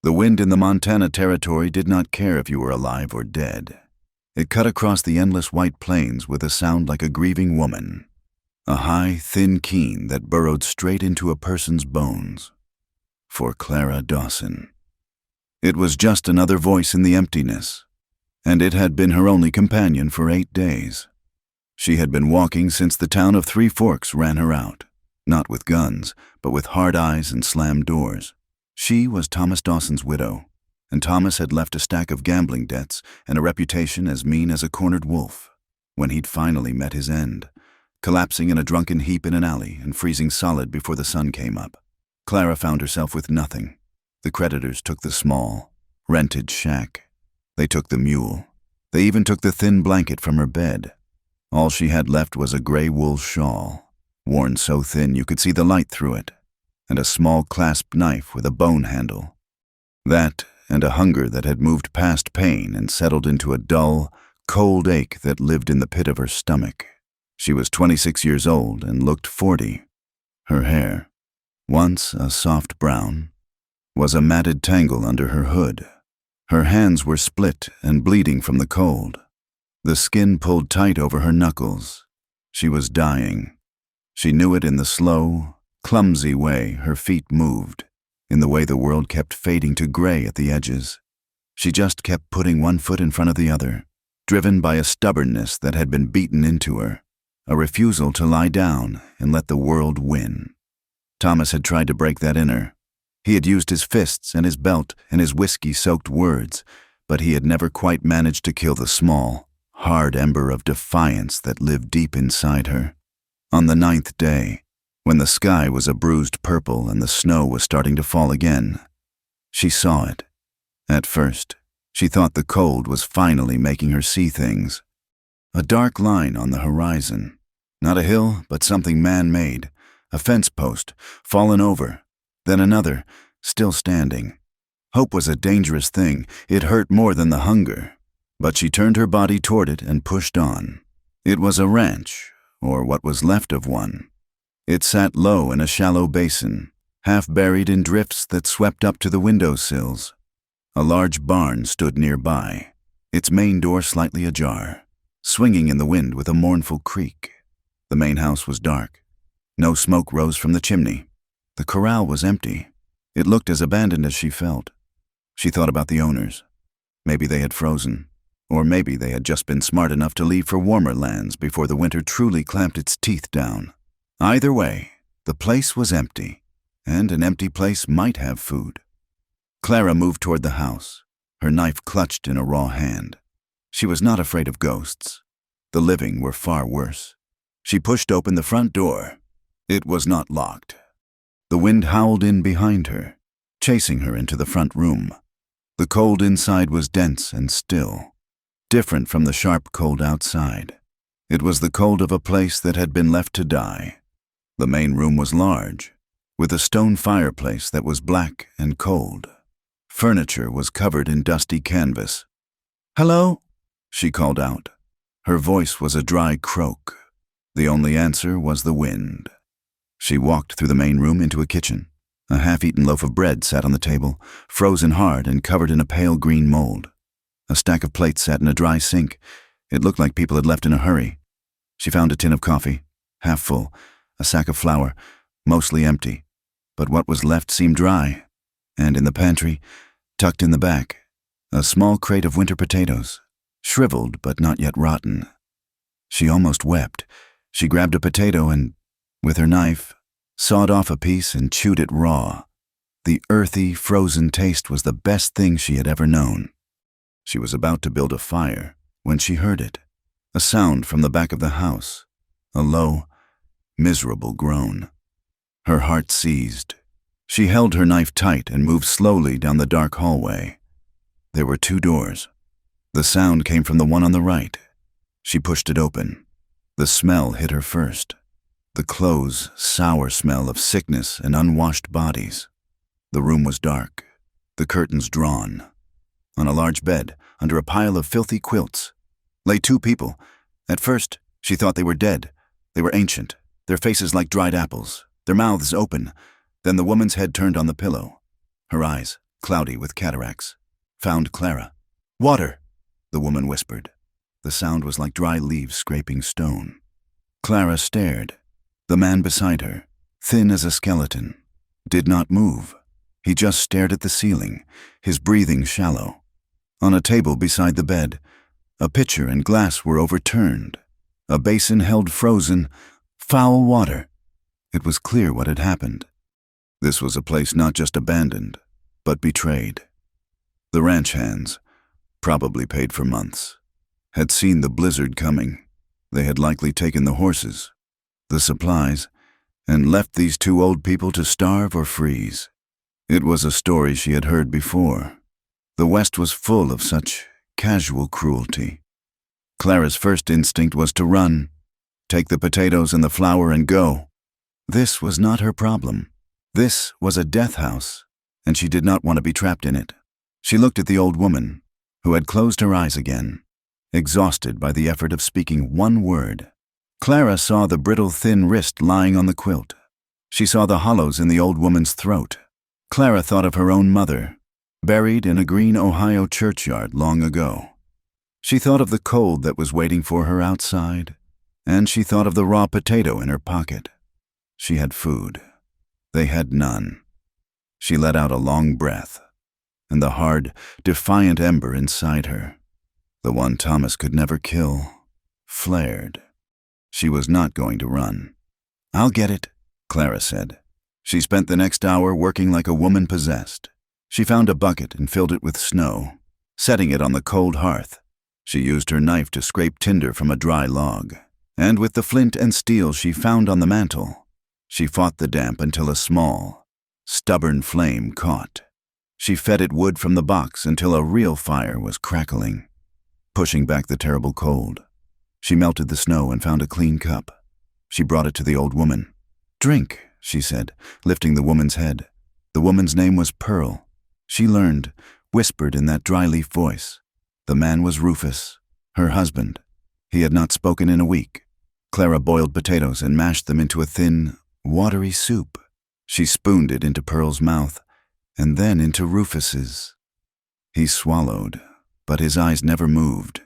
The wind in the Montana Territory did not care if you were alive or dead. It cut across the endless white plains with a sound like a grieving woman, a high, thin keen that burrowed straight into a person's bones. For Clara Dawson. It was just another voice in the emptiness, and it had been her only companion for 8 days. She had been walking since the town of Three Forks ran her out, not with guns, but with hard eyes and slammed doors. She was Thomas Dawson's widow, and Thomas had left a stack of gambling debts and a reputation as mean as a cornered wolf when he'd finally met his end, collapsing in a drunken heap in an alley and freezing solid before the sun came up. Clara found herself with nothing. The creditors took the small, rented shack. They took the mule. They even took the thin blanket from her bed. All she had left was a gray wool shawl, worn so thin you could see the light through it, and a small clasp knife with a bone handle. That, and a hunger that had moved past pain and settled into a dull, cold ache that lived in the pit of her stomach. She was 26 years old and looked 40. Her hair, once a soft brown, was a matted tangle under her hood. Her hands were split and bleeding from the cold. The skin pulled tight over her knuckles. She was dying. She knew it in the slow, clumsy way her feet moved, in the way the world kept fading to gray at the edges. She just kept putting one foot in front of the other, driven by a stubbornness that had been beaten into her, a refusal to lie down and let the world win. Thomas had tried to break that in her. He had used his fists and his belt and his whiskey-soaked words, but he had never quite managed to kill the small, hard ember of defiance that lived deep inside her. On the 9th day, when the sky was a bruised purple and the snow was starting to fall again, she saw it. At first, she thought the cold was finally making her see things. A dark line on the horizon. Not a hill, but something man-made. A fence post, fallen over. Then another, still standing. Hope was a dangerous thing. It hurt more than the hunger. But she turned her body toward it and pushed on. It was a ranch, or what was left of one. It sat low in a shallow basin, half buried in drifts that swept up to the windowsills. A large barn stood nearby, its main door slightly ajar, swinging in the wind with a mournful creak. The main house was dark. No smoke rose from the chimney. The corral was empty. It looked as abandoned as she felt. She thought about the owners. Maybe they had frozen. Or maybe they had just been smart enough to leave for warmer lands before the winter truly clamped its teeth down. Either way, the place was empty, and an empty place might have food. Clara moved toward the house, her knife clutched in a raw hand. She was not afraid of ghosts. The living were far worse. She pushed open the front door. It was not locked. The wind howled in behind her, chasing her into the front room. The cold inside was dense and still, different from the sharp cold outside. It was the cold of a place that had been left to die. The main room was large, with a stone fireplace that was black and cold. Furniture was covered in dusty canvas. "Hello?" she called out. Her voice was a dry croak. The only answer was the wind. She walked through the main room into a kitchen. A half-eaten loaf of bread sat on the table, frozen hard and covered in a pale green mold. A stack of plates sat in a dry sink. It looked like people had left in a hurry. She found a tin of coffee, half full, a sack of flour, mostly empty. But what was left seemed dry. And in the pantry, tucked in the back, a small crate of winter potatoes, shriveled but not yet rotten. She almost wept. She grabbed a potato and, with her knife, sawed off a piece and chewed it raw. The earthy, frozen taste was the best thing she had ever known. She was about to build a fire when she heard it, a sound from the back of the house, a low, miserable groan. Her heart seized. She held her knife tight and moved slowly down the dark hallway. There were 2 doors. The sound came from the one on the right. She pushed it open. The smell hit her first. The close, sour smell of sickness and unwashed bodies. The room was dark, the curtains drawn. On a large bed, under a pile of filthy quilts, lay 2 people. At first, she thought they were dead. They were ancient, their faces like dried apples, their mouths open. Then the woman's head turned on the pillow. Her eyes, cloudy with cataracts. Found Clara. Water, the woman whispered. The sound was like dry leaves scraping stone. Clara stared. The man beside her, thin as a skeleton, did not move. He just stared at the ceiling, his breathing shallow. On a table beside the bed, a pitcher and glass were overturned. A basin held frozen, foul water. It was clear what had happened. This was a place not just abandoned, but betrayed. The ranch hands, probably paid for months, had seen the blizzard coming. They had likely taken the horses, the supplies, and left these two old people to starve or freeze. It was a story she had heard before. The West was full of such casual cruelty. Clara's first instinct was to run, take the potatoes and the flour and go. This was not her problem. This was a death house, and she did not want to be trapped in it. She looked at the old woman, who had closed her eyes again, exhausted by the effort of speaking one word. Clara saw the brittle, thin wrist lying on the quilt. She saw the hollows in the old woman's throat. Clara thought of her own mother, buried in a green Ohio churchyard long ago. She thought of the cold that was waiting for her outside, and she thought of the raw potato in her pocket. She had food. They had none. She let out a long breath, and the hard, defiant ember inside her, the one Thomas could never kill, flared. She was not going to run. "I'll get it," Clara said. She spent the next hour working like a woman possessed. She found a bucket and filled it with snow, setting it on the cold hearth. She used her knife to scrape tinder from a dry log, and with the flint and steel she found on the mantel, she fought the damp until a small, stubborn flame caught. She fed it wood from the box until a real fire was crackling, pushing back the terrible cold. She melted the snow and found a clean cup. She brought it to the old woman. "Drink," she said, lifting the woman's head. The woman's name was Pearl. She learned, whispered in that dry-leaf voice. The man was Rufus, her husband. He had not spoken in a week. Clara boiled potatoes and mashed them into a thin, watery soup. She spooned it into Pearl's mouth, and then into Rufus's. He swallowed, but his eyes never moved.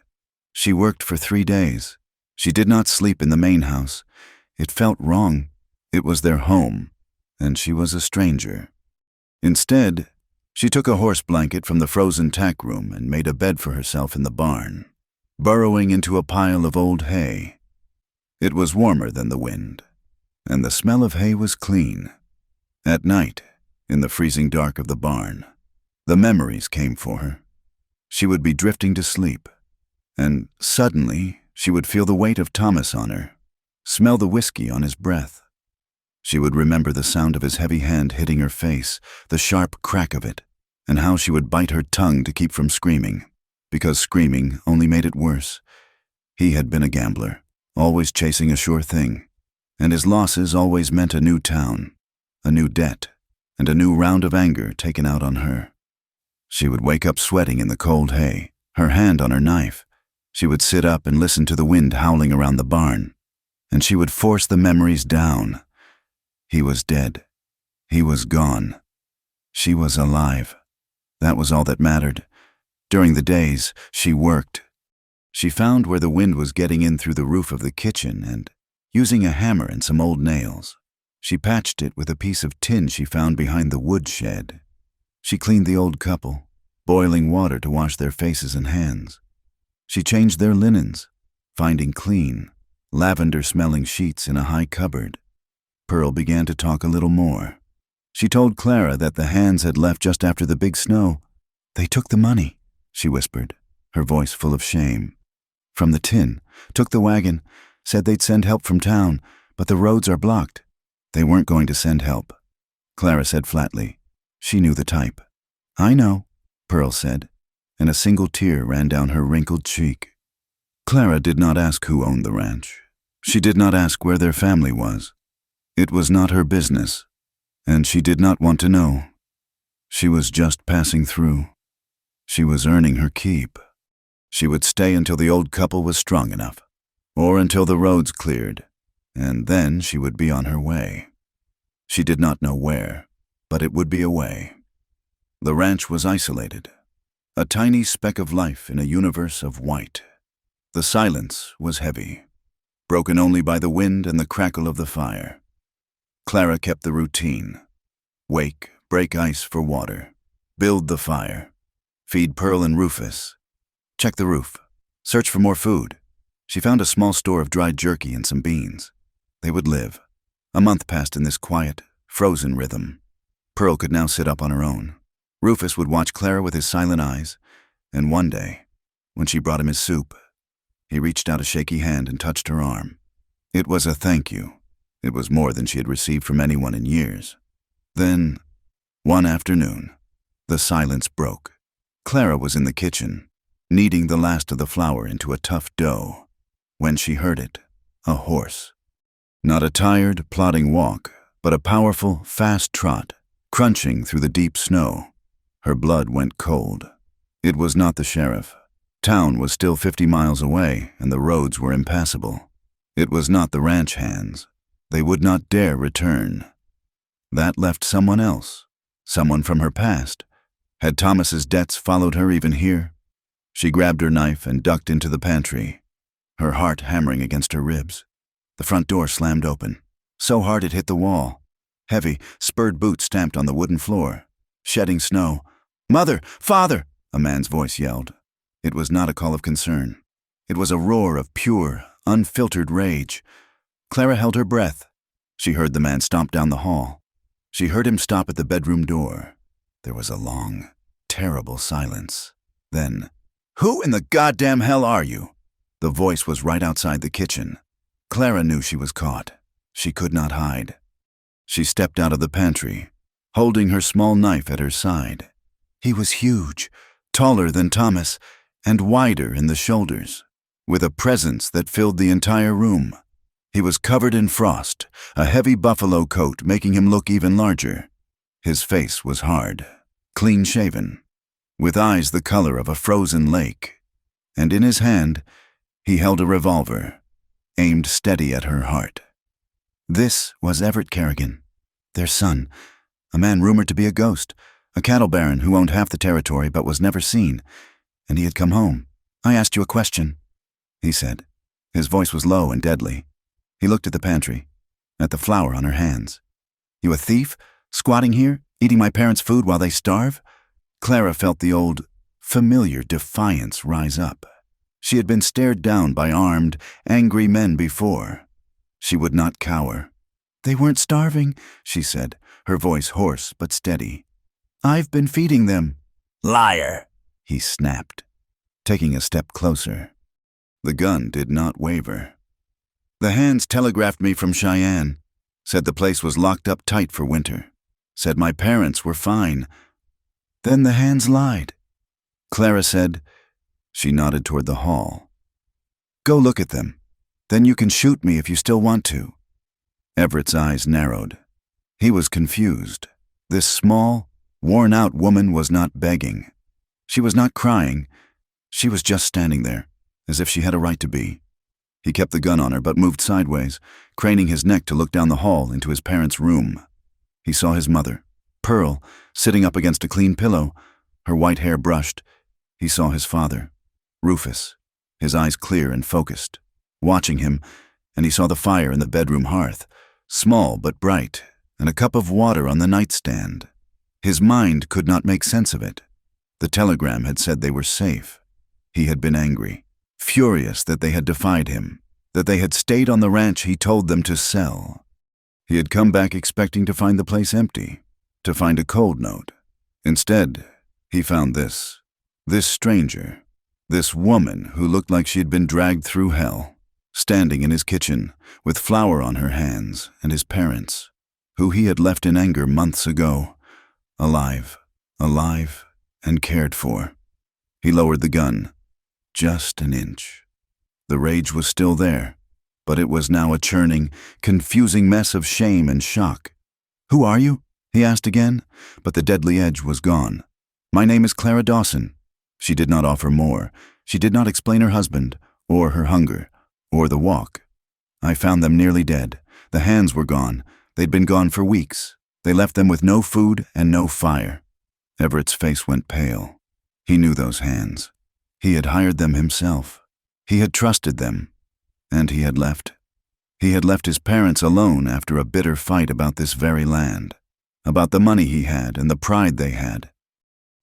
She worked for 3 days. She did not sleep in the main house. It felt wrong. It was their home, and she was a stranger. Instead, she took a horse blanket from the frozen tack room and made a bed for herself in the barn, burrowing into a pile of old hay. It was warmer than the wind, and the smell of hay was clean. At night, in the freezing dark of the barn, the memories came for her. She would be drifting to sleep, and suddenly she would feel the weight of Thomas on her, smell the whiskey on his breath. She would remember the sound of his heavy hand hitting her face, the sharp crack of it, and how she would bite her tongue to keep from screaming, because screaming only made it worse. He had been a gambler, always chasing a sure thing, and his losses always meant a new town, a new debt, and a new round of anger taken out on her. She would wake up sweating in the cold hay, her hand on her knife. She would sit up and listen to the wind howling around the barn, and she would force the memories down. He was dead. He was gone. She was alive. That was all that mattered. During the days, she worked. She found where the wind was getting in through the roof of the kitchen and, using a hammer and some old nails, she patched it with a piece of tin she found behind the wood shed. She cleaned the old couple, boiling water to wash their faces and hands. She changed their linens, finding clean, lavender-smelling sheets in a high cupboard. Pearl began to talk a little more. She told Clara that the hands had left just after the big snow. "They took the money," she whispered, her voice full of shame. "From the tin, took the wagon, said they'd send help from town, but the roads are blocked." "They weren't going to send help," Clara said flatly. She knew the type. "I know," Pearl said, and a single tear ran down her wrinkled cheek. Clara did not ask who owned the ranch. She did not ask where their family was. It was not her business, and she did not want to know. She was just passing through. She was earning her keep. She would stay until the old couple was strong enough, or until the roads cleared, and then she would be on her way. She did not know where, but it would be a way. The ranch was isolated, a tiny speck of life in a universe of white. The silence was heavy, broken only by the wind and the crackle of the fire. Clara kept the routine. Wake, break ice for water, build the fire, feed Pearl and Rufus, check the roof, search for more food. She found a small store of dried jerky and some beans. They would live. A month passed in this quiet, frozen rhythm. Pearl could now sit up on her own. Rufus would watch Clara with his silent eyes, and one day, when she brought him his soup, he reached out a shaky hand and touched her arm. It was a thank you. It was more than she had received from anyone in years. Then, one afternoon, the silence broke. Clara was in the kitchen, kneading the last of the flour into a tough dough, when she heard it, a horse. Not a tired, plodding walk, but a powerful, fast trot, crunching through the deep snow. Her blood went cold. It was not the sheriff. Town was still 50 miles away, and the roads were impassable. It was not the ranch hands. They would not dare return. That left someone else, someone from her past. Had Thomas's debts followed her even here? She grabbed her knife and ducked into the pantry, her heart hammering against her ribs. The front door slammed open, so hard it hit the wall. Heavy, spurred boots stamped on the wooden floor, shedding snow. "Mother! Father!" a man's voice yelled. It was not a call of concern. It was a roar of pure, unfiltered rage. Clara held her breath. She heard the man stomp down the hall. She heard him stop at the bedroom door. There was a long, terrible silence. Then, "Who in the goddamn hell are you?" The voice was right outside the kitchen. Clara knew she was caught. She could not hide. She stepped out of the pantry, holding her small knife at her side. He was huge, taller than Thomas, and wider in the shoulders, with a presence that filled the entire room. He was covered in frost, a heavy buffalo coat making him look even larger. His face was hard, clean-shaven, with eyes the color of a frozen lake, and in his hand he held a revolver, aimed steady at her heart. This was Everett Kerrigan, their son, a man rumored to be a ghost, a cattle baron who owned half the territory but was never seen, and he had come home. "I asked you a question," he said. His voice was low and deadly. He looked at the pantry, at the flour on her hands. "You a thief, squatting here, eating my parents' food while they starve?" Clara felt the old, familiar defiance rise up. She had been stared down by armed, angry men before. She would not cower. "They weren't starving," she said, her voice hoarse but steady. "I've been feeding them." "Liar!" he snapped, taking a step closer. The gun did not waver. "The hands telegraphed me from Cheyenne. Said the place was locked up tight for winter. Said my parents were fine." "Then the hands lied," Clara said. She nodded toward the hall. "Go look at them. Then you can shoot me if you still want to." Everett's eyes narrowed. He was confused. This small, worn-out woman was not begging. She was not crying. She was just standing there, as if she had a right to be. He kept the gun on her but moved sideways, craning his neck to look down the hall into his parents' room. He saw his mother, Pearl, sitting up against a clean pillow, her white hair brushed. He saw his father, Rufus, his eyes clear and focused, watching him, and he saw the fire in the bedroom hearth, small but bright, and a cup of water on the nightstand. His mind could not make sense of it. The telegram had said they were safe. He had been angry, furious that they had defied him, that they had stayed on the ranch he told them to sell. He had come back expecting to find the place empty, to find a cold note. Instead, he found this stranger, this woman who looked like she had been dragged through hell, standing in his kitchen with flour on her hands, and his parents, who he had left in anger months ago, alive and cared for. He lowered the gun, just an inch. The rage was still there, but it was now a churning, confusing mess of shame and shock. "Who are you?" he asked again, but the deadly edge was gone. "My name is Clara Dawson." She did not offer more. She did not explain her husband, or her hunger, or the walk. "I found them nearly dead. The hands were gone. They'd been gone for weeks. They left them with no food and no fire." Everett's face went pale. He knew those hands. He had hired them himself. He had trusted them. And he had left. He had left his parents alone after a bitter fight about this very land, about the money he had and the pride they had.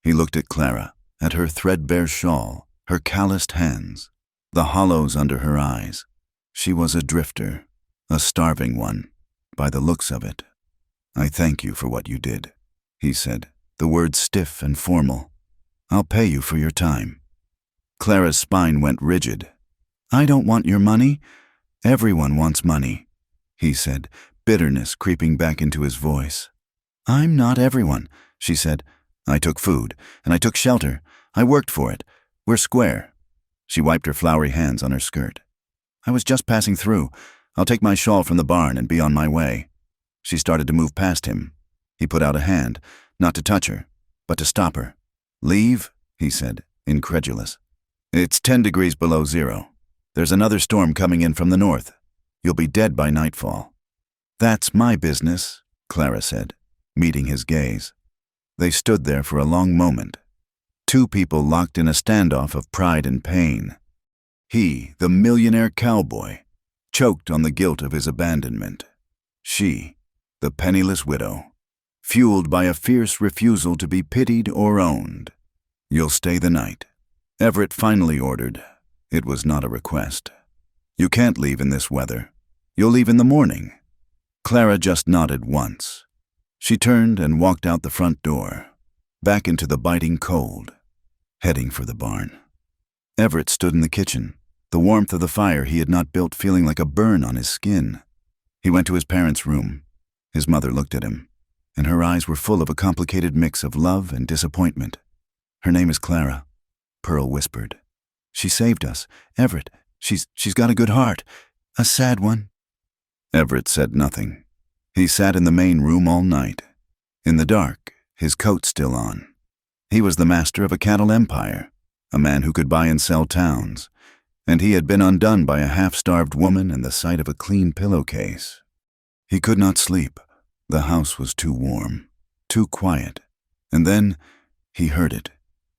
He looked at Clara, at her threadbare shawl, her calloused hands, the hollows under her eyes. She was a drifter, a starving one, by the looks of it. "I thank you for what you did," he said, the words stiff and formal. "I'll pay you for your time." Clara's spine went rigid. "I don't want your money. Everyone wants money," he said, bitterness creeping back into his voice. "I'm not everyone," she said. "I took food, and I took shelter. I worked for it. We're square." She wiped her floury hands on her skirt. "I was just passing through. I'll take my shawl from the barn and be on my way." She started to move past him. He put out a hand, not to touch her, but to stop her. "Leave?" he said, incredulous. "It's 10 degrees below zero. There's another storm coming in from the north. You'll be dead by nightfall." "That's my business," Clara said, meeting his gaze. They stood there for a long moment. Two people locked in a standoff of pride and pain. He, the millionaire cowboy, choked on the guilt of his abandonment. She, the penniless widow, fueled by a fierce refusal to be pitied or owned. "You'll stay the night," Everett finally ordered. It was not a request. "You can't leave in this weather. You'll leave in the morning." Clara just nodded once. She turned and walked out the front door, back into the biting cold, heading for the barn. Everett stood in the kitchen, the warmth of the fire he had not built feeling like a burn on his skin. He went to his parents' room. His mother looked at him, and her eyes were full of a complicated mix of love and disappointment. "Her name is Clara," Pearl whispered. "She saved us. Everett, she's got a good heart. A sad one." Everett said nothing. He sat in the main room all night, in the dark, his coat still on. He was the master of a cattle empire, a man who could buy and sell towns, and he had been undone by a half-starved woman and the sight of a clean pillowcase. He could not sleep. The house was too warm, too quiet. And then he heard it.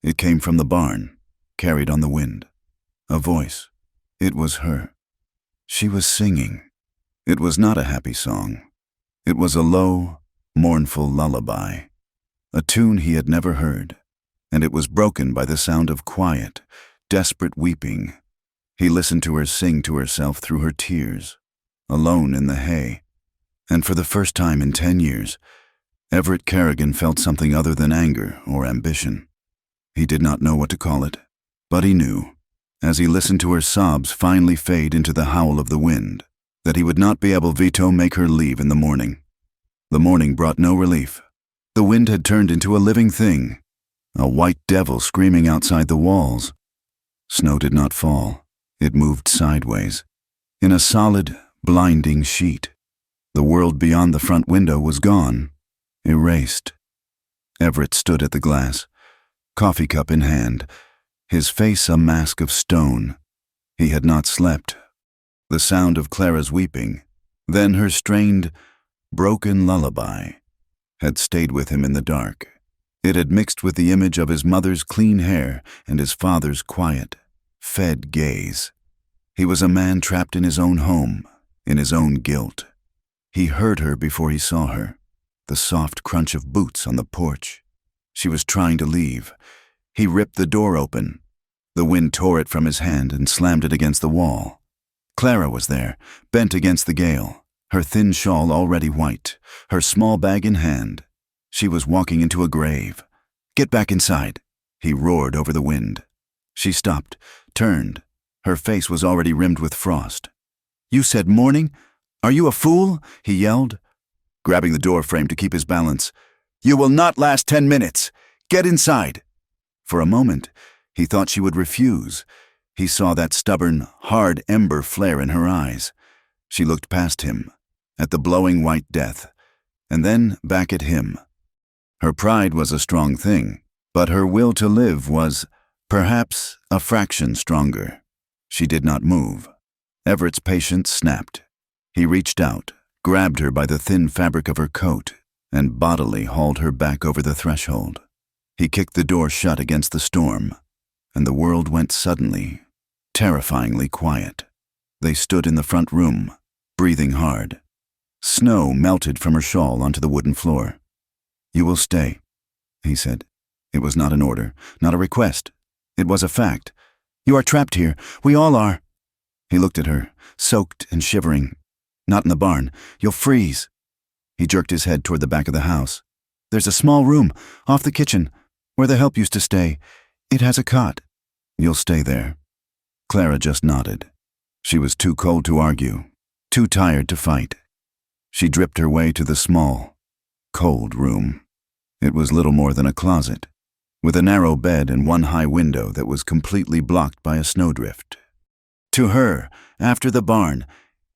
It came from the barn, carried on the wind. A voice. It was her. She was singing. It was not a happy song. It was a low, mournful lullaby, a tune he had never heard, and it was broken by the sound of quiet, desperate weeping. He listened to her sing to herself through her tears, alone in the hay, and for the first time in 10 years, Everett Kerrigan felt something other than anger or ambition. He did not know what to call it, but he knew, as he listened to her sobs finally fade into the howl of the wind, that he would not be able to make her leave in the morning. The morning brought no relief. The wind had turned into a living thing, a white devil screaming outside the walls. Snow did not fall. It moved sideways, in a solid, blinding sheet. The world beyond the front window was gone, erased. Everett stood at the glass, coffee cup in hand, his face a mask of stone. He had not slept. The sound of Clara's weeping, then her strained, broken lullaby, had stayed with him in the dark. It had mixed with the image of his mother's clean hair and his father's quiet, fed gaze. He was a man trapped in his own home, in his own guilt. He heard her before he saw her, the soft crunch of boots on the porch. She was trying to leave. He ripped the door open. The wind tore it from his hand and slammed it against the wall. Clara was there, bent against the gale, her thin shawl already white, her small bag in hand. She was walking into a grave. "Get back inside," he roared over the wind. She stopped, turned. Her face was already rimmed with frost. "You said morning? Are you a fool?" he yelled, grabbing the door frame to keep his balance. "You will not last 10 minutes. Get inside." For a moment, he thought she would refuse. He saw that stubborn, hard ember flare in her eyes. She looked past him, at the blowing white death, and then back at him. Her pride was a strong thing, but her will to live was, perhaps, a fraction stronger. She did not move. Everett's patience snapped. He reached out, grabbed her by the thin fabric of her coat, and bodily hauled her back over the threshold. He kicked the door shut against the storm, and the world went suddenly, terrifyingly quiet. They stood in the front room, breathing hard. Snow melted from her shawl onto the wooden floor. "You will stay," he said. It was not an order, not a request. It was a fact. "You are trapped here. We all are." He looked at her, soaked and shivering. "Not in the barn. You'll freeze." He jerked his head toward the back of the house. "There's a small room, off the kitchen, where the help used to stay. It has a cot." "You'll stay there." Clara just nodded. She was too cold to argue, too tired to fight. She dripped her way to the small, cold room. It was little more than a closet, with a narrow bed and one high window that was completely blocked by a snowdrift. To her, after the barn,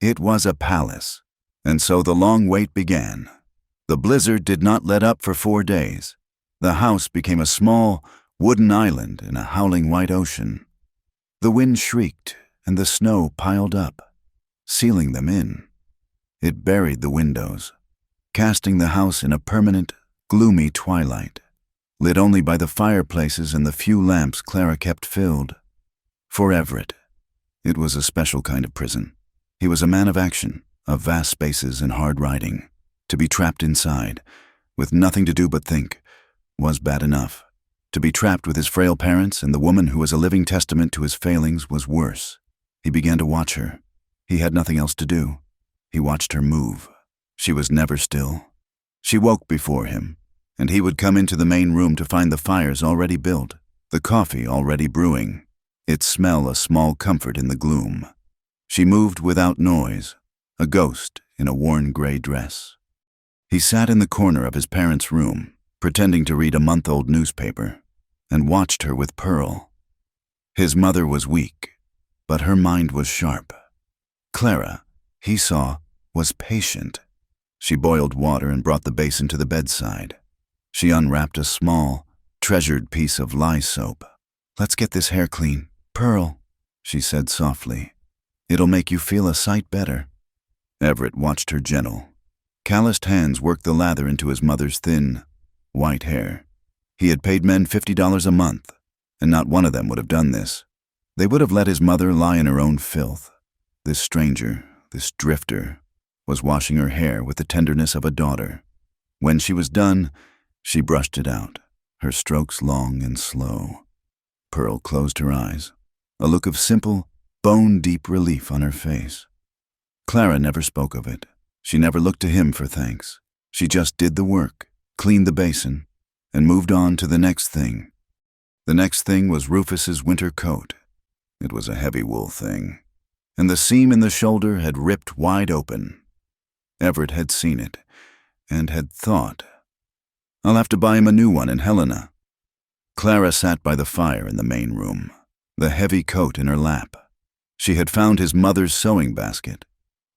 it was a palace, and so the long wait began. The blizzard did not let up for 4 days. The house became a small, wooden island in a howling white ocean. The wind shrieked, and the snow piled up, sealing them in. It buried the windows, casting the house in a permanent, gloomy twilight, lit only by the fireplaces and the few lamps Clara kept filled. For Everett, it was a special kind of prison. He was a man of action, of vast spaces and hard riding. To be trapped inside, with nothing to do but think, was bad enough. To be trapped with his frail parents and the woman who was a living testament to his failings was worse. He began to watch her. He had nothing else to do. He watched her move. She was never still. She woke before him, and he would come into the main room to find the fires already built, the coffee already brewing, its smell a small comfort in the gloom. She moved without noise, a ghost in a worn gray dress. He sat in the corner of his parents' room, pretending to read a month-old newspaper, and watched her with Pearl. His mother was weak, but her mind was sharp. Clara, he saw, was patient. She boiled water and brought the basin to the bedside. She unwrapped a small, treasured piece of lye soap. "Let's get this hair clean. Pearl," she said softly. "It'll make you feel a sight better." Everett watched her gentle. Calloused hands worked the lather into his mother's thin, white hair. He had paid men $50 a month, and not one of them would have done this. They would have let his mother lie in her own filth. This stranger, this drifter, was washing her hair with the tenderness of a daughter. When she was done, she brushed it out, her strokes long and slow. Pearl closed her eyes, a look of simple, bone-deep relief on her face. Clara never spoke of it. She never looked to him for thanks. She just did the work, cleaned the basin, and moved on to the next thing. The next thing was Rufus's winter coat. It was a heavy wool thing, and the seam in the shoulder had ripped wide open. Everett had seen it, and had thought, "I'll have to buy him a new one in Helena." Clara sat by the fire in the main room, the heavy coat in her lap. She had found his mother's sewing basket.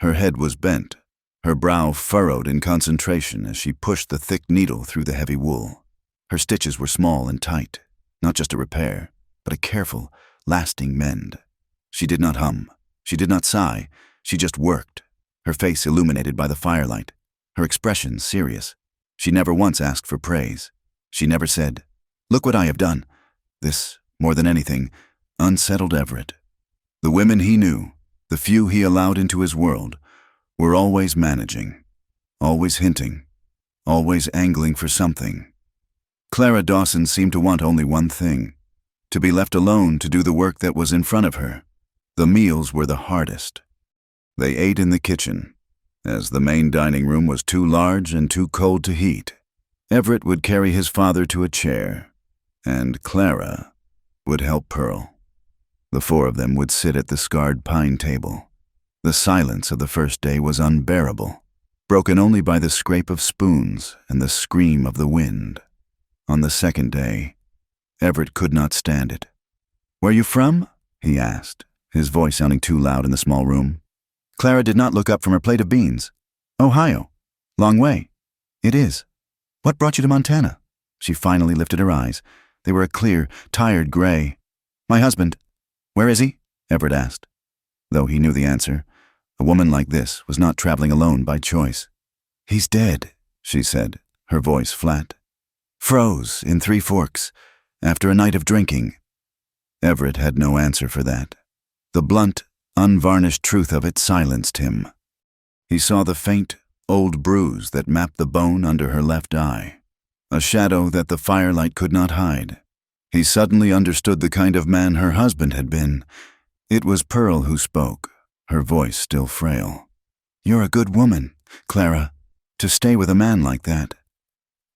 Her head was bent, her brow furrowed in concentration as she pushed the thick needle through the heavy wool. Her stitches were small and tight, not just a repair, but a careful, lasting mend. She did not hum. She did not sigh. She just worked, her face illuminated by the firelight, her expression serious. She never once asked for praise. She never said, "Look what I have done." This, more than anything, unsettled Everett. The women he knew, the few he allowed into his world, were always managing, always hinting, always angling for something. Clara Dawson seemed to want only one thing, to be left alone to do the work that was in front of her. The meals were the hardest. They ate in the kitchen, as the main dining room was too large and too cold to heat. Everett would carry his father to a chair, and Clara would help Pearl. The four of them would sit at the scarred pine table. The silence of the first day was unbearable, broken only by the scrape of spoons and the scream of the wind. On the second day, Everett could not stand it. "Where you from?" he asked, his voice sounding too loud in the small room. Clara did not look up from her plate of beans. "Ohio. Long way." "It is. What brought you to Montana?" She finally lifted her eyes. They were a clear, tired gray. "My husband." "Where is he?" Everett asked. Though he knew the answer, a woman like this was not traveling alone by choice. "He's dead," she said, her voice flat. Froze in 3 Forks after a night of drinking. Everett had no answer for that. The blunt, unvarnished truth of it silenced him. He saw the faint, old bruise that mapped the bone under her left eye, a shadow that the firelight could not hide. He suddenly understood the kind of man her husband had been. It was Pearl who spoke, her voice still frail. "You're a good woman, Clara, to stay with a man like that."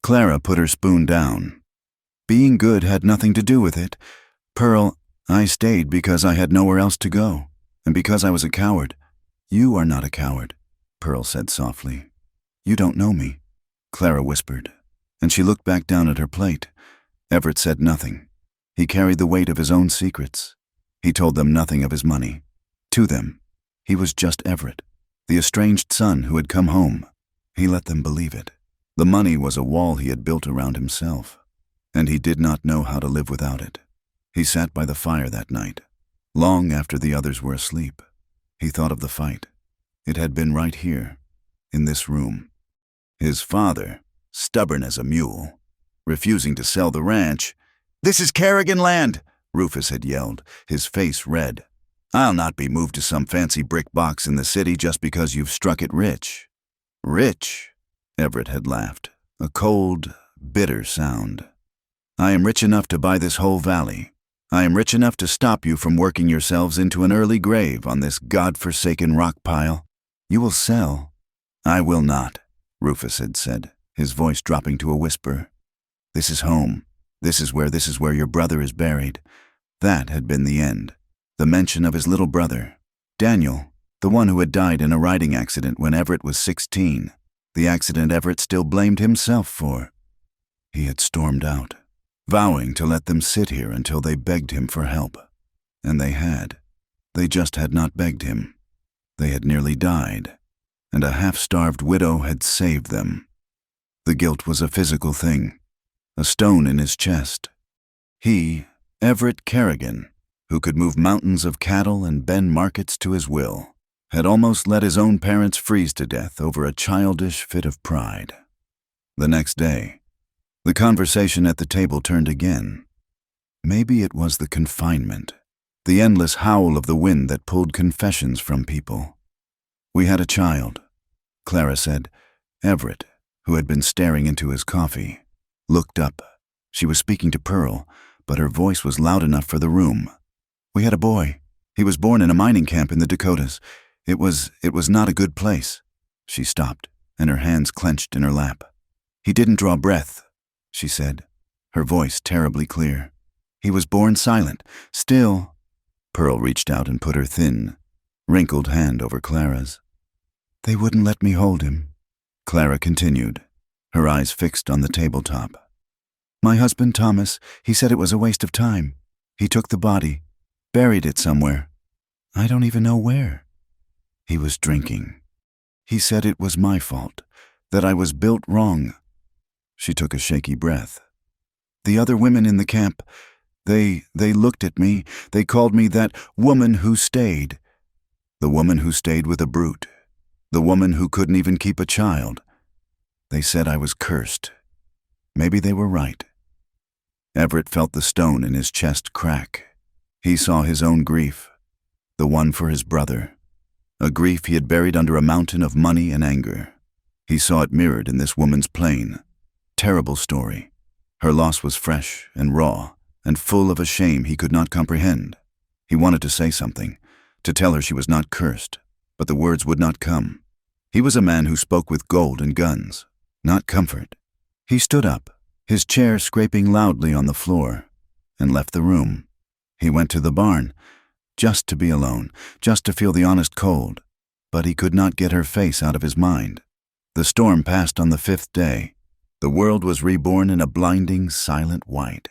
Clara put her spoon down. "Being good had nothing to do with it. Pearl, I stayed because I had nowhere else to go, and because I was a coward." "You are not a coward," Pearl said softly. "You don't know me," Clara whispered, and she looked back down at her plate. Everett said nothing. He carried the weight of his own secrets. He told them nothing of his money. To them, he was just Everett, the estranged son who had come home. He let them believe it. The money was a wall he had built around himself, and he did not know how to live without it. He sat by the fire that night, long after the others were asleep. He thought of the fight. It had been right here, in this room. His father, stubborn as a mule, refusing to sell the ranch. "This is Kerrigan land," Rufus had yelled, his face red. "I'll not be moved to some fancy brick box in the city just because you've struck it rich." "Rich?" Everett had laughed, a cold, bitter sound. "I am rich enough to buy this whole valley. I am rich enough to stop you from working yourselves into an early grave on this god-forsaken rock pile. You will sell." "I will not," Rufus had said, his voice dropping to a whisper. "This is home. This is where your brother is buried." That had been the end. The mention of his little brother, Daniel, the one who had died in a riding accident when Everett was 16, the accident Everett still blamed himself for. He had stormed out, vowing to let them sit here until they begged him for help. And they had. They just had not begged him. They had nearly died, and a half-starved widow had saved them. The guilt was a physical thing, a stone in his chest. He, Everett Kerrigan, who could move mountains of cattle and bend markets to his will, had almost let his own parents freeze to death over a childish fit of pride. The next day, the conversation at the table turned again. Maybe it was the confinement, the endless howl of the wind that pulled confessions from people. "We had a child," Clara said. Everett, who had been staring into his coffee, looked up. She was speaking to Pearl, but her voice was loud enough for the room. "We had a boy. He was born in a mining camp in the Dakotas. It was not a good place." She stopped, and her hands clenched in her lap. "He didn't draw breath," she said, her voice terribly clear. "He was born silent. Still—" Pearl reached out and put her thin, wrinkled hand over Clara's. "They wouldn't let me hold him," Clara continued, her eyes fixed on the tabletop. "My husband, Thomas, he said it was a waste of time. He took the body, buried it somewhere. I don't even know where. He was drinking. He said it was my fault, that I was built wrong." She took a shaky breath. "The other women in the camp, they looked at me. They called me that woman who stayed. The woman who stayed with a brute. The woman who couldn't even keep a child. They said I was cursed. Maybe they were right." Everett felt the stone in his chest crack. He saw his own grief, the one for his brother, a grief he had buried under a mountain of money and anger. He saw it mirrored in this woman's plain, terrible story. Her loss was fresh and raw and full of a shame he could not comprehend. He wanted to say something, to tell her she was not cursed, but the words would not come. He was a man who spoke with gold and guns, not comfort. He stood up, his chair scraping loudly on the floor, and left the room. He went to the barn, just to be alone, just to feel the honest cold, but he could not get her face out of his mind. The storm passed on the 5th day. The world was reborn in a blinding, silent white.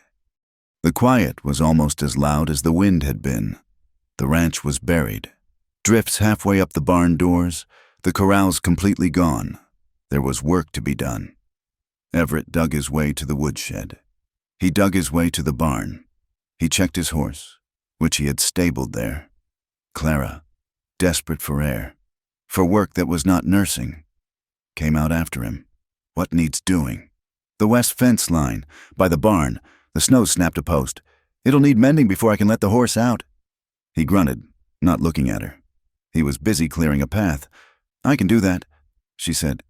The quiet was almost as loud as the wind had been. The ranch was buried. Drifts halfway up the barn doors, the corrals completely gone. There was work to be done. Everett dug his way to the woodshed. He dug his way to the barn. He checked his horse, which he had stabled there. Clara, desperate for air, for work that was not nursing, came out after him. "What needs doing?" "The west fence line, by the barn. The snow snapped a post. It'll need mending before I can let the horse out." He grunted, not looking at her. He was busy clearing a path. "I can do that," she said.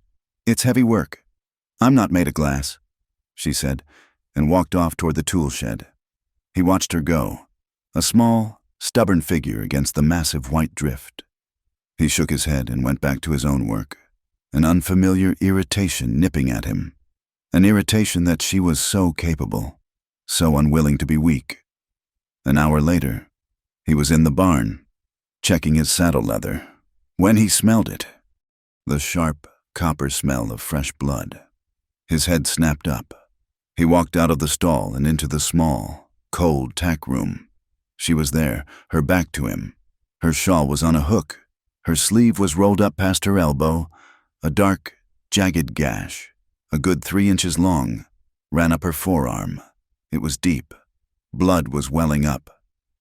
"It's heavy work." "I'm not made of glass," she said, and walked off toward the tool shed. He watched her go, a small, stubborn figure against the massive white drift. He shook his head and went back to his own work, an unfamiliar irritation nipping at him, an irritation that she was so capable, so unwilling to be weak. An hour later, he was in the barn, checking his saddle leather, when he smelled it, the sharp, copper smell of fresh blood. His head snapped up. He walked out of the stall and into the small, cold tack room. She was there, her back to him. Her shawl was on a hook. Her sleeve was rolled up past her elbow. A dark, jagged gash, a good 3 inches long, ran up her forearm. It was deep. Blood was welling up,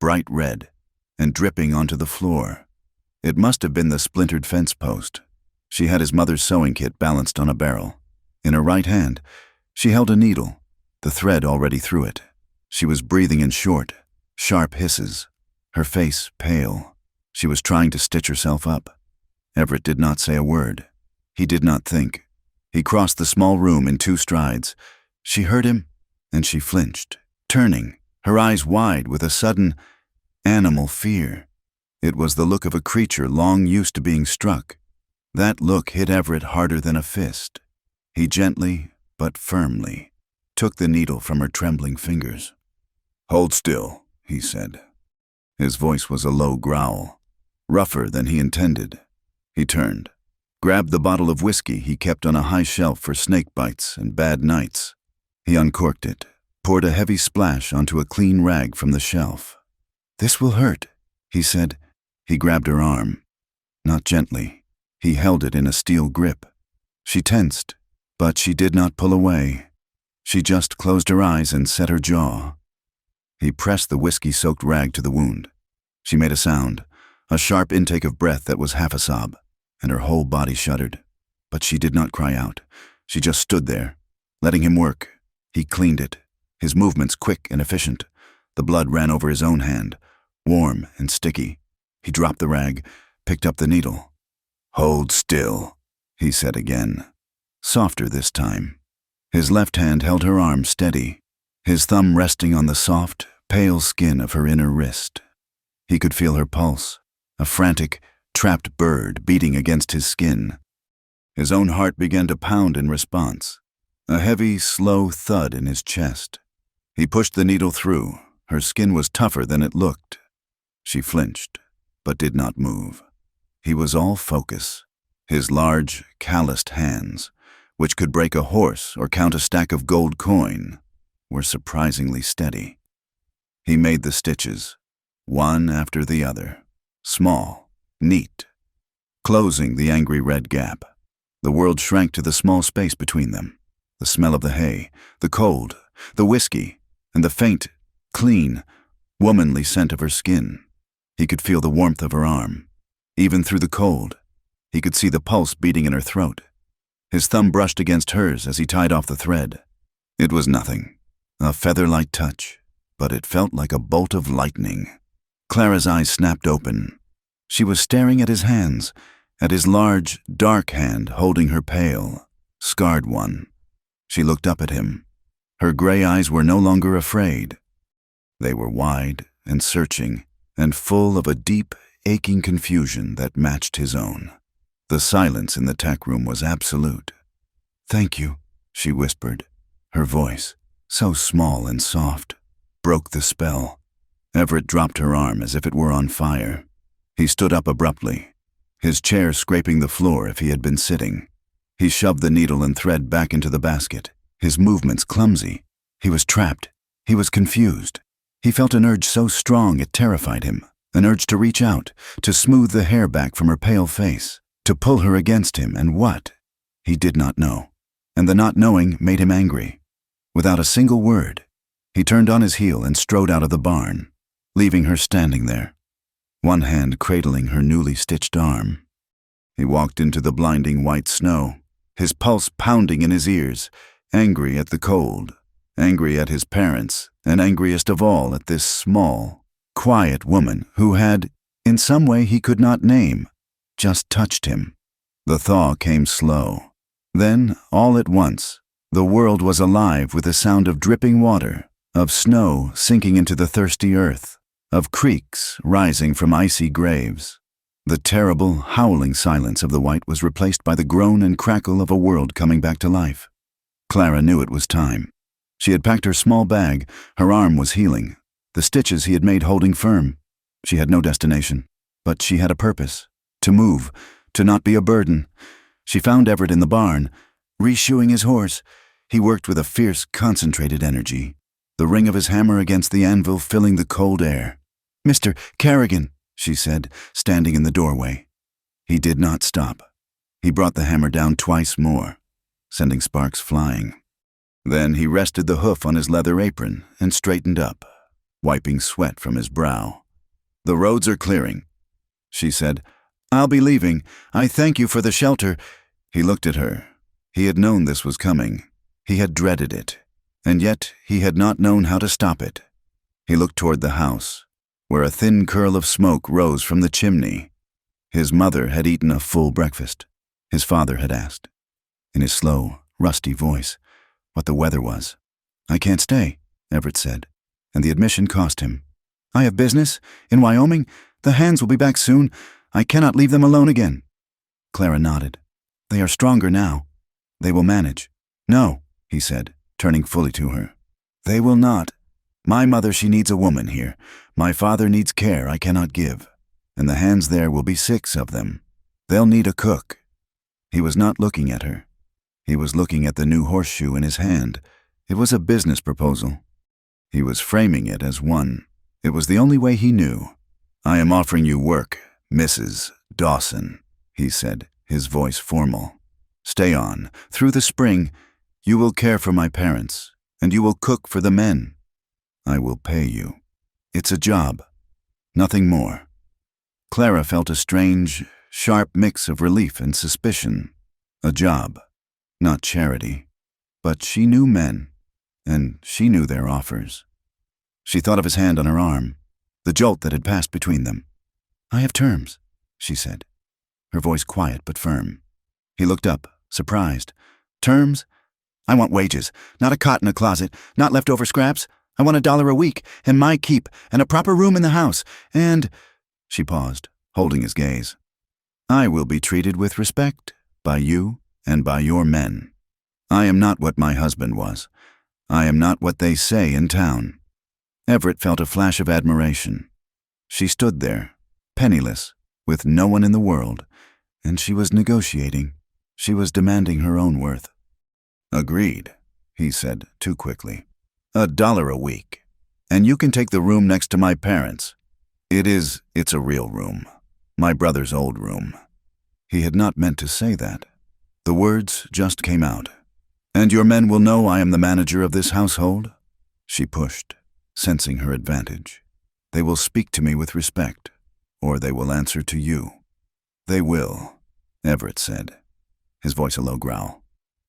bright red, and dripping onto the floor. It must have been the splintered fence post. She had his mother's sewing kit balanced on a barrel. In her right hand, she held a needle, the thread already through it. She was breathing in short, sharp hisses, her face pale. She was trying to stitch herself up. Everett did not say a word. He did not think. He crossed the small room in 2 strides. She heard him, and she flinched, turning, her eyes wide with a sudden, animal fear. It was the look of a creature long used to being struck. That look hit Everett harder than a fist. He gently, but firmly, took the needle from her trembling fingers. "Hold still," he said. His voice was a low growl, rougher than he intended. He turned, grabbed the bottle of whiskey he kept on a high shelf for snake bites and bad nights. He uncorked it, poured a heavy splash onto a clean rag from the shelf. "This will hurt," he said. He grabbed her arm. Not gently. He held it in a steel grip. She tensed, but she did not pull away. She just closed her eyes and set her jaw. He pressed the whiskey-soaked rag to the wound. She made a sound, a sharp intake of breath that was half a sob, and her whole body shuddered. But she did not cry out. She just stood there, letting him work. He cleaned it, his movements quick and efficient. The blood ran over his own hand, warm and sticky. He dropped the rag, picked up the needle. "Hold still," he said again, softer this time. His left hand held her arm steady, his thumb resting on the soft, pale skin of her inner wrist. He could feel her pulse, a frantic, trapped bird beating against his skin. His own heart began to pound in response, a heavy, slow thud in his chest. He pushed the needle through. Her skin was tougher than it looked. She flinched, but did not move. He was all focus. His large, calloused hands, which could break a horse or count a stack of gold coin, were surprisingly steady. He made the stitches, one after the other, small, neat, closing the angry red gap. The world shrank to the small space between them. The smell of the hay, the cold, the whiskey, and the faint, clean, womanly scent of her skin. He could feel the warmth of her arm. Even through the cold, he could see the pulse beating in her throat. His thumb brushed against hers as he tied off the thread. It was nothing, a feather-light touch, but it felt like a bolt of lightning. Clara's eyes snapped open. She was staring at his hands, at his large, dark hand holding her pale, scarred one. She looked up at him. Her gray eyes were no longer afraid. They were wide and searching, and full of a deep, aching confusion that matched his own. The silence in the tack room was absolute. "Thank you," she whispered. Her voice, so small and soft, broke the spell. Everett dropped her arm as if it were on fire. He stood up abruptly, his chair scraping the floor if he had been sitting. He shoved the needle and thread back into the basket, his movements clumsy. He was trapped. He was confused. He felt an urge so strong it terrified him, an urge to reach out, to smooth the hair back from her pale face, to pull her against him, and what? He did not know, and the not knowing made him angry. Without a single word, he turned on his heel and strode out of the barn, leaving her standing there, one hand cradling her newly stitched arm. He walked into the blinding white snow, his pulse pounding in his ears, angry at the cold, angry at his parents, and angriest of all at this small, quiet woman who had, in some way he could not name, just touched him. The thaw came slow. Then, all at once, the world was alive with the sound of dripping water, of snow sinking into the thirsty earth, of creeks rising from icy graves. The terrible, howling silence of the white was replaced by the groan and crackle of a world coming back to life. Clara knew it was time. She had packed her small bag, her arm was healing, the stitches he had made holding firm. She had no destination, but she had a purpose, to move, to not be a burden. She found Everett in the barn, reshoeing his horse. He worked with a fierce, concentrated energy, the ring of his hammer against the anvil filling the cold air. "Mr. Kerrigan," she said, standing in the doorway. He did not stop. He brought the hammer down twice more, sending sparks flying. Then he rested the hoof on his leather apron and straightened up, wiping sweat from his brow. "The roads are clearing," she said. "I'll be leaving. I thank you for the shelter." He looked at her. He had known this was coming. He had dreaded it, and yet he had not known how to stop it. He looked toward the house, where a thin curl of smoke rose from the chimney. His mother had eaten a full breakfast. His father had asked, in his slow, rusty voice, what the weather was. "I can't stay," Everett said, and the admission cost him. "I have business in Wyoming. The hands will be back soon. I cannot leave them alone again." Clara nodded. "They are stronger now. They will manage." "No," he said, turning fully to her. "They will not. My mother, she needs a woman here. My father needs care I cannot give. And the hands there will be 6 of them. They'll need a cook." He was not looking at her. He was looking at the new horseshoe in his hand. It was a business proposal. He was framing it as one. It was the only way he knew. "I am offering you work, Mrs. Dawson," he said, his voice formal. "Stay on. Through the spring, you will care for my parents, and you will cook for the men. I will pay you. It's a job. Nothing more." Clara felt a strange, sharp mix of relief and suspicion. A job, not charity. But she knew men, and she knew their offers. She thought of his hand on her arm, the jolt that had passed between them. "I have terms," she said, her voice quiet but firm. He looked up, surprised. "Terms? I want wages, not a cot in a closet, not leftover scraps. I want $1 a week, and my keep, and a proper room in the house, and—" She paused, holding his gaze. "I will be treated with respect, by you and by your men. I am not what my husband was. I am not what they say in town." Everett felt a flash of admiration. She stood there, penniless, with no one in the world, and she was negotiating. She was demanding her own worth. "Agreed," he said too quickly. $1 a week. And you can take the room next to my parents. It's a real room. My brother's old room." He had not meant to say that. The words just came out. "And your men will know I am the manager of this household?" She pushed, sensing her advantage. "They will speak to me with respect, or they will answer to you." "They will," Everett said, his voice a low growl.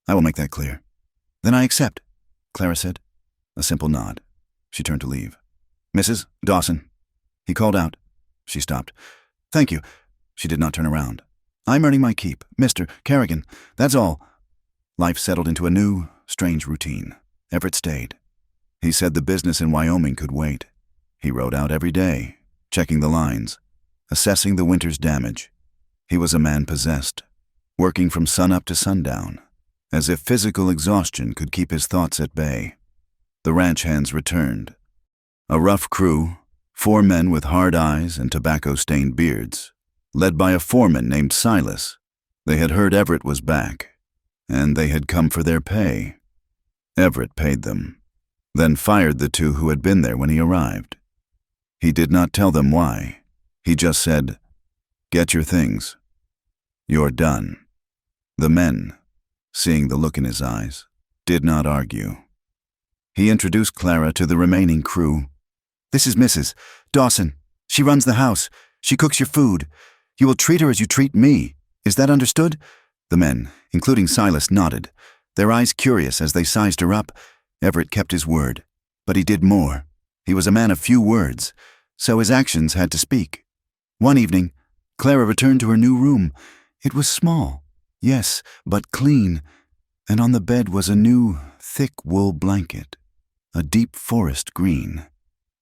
"I will make that clear." "Then I accept," Clara said. A simple nod. She turned to leave. "Mrs. Dawson," he called out. She stopped. "Thank you." She did not turn around. "I'm earning my keep, Mr. Kerrigan. That's all." Life settled into a new, strange routine. Everett stayed. He said the business in Wyoming could wait. He rode out every day, checking the lines, assessing the winter's damage. He was a man possessed, working from sunup to sundown, as if physical exhaustion could keep his thoughts at bay. The ranch hands returned. A rough crew, 4 men with hard eyes and tobacco-stained beards, led by a foreman named Silas. They had heard Everett was back, and they had come for their pay. Everett paid them, then fired the 2 who had been there when he arrived. He did not tell them why. He just said, "Get your things. You're done." The men, seeing the look in his eyes, did not argue. He introduced Clara to the remaining crew. "This is Mrs. Dawson. She runs the house. She cooks your food. You will treat her as you treat me. Is that understood?" The men, including Silas, nodded. their eyes curious as they sized her up. Everett kept his word, but he did more. He was a man of few words, so his actions had to speak. One evening, Clara returned to her new room. It was small, yes, but clean, and on the bed was a new, thick wool blanket, a deep forest green.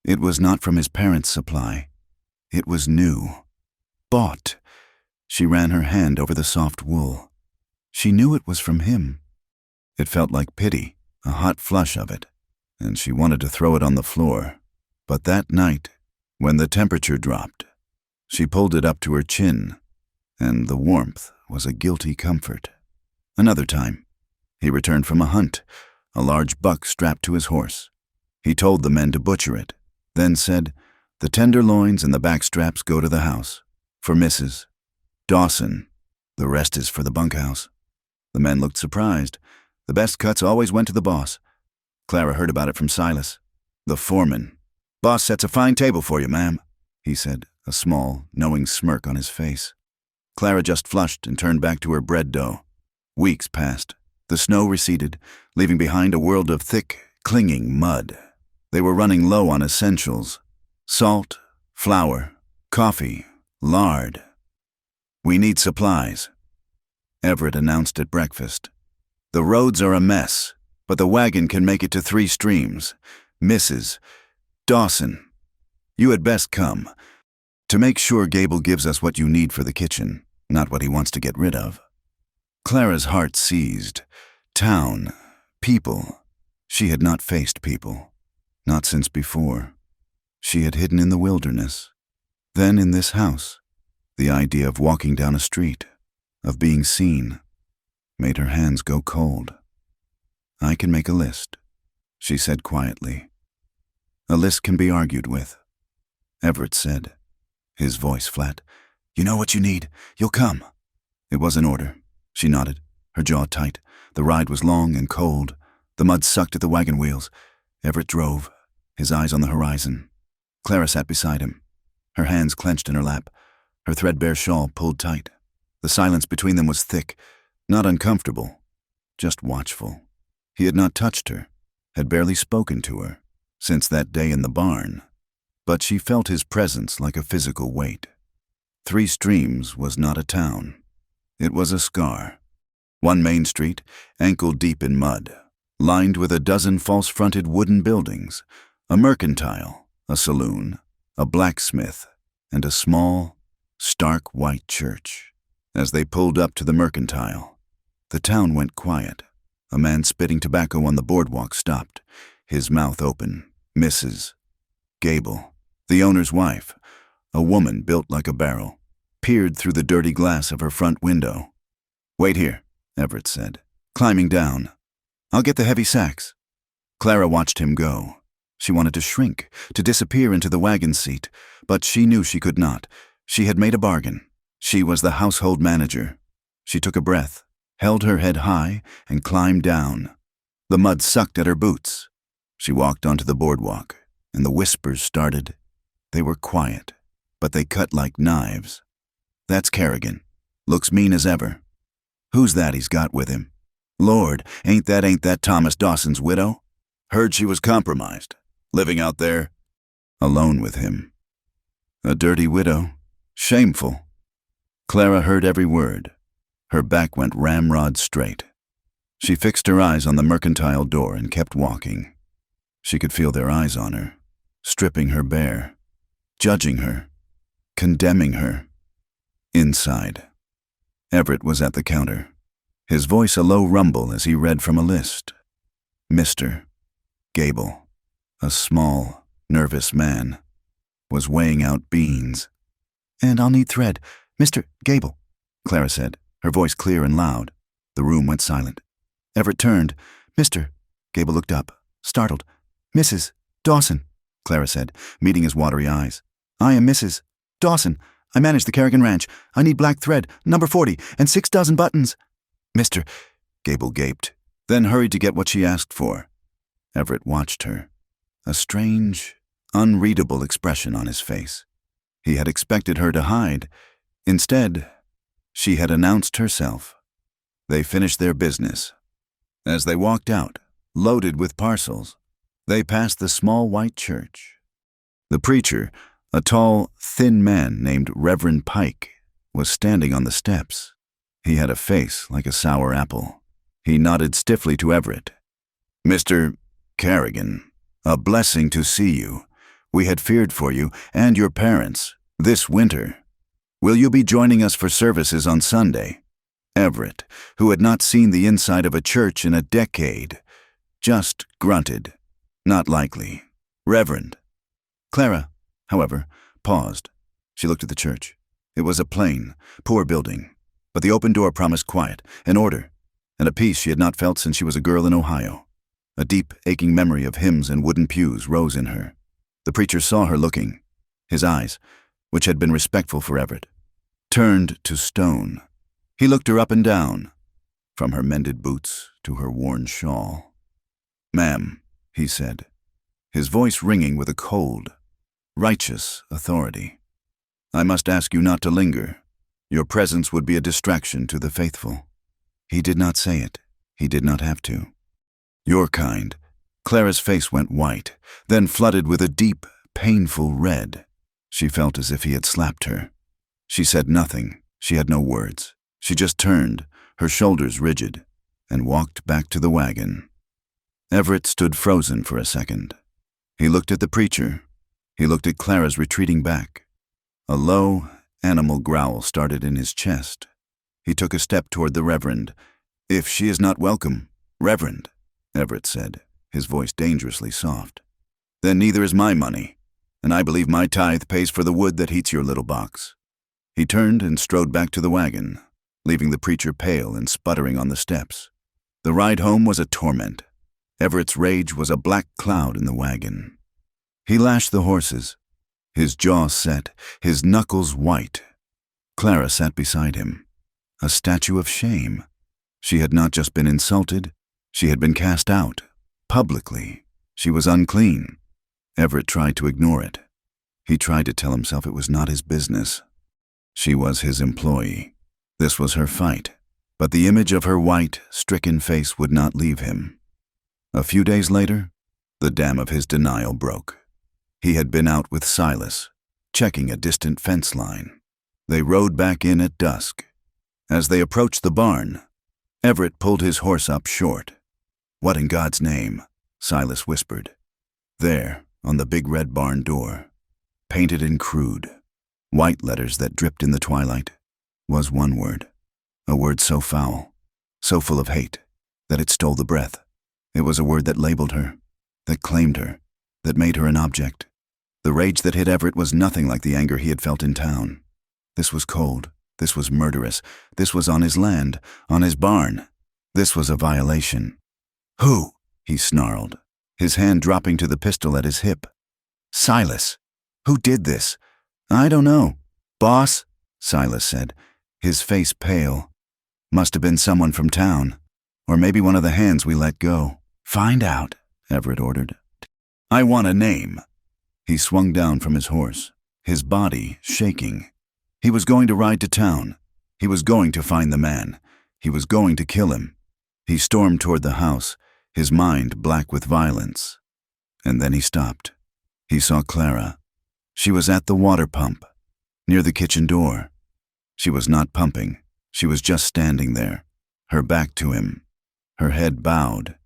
It was not from his parents' supply. It was new. Bought. She ran her hand over the soft wool. She knew it was from him. It felt like pity, a hot flush of it, and she wanted to throw it on the floor. But that night, when the temperature dropped, she pulled it up to her chin, and the warmth was a guilty comfort. Another time, he returned from a hunt, a large buck strapped to his horse. He told the men to butcher it, then said, "The tenderloins and the back straps go to the house, for Mrs. Dawson. The rest is for the bunkhouse." The men looked surprised. The best cuts always went to the boss. Clara heard about it from Silas, the foreman. "Boss sets a fine table for you, ma'am," he said, a small, knowing smirk on his face. Clara just flushed and turned back to her bread dough. Weeks passed. The snow receded, leaving behind a world of thick, clinging mud. They were running low on essentials: salt, flour, coffee, lard. "We need supplies," Everett announced at breakfast. "The roads are a mess, but the wagon can make it to 3 Streams. Mrs. Dawson, you had best come, to make sure Gable gives us what you need for the kitchen, not what he wants to get rid of." Clara's heart seized. Town, people. She had not faced people. Not since before. She had hidden in the wilderness. Then in this house, the idea of walking down a street, of being seen, made her hands go cold. "I can make a list," she said quietly. "A list can be argued with," Everett said, his voice flat. "You know what you need. You'll come." It was an order. She nodded, her jaw tight. The ride was long and cold. The mud sucked at the wagon wheels. Everett drove, his eyes on the horizon. Clara sat beside him, her hands clenched in her lap, her threadbare shawl pulled tight. The silence between them was thick, not uncomfortable, just watchful. He had not touched her, had barely spoken to her, since that day in the barn, but she felt his presence like a physical weight. 3 Streams was not a town. It was a scar. One main street, ankle-deep in mud, lined with a dozen false-fronted wooden buildings, a mercantile, a saloon, a blacksmith, and a small, stark white church. As they pulled up to the mercantile, the town went quiet. A man spitting tobacco on the boardwalk stopped, his mouth open. Mrs. Gable, the owner's wife, a woman built like a barrel, peered through the dirty glass of her front window. "Wait here," Everett said, climbing down. "I'll get the heavy sacks." Clara watched him go. She wanted to shrink, to disappear into the wagon seat, but she knew she could not. She had made a bargain. She was the household manager. She took a breath, held her head high, and climbed down. The mud sucked at her boots. She walked onto the boardwalk, and the whispers started. They were quiet, but they cut like knives. "That's Kerrigan. Looks mean as ever. Who's that he's got with him? Lord, ain't that Thomas Dawson's widow? Heard she was compromised, living out there, alone with him. A dirty widow. Shameful." Clara heard every word. Her back went ramrod straight. She fixed her eyes on the mercantile door and kept walking. She could feel their eyes on her, stripping her bare, judging her, condemning her. Inside, Everett was at the counter, his voice a low rumble as he read from a list. Mr. Gable, a small, nervous man, was weighing out beans. "And I'll need thread. Mr. Gable," Clara said, her voice clear and loud. The room went silent. Everett turned. "Mr." Gable looked up, startled. "Mrs. Dawson," Clara said, meeting his watery eyes. "I am Mrs. Dawson. I manage the Kerrigan Ranch. I need black thread, number 40, and 6 dozen buttons." "Mr." Gable gaped, then hurried to get what she asked for. Everett watched her, a strange, unreadable expression on his face. He had expected her to hide. Instead, she had announced herself. They finished their business. As they walked out, loaded with parcels, they passed the small white church. The preacher, a tall, thin man named Reverend Pike, was standing on the steps. He had a face like a sour apple. He nodded stiffly to Everett. "Mr. Carrigan, a blessing to see you. We had feared for you and your parents this winter. Will you be joining us for services on Sunday?" Everett, who had not seen the inside of a church in a decade, just grunted. "Not likely. Reverend." Clara, however, paused. She looked at the church. It was a plain, poor building, but the open door promised quiet and order, and a peace she had not felt since she was a girl in Ohio. A deep, aching memory of hymns and wooden pews rose in her. The preacher saw her looking. His eyes, which had been respectful for Everett, turned to stone. He looked her up and down, from her mended boots to her worn shawl. "Ma'am," he said, his voice ringing with a cold, righteous authority, "I must ask you not to linger. Your presence would be a distraction to the faithful." He did not say it. He did not have to. "Your kind." Clara's face went white, then flooded with a deep, painful red. She felt as if he had slapped her. She said nothing. She had no words. She just turned, her shoulders rigid, and walked back to the wagon. Everett stood frozen for a second. He looked at the preacher. He looked at Clara's retreating back. A low, animal growl started in his chest. He took a step toward the Reverend. "If she is not welcome, Reverend," Everett said, his voice dangerously soft, "then neither is my money, and I believe my tithe pays for the wood that heats your little box." He turned and strode back to the wagon, leaving the preacher pale and sputtering on the steps. The ride home was a torment. Everett's rage was a black cloud in the wagon. He lashed the horses, his jaw set, his knuckles white. Clara sat beside him, a statue of shame. She had not just been insulted, she had been cast out, publicly. She was unclean. Everett tried to ignore it. He tried to tell himself it was not his business. She was his employee. This was her fight. But the image of her white, stricken face would not leave him. A few days later, the dam of his denial broke. He had been out with Silas, checking a distant fence line. They rode back in at dusk. As they approached the barn, Everett pulled his horse up short. "What in God's name?" Silas whispered. There, on the big red barn door, painted in crude, white letters that dripped in the twilight, was one word. A word so foul, so full of hate, that it stole the breath. It was a word that labeled her, that claimed her, that made her an object. The rage that hit Everett was nothing like the anger he had felt in town. This was cold. This was murderous. This was on his land, on his barn. This was a violation. "Who?" he snarled, his hand dropping to the pistol at his hip. "Silas. Who did this?" "I don't know. Boss," Silas said, his face pale. "Must have been someone from town, or maybe one of the hands we let go." "Find out," Everett ordered. "I want a name." He swung down from his horse, his body shaking. He was going to ride to town. He was going to find the man. He was going to kill him. He stormed toward the house, his mind black with violence. And then he stopped. He saw Clara. She was at the water pump, near the kitchen door. She was not pumping. She was just standing there, her back to him, her head bowed.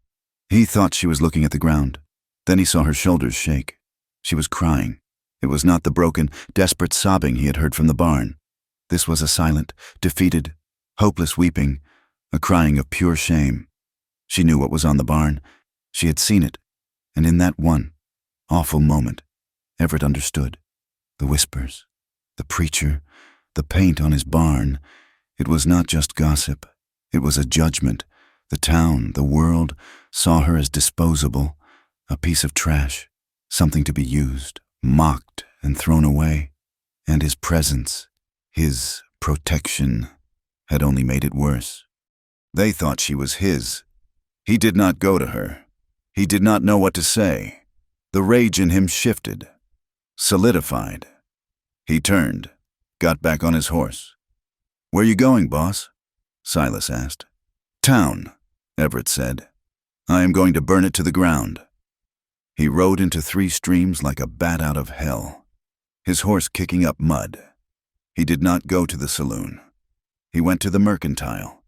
He thought she was looking at the ground. Then he saw her shoulders shake. She was crying. It was not the broken, desperate sobbing he had heard from the barn. This was a silent, defeated, hopeless weeping, a crying of pure shame. She knew what was on the barn. She had seen it, and in that one awful moment, Everett understood. The whispers, the preacher, the paint on his barn. It was not just gossip. It was a judgment. The town, the world, saw her as disposable, a piece of trash, something to be used, mocked, and thrown away. And his presence, his protection, had only made it worse. They thought she was his. He did not go to her. He did not know what to say. The rage in him shifted, solidified. He turned, got back on his horse. "Where you going, boss?" Silas asked. "Town," Everett said, I am going to burn it to the ground." He rode into 3 streams like a bat out of hell, his horse kicking up mud. He did not go to the saloon. He went to the mercantile.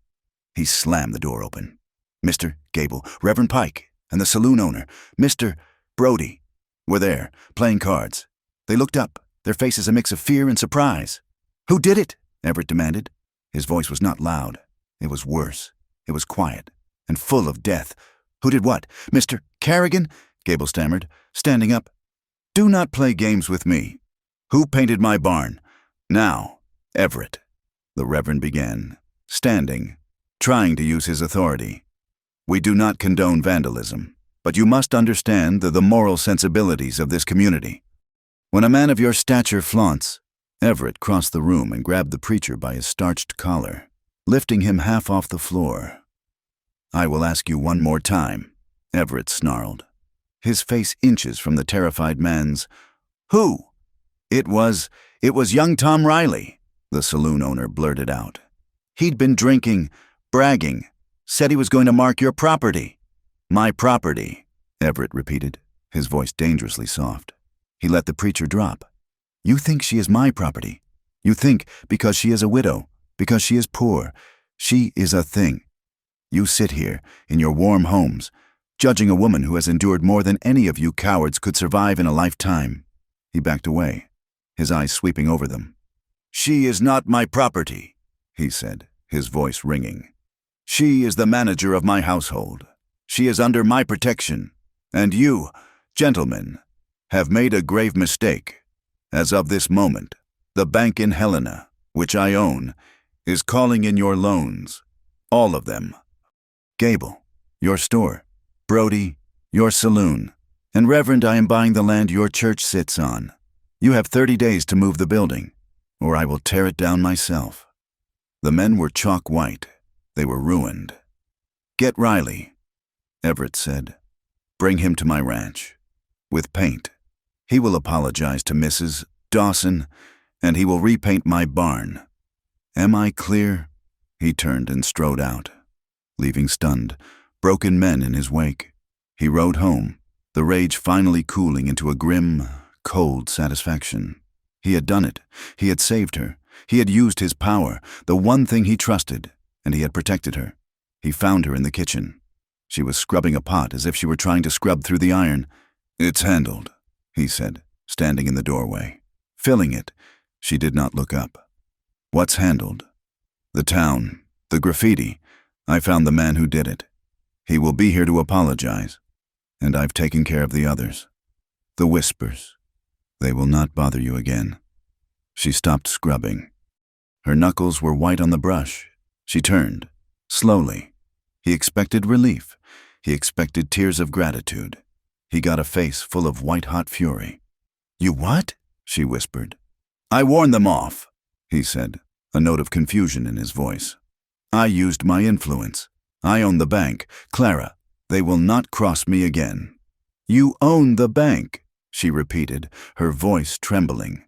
He slammed the door open. Mr. Gable, Reverend Pike, and the saloon owner, Mr. Brody, were there, playing cards. They looked up, their faces a mix of fear and surprise. "Who did it?" Everett demanded. His voice was not loud. It was worse. It was quiet and full of death. "Who did what? Mr. Carrigan?" Gable stammered, standing up. "Do not play games with me. Who painted my barn?" "Now, Everett," the Reverend began, standing, trying to use his authority. "We do not condone vandalism, but you must understand the moral sensibilities of this community. When a man of your stature flaunts—" Everett crossed the room and grabbed the preacher by his starched collar, lifting him half off the floor. "I will ask you one more time," Everett snarled, his face inches from the terrified man's. "Who?" It was young Tom Riley," the saloon owner blurted out. "He'd been drinking, bragging, said he was going to mark your property." "My property," Everett repeated, his voice dangerously soft. He let the preacher drop. "You think she is my property. You think because she is a widow, because she is poor, she is a thing. You sit here in your warm homes, judging a woman who has endured more than any of you cowards could survive in a lifetime." He backed away, his eyes sweeping over them. "She is not my property," he said, his voice ringing. "She is the manager of my household. She is under my protection. And you, gentlemen, have made a grave mistake. As of this moment, the bank in Helena, which I own, is calling in your loans. All of them. Gable, your store. Brody, your saloon. And Reverend, I am buying the land your church sits on. You have 30 days to move the building, or I will tear it down myself." The men were chalk white. They were ruined. "Get Riley," Everett said. "Bring him to my ranch. With paint. He will apologize to Mrs. Dawson, and he will repaint my barn. Am I clear?" He turned and strode out, leaving stunned, broken men in his wake. He rode home, the rage finally cooling into a grim, cold satisfaction. He had done it. He had saved her. He had used his power, the one thing he trusted, and he had protected her. He found her in the kitchen. She was scrubbing a pot as if she were trying to scrub through the iron. "It's handled," he said, standing in the doorway. Filling it, she did not look up. "What's handled?" "The town, the graffiti. I found the man who did it. He will be here to apologize, and I've taken care of the others. The whispers. They will not bother you again." She stopped scrubbing. Her knuckles were white on the brush. She turned, slowly. He expected relief. He expected tears of gratitude. He got a face full of white-hot fury. "You what?" she whispered. "I warned them off," he said, a note of confusion in his voice. "I used my influence. I own the bank. Clara, they will not cross me again." "You own the bank," she repeated, her voice trembling.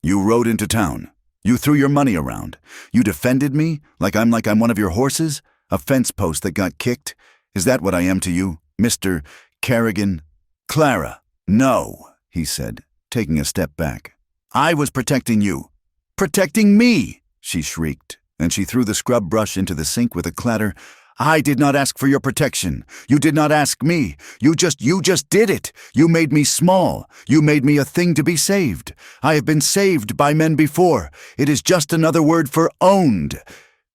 "You rode into town. You threw your money around. You defended me like I'm one of your horses, a fence post that got kicked. Is that what I am to you, Mr. Carrigan?" "Clara, no," he said, taking a step back. "I was protecting you." "Protecting me!" she shrieked, and she threw the scrub brush into the sink with a clatter. "I did not ask for your protection. You did not ask me. You just did it. You made me small. You made me a thing to be saved. I have been saved by men before. It is just another word for owned."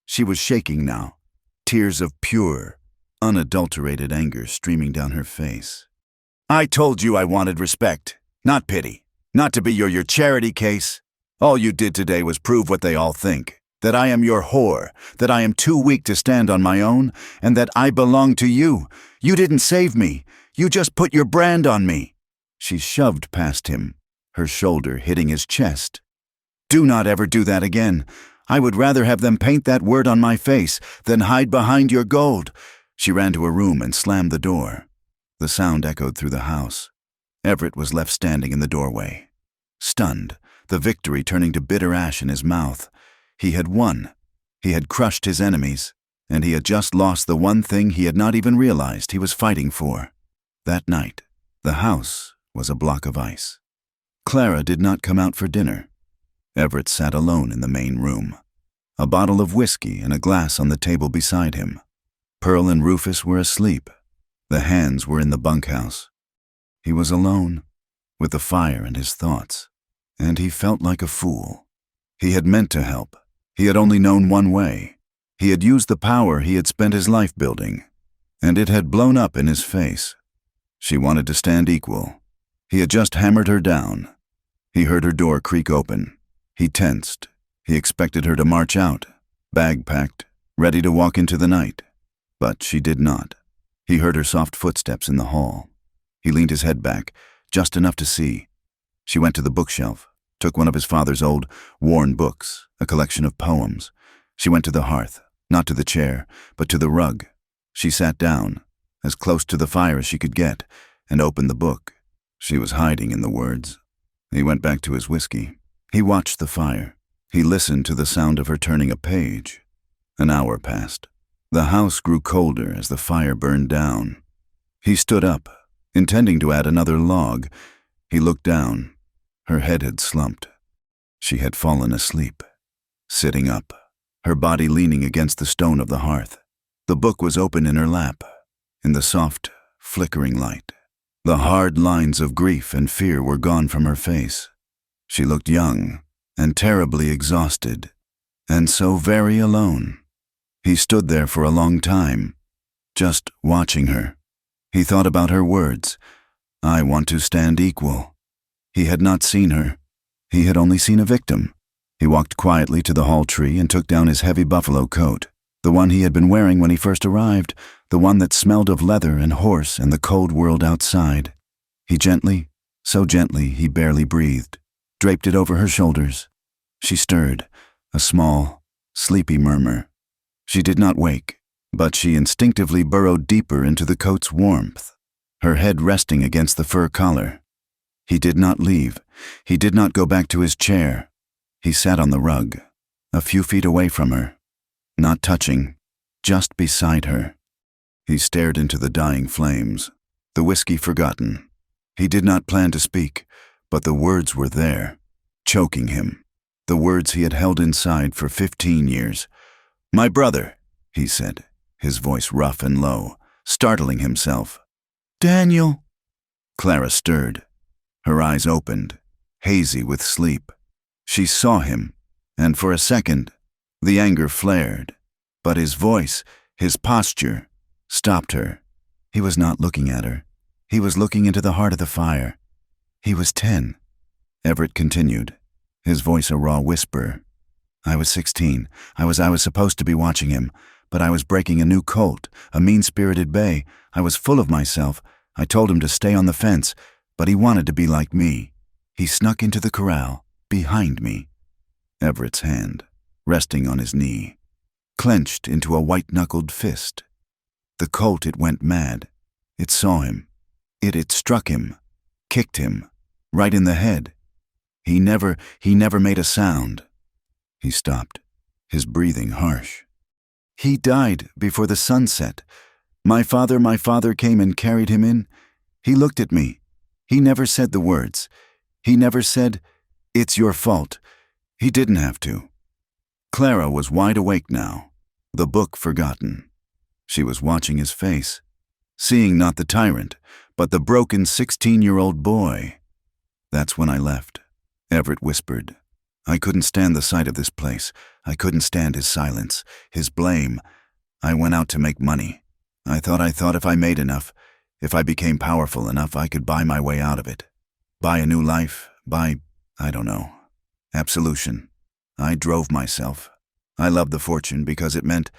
She was shaking now, tears of pure, unadulterated anger streaming down her face. "I told you I wanted respect, not pity, not to be your charity case. All you did today was prove what they all think, that I am your whore, that I am too weak to stand on my own, and that I belong to you. You didn't save me. You just put your brand on me." She shoved past him, her shoulder hitting his chest. "Do not ever do that again. I would rather have them paint that word on my face than hide behind your gold." She ran to her room and slammed the door. The sound echoed through the house. Everett was left standing in the doorway, stunned, the victory turning to bitter ash in his mouth. He had won. He had crushed his enemies, and he had just lost the one thing he had not even realized he was fighting for. That night, the house was a block of ice. Clara did not come out for dinner. Everett sat alone in the main room, a bottle of whiskey and a glass on the table beside him. Pearl and Rufus were asleep. The hands were in the bunkhouse. He was alone, with the fire and his thoughts, and he felt like a fool. He had meant to help. He had only known one way. He had used the power he had spent his life building, and it had blown up in his face. She wanted to stand equal. He had just hammered her down. He heard her door creak open. He tensed. He expected her to march out, bag packed, ready to walk into the night. But she did not. He heard her soft footsteps in the hall. He leaned his head back, just enough to see. She went to the bookshelf, took one of his father's old, worn books, a collection of poems. She went to the hearth, not to the chair, but to the rug. She sat down, as close to the fire as she could get, and opened the book. She was hiding in the words. He went back to his whiskey. He watched the fire. He listened to the sound of her turning a page. An hour passed. The house grew colder as the fire burned down. He stood up, intending to add another log. He looked down. Her head had slumped. She had fallen asleep, sitting up, her body leaning against the stone of the hearth. The book was open in her lap, in the soft, flickering light. The hard lines of grief and fear were gone from her face. She looked young and terribly exhausted, and so very alone. He stood there for a long time, just watching her. He thought about her words, "I want to stand equal." He had not seen her. He had only seen a victim. He walked quietly to the hall tree and took down his heavy buffalo coat, the one he had been wearing when he first arrived, the one that smelled of leather and horse and the cold world outside. He gently, so gently he barely breathed, draped it over her shoulders. She stirred, a small, sleepy murmur. She did not wake, but she instinctively burrowed deeper into the coat's warmth, her head resting against the fur collar. He did not leave. He did not go back to his chair. He sat on the rug, a few feet away from her, not touching, just beside her. He stared into the dying flames, the whiskey forgotten. He did not plan to speak, but the words were there, choking him, the words he had held inside for 15 years. "My brother," he said, his voice rough and low, startling himself. "Daniel." Clara stirred. Her eyes opened, hazy with sleep. She saw him, and for a second, the anger flared. But his voice, his posture, stopped her. He was not looking at her. He was looking into the heart of the fire. He was 10. Everett continued, his voice a raw whisper. "I was 16. I was supposed to be watching him, but I was breaking a new colt, a mean-spirited bay. I was full of myself. I told him to stay on the fence, but he wanted to be like me. He snuck into the corral, behind me." Everett's hand, resting on his knee, clenched into a white-knuckled fist. The colt, it went mad. It saw him. It struck him, kicked him, right in the head. He never made a sound. He stopped, his breathing harsh. "He died before the sun set. My father came and carried him in. He looked at me. He never said the words. He never said, 'It's your fault.' He didn't have to." Clara was wide awake now, the book forgotten. She was watching his face, seeing not the tyrant, but the broken 16-year-old boy. "That's when I left," Everett whispered. "I couldn't stand the sight of this place. I couldn't stand his silence, his blame. I went out to make money. I thought if I made enough, if I became powerful enough, I could buy my way out of it. Buy a new life, I don't know, absolution. I drove myself. I loved the fortune because it meant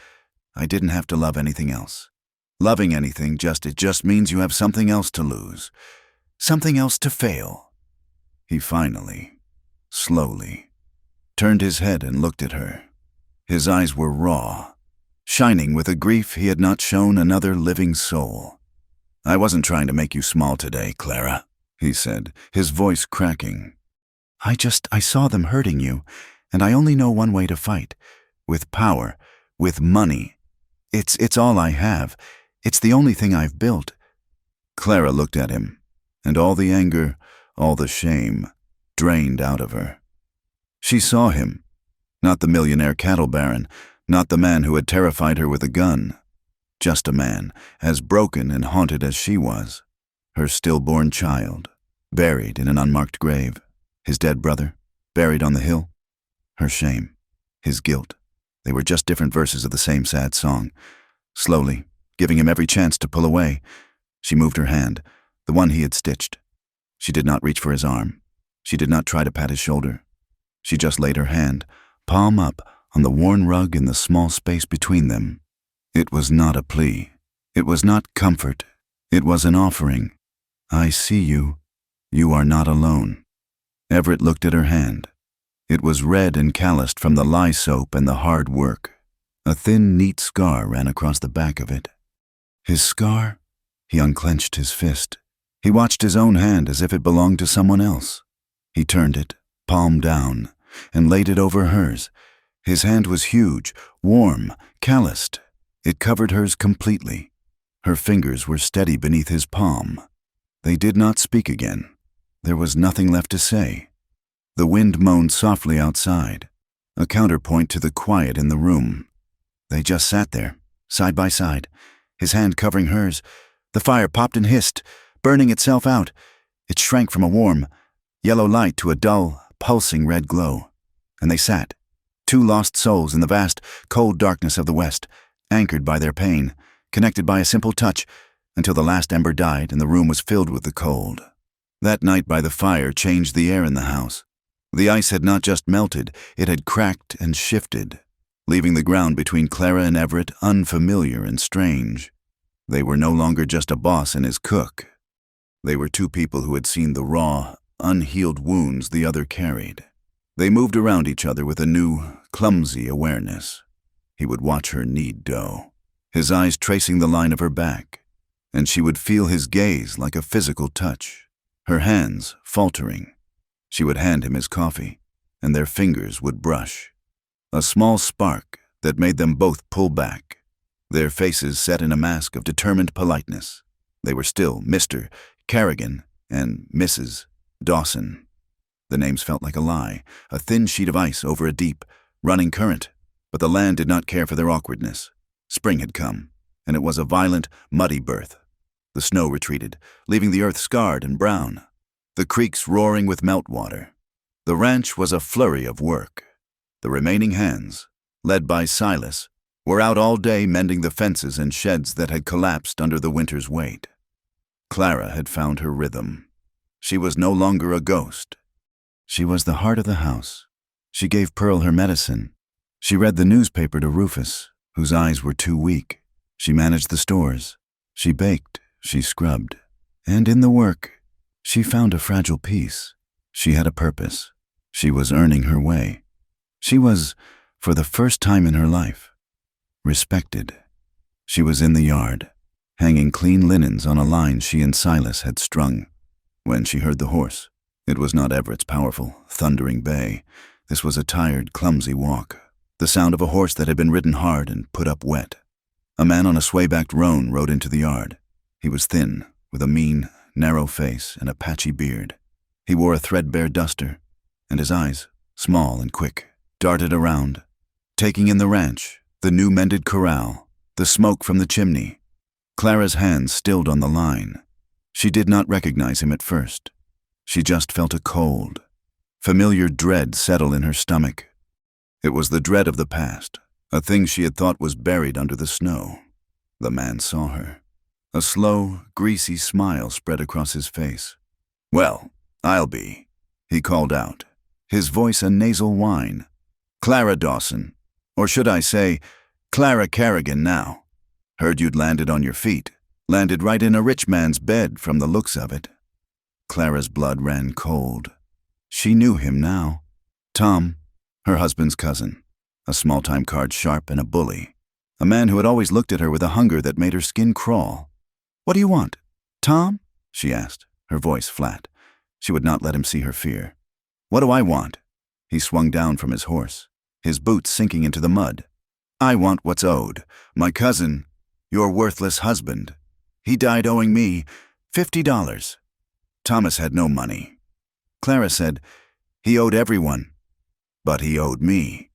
I didn't have to love anything else. Loving anything it just means you have something else to lose, something else to fail." He finally, slowly, turned his head and looked at her. His eyes were raw, shining with a grief he had not shown another living soul. "I wasn't trying to make you small today, Clara," he said, his voice cracking. I saw them hurting you, and I only know one way to fight. With power, with money. It's all I have. It's the only thing I've built." Clara looked at him, and all the anger, all the shame, drained out of her. She saw him, not the millionaire cattle baron, not the man who had terrified her with a gun, just a man, as broken and haunted as she was, her stillborn child, buried in an unmarked grave, his dead brother, buried on the hill, her shame, his guilt. They were just different verses of the same sad song. Slowly, giving him every chance to pull away, she moved her hand, the one he had stitched. She did not reach for his arm. She did not try to pat his shoulder. She just laid her hand, palm up, on the worn rug in the small space between them. It was not a plea. It was not comfort. It was an offering. "I see you. You are not alone." Everett looked at her hand. It was red and calloused from the lye soap and the hard work. A thin, neat scar ran across the back of it. His scar? He unclenched his fist. He watched his own hand as if it belonged to someone else. He turned it, palm down, and laid it over hers. His hand was huge, warm, calloused. It covered hers completely. Her fingers were steady beneath his palm. They did not speak again. There was nothing left to say. The wind moaned softly outside, a counterpoint to the quiet in the room. They just sat there, side by side, his hand covering hers. The fire popped and hissed, burning itself out. It shrank from a warm, yellow light to a dull, pulsing red glow. And they sat, two lost souls in the vast, cold darkness of the West, anchored by their pain, connected by a simple touch, until the last ember died and the room was filled with the cold. That night by the fire changed the air in the house. The ice had not just melted, it had cracked and shifted, leaving the ground between Clara and Everett unfamiliar and strange. They were no longer just a boss and his cook. They were two people who had seen the raw, unhealed wounds the other carried. They moved around each other with a new, clumsy awareness. He would watch her knead dough, his eyes tracing the line of her back, and she would feel his gaze like a physical touch, her hands faltering. She would hand him his coffee, and their fingers would brush. A small spark that made them both pull back, their faces set in a mask of determined politeness. They were still Mr. Carrigan and Mrs. Dawson. The names felt like a lie, a thin sheet of ice over a deep, running current, but the land did not care for their awkwardness. Spring had come, and it was a violent, muddy birth. The snow retreated, leaving the earth scarred and brown, the creeks roaring with meltwater. The ranch was a flurry of work. The remaining hands, led by Silas, were out all day mending the fences and sheds that had collapsed under the winter's weight. Clara had found her rhythm. She was no longer a ghost. She was the heart of the house. She gave Pearl her medicine. She read the newspaper to Rufus, whose eyes were too weak. She managed the stores. She baked. She scrubbed. And in the work, she found a fragile peace. She had a purpose. She was earning her way. She was, for the first time in her life, respected. She was in the yard, hanging clean linens on a line she and Silas had strung, when she heard the horse. It was not Everett's powerful, thundering bay. This was a tired, clumsy walk, the sound of a horse that had been ridden hard and put up wet. A man on a sway-backed roan rode into the yard. He was thin, with a mean, narrow face and a patchy beard. He wore a threadbare duster, and his eyes, small and quick, darted around, taking in the ranch, the new mended corral, the smoke from the chimney. Clara's hands stilled on the line. She did not recognize him at first. She just felt a cold, familiar dread settle in her stomach. It was the dread of the past, a thing she had thought was buried under the snow. The man saw her. A slow, greasy smile spread across his face. "Well, I'll be," he called out, his voice a nasal whine. "Clara Dawson, or should I say, Clara Carrigan now. Heard you'd landed on your feet, landed right in a rich man's bed from the looks of it." Clara's blood ran cold. She knew him now. Tom, her husband's cousin, a small-time card sharp and a bully, a man who had always looked at her with a hunger that made her skin crawl. "What do you want, Tom?" she asked, her voice flat. She would not let him see her fear. "What do I want?" He swung down from his horse, his boots sinking into the mud. I want what's owed. My cousin, your worthless husband, he died owing me $50. Thomas had no money. Clara said, he owed everyone, but he owed me.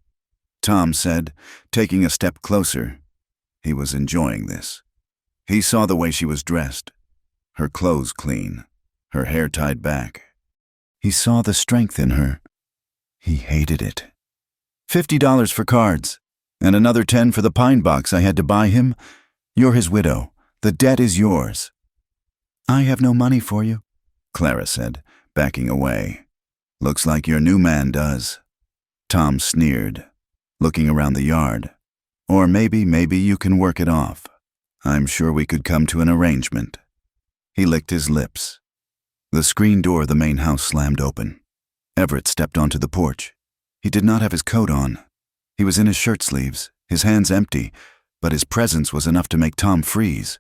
Tom said, taking a step closer. He was enjoying this. He saw the way she was dressed, her clothes clean, her hair tied back. He saw the strength in her. He hated it. $50 for cards, and another $10 for the pine box I had to buy him. You're his widow. The debt is yours. I have no money for you, Clara said, backing away. Looks like your new man does. Tom sneered, looking around the yard. Or maybe you can work it off. I'm sure we could come to an arrangement. He licked his lips. The screen door of the main house slammed open. Everett stepped onto the porch. He did not have his coat on. He was in his shirt sleeves, his hands empty, but his presence was enough to make Tom freeze.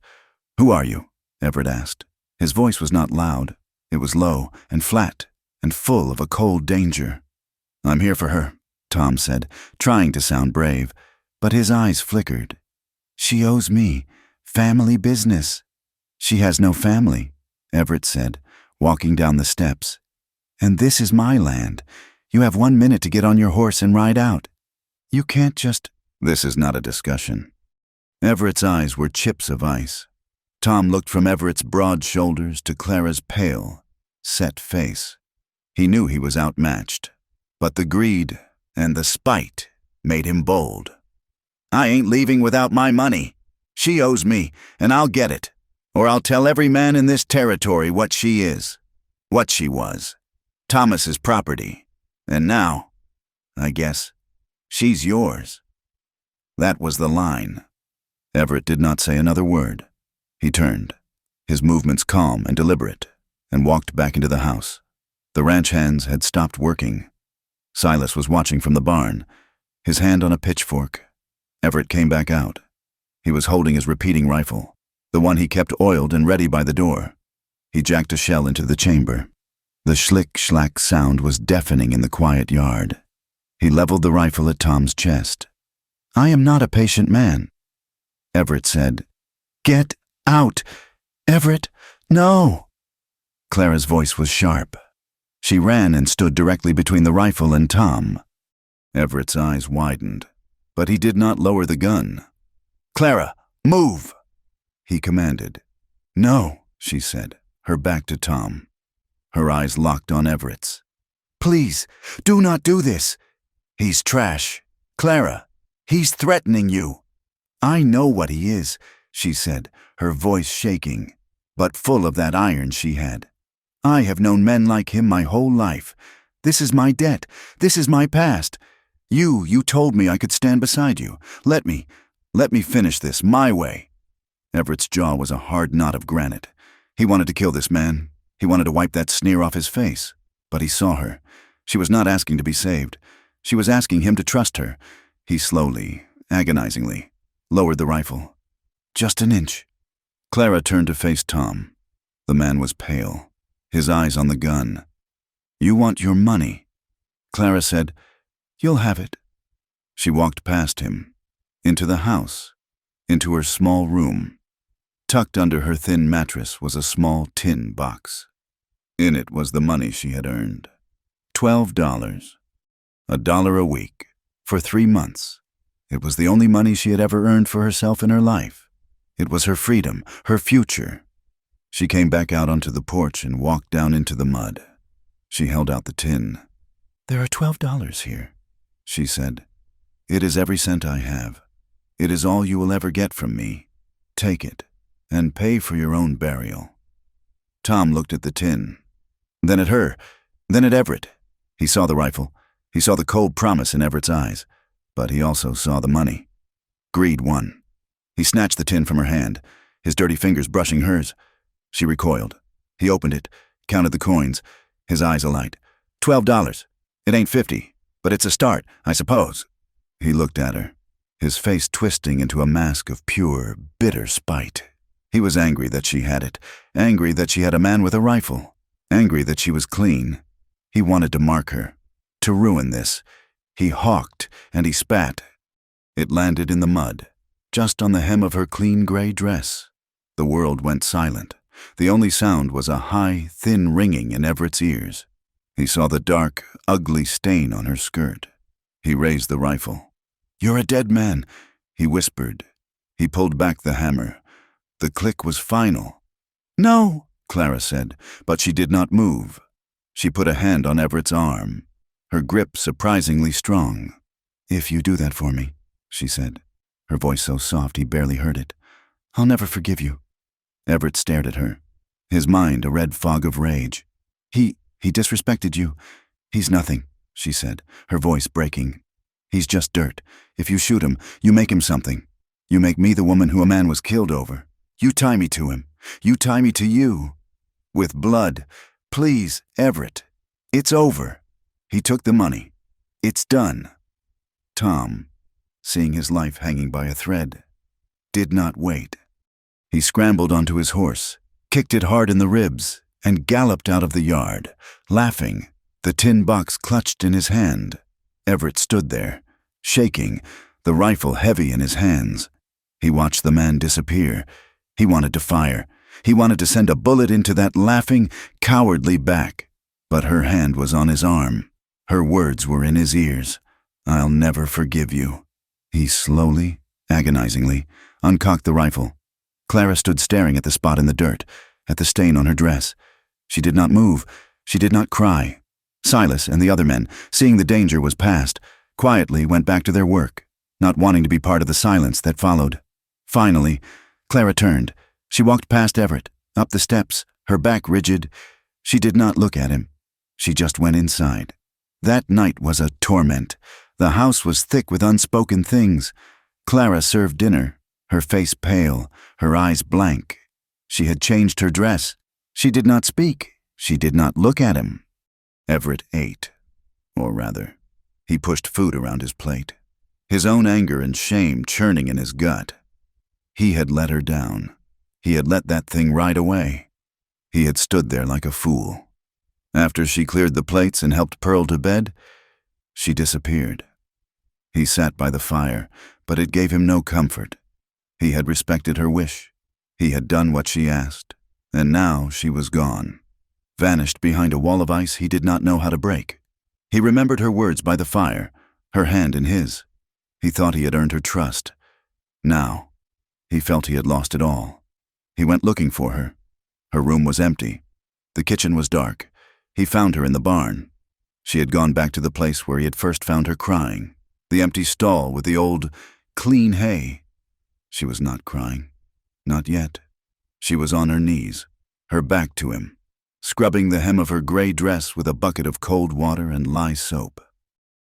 Who are you? Everett asked. His voice was not loud. It was low and flat and full of a cold danger. I'm here for her, Tom said, trying to sound brave, but his eyes flickered. She owes me. Family business. She has no family, Everett said, walking down the steps. And this is my land. You have 1 minute to get on your horse and ride out. You can't just... This is not a discussion. Everett's eyes were chips of ice. Tom looked from Everett's broad shoulders to Clara's pale, set face. He knew he was outmatched, but the greed and the spite made him bold. I ain't leaving without my money. She owes me, and I'll get it, or I'll tell every man in this territory what she is, what she was. Thomas's property. And now, I guess, she's yours. That was the line. Everett did not say another word. He turned, his movements calm and deliberate, and walked back into the house. The ranch hands had stopped working. Silas was watching from the barn, his hand on a pitchfork. Everett came back out. He was holding his repeating rifle, the one he kept oiled and ready by the door. He jacked a shell into the chamber. The schlick-schlack sound was deafening in the quiet yard. He leveled the rifle at Tom's chest. I am not a patient man. Everett said, Get out! Everett, no! Clara's voice was sharp. She ran and stood directly between the rifle and Tom. Everett's eyes widened, but he did not lower the gun. Clara, move! He commanded. No, she said, her back to Tom. Her eyes locked on Everett's. Please, do not do this. He's trash. Clara, he's threatening you. I know what he is, she said, her voice shaking, but full of that iron she had. I have known men like him my whole life. This is my debt. This is my past. You told me I could stand beside you. Let me finish this my way. Everett's jaw was a hard knot of granite. He wanted to kill this man. He wanted to wipe that sneer off his face. But he saw her. She was not asking to be saved. She was asking him to trust her. He slowly, agonizingly, lowered the rifle. Just an inch. Clara turned to face Tom. The man was pale, his eyes on the gun. You want your money? Clara said, You'll have it. She walked past him, into the house, into her small room. Tucked under her thin mattress was a small tin box. In it was the money she had earned. $12. $1 a week, for 3 months. It was the only money she had ever earned for herself in her life. It was her freedom, her future. She came back out onto the porch and walked down into the mud. She held out the tin. There are $12 here, she said. It is every cent I have. It is all you will ever get from me. Take it, and pay for your own burial. Tom looked at the tin, then at her, then at Everett. He saw the rifle. He saw the cold promise in Everett's eyes, but he also saw the money. Greed won. He snatched the tin from her hand, his dirty fingers brushing hers. She recoiled. He opened it, counted the coins, his eyes alight. $12. It ain't 50, but it's a start, I suppose. He looked at her, his face twisting into a mask of pure, bitter spite. He was angry that she had it, angry that she had a man with a rifle, angry that she was clean. He wanted to mark her, to ruin this. He hawked and he spat. It landed in the mud, just on the hem of her clean gray dress. The world went silent. The only sound was a high, thin ringing in Everett's ears. He saw the dark, ugly stain on her skirt. He raised the rifle. "You're a dead man," he whispered. He pulled back the hammer. The click was final. "No," Clara said, but she did not move. She put a hand on Everett's arm, her grip surprisingly strong. "If you do that for me," she said, her voice so soft he barely heard it, "I'll never forgive you." Everett stared at her, his mind a red fog of rage. He disrespected you." "He's nothing," she said, her voice breaking. "He's just dirt. If you shoot him, you make him something. You make me the woman who a man was killed over. You tie me to him. You tie me to you. With blood. Please, Everett. It's over. He took the money. It's done." Tom, seeing his life hanging by a thread, did not wait. He scrambled onto his horse, kicked it hard in the ribs, and galloped out of the yard, laughing, the tin box clutched in his hand. Everett stood there, shaking, the rifle heavy in his hands. He watched the man disappear. He wanted to fire. He wanted to send a bullet into that laughing, cowardly back. But her hand was on his arm. Her words were in his ears. "I'll never forgive you." He slowly, agonizingly, uncocked the rifle. Clara stood staring at the spot in the dirt, at the stain on her dress. She did not move. She did not cry. Silas and the other men, seeing the danger was past, quietly went back to their work, not wanting to be part of the silence that followed. Finally, Clara turned. She walked past Everett, up the steps, her back rigid. She did not look at him. She just went inside. That night was a torment. The house was thick with unspoken things. Clara served dinner, her face pale, her eyes blank. She had changed her dress. She did not speak. She did not look at him. Everett ate. Or rather, he pushed food around his plate, his own anger and shame churning in his gut. He had let her down. He had let that thing ride away. He had stood there like a fool. After she cleared the plates and helped Pearl to bed, she disappeared. He sat by the fire, but it gave him no comfort. He had respected her wish. He had done what she asked, and now she was gone, vanished behind a wall of ice he did not know how to break. He remembered her words by the fire, her hand in his. He thought he had earned her trust. Now, he felt he had lost it all. He went looking for her. Her room was empty. The kitchen was dark. He found her in the barn. She had gone back to the place where he had first found her crying, the empty stall with the old, clean hay. She was not crying. Not yet. She was on her knees, her back to him, scrubbing the hem of her gray dress with a bucket of cold water and lye soap.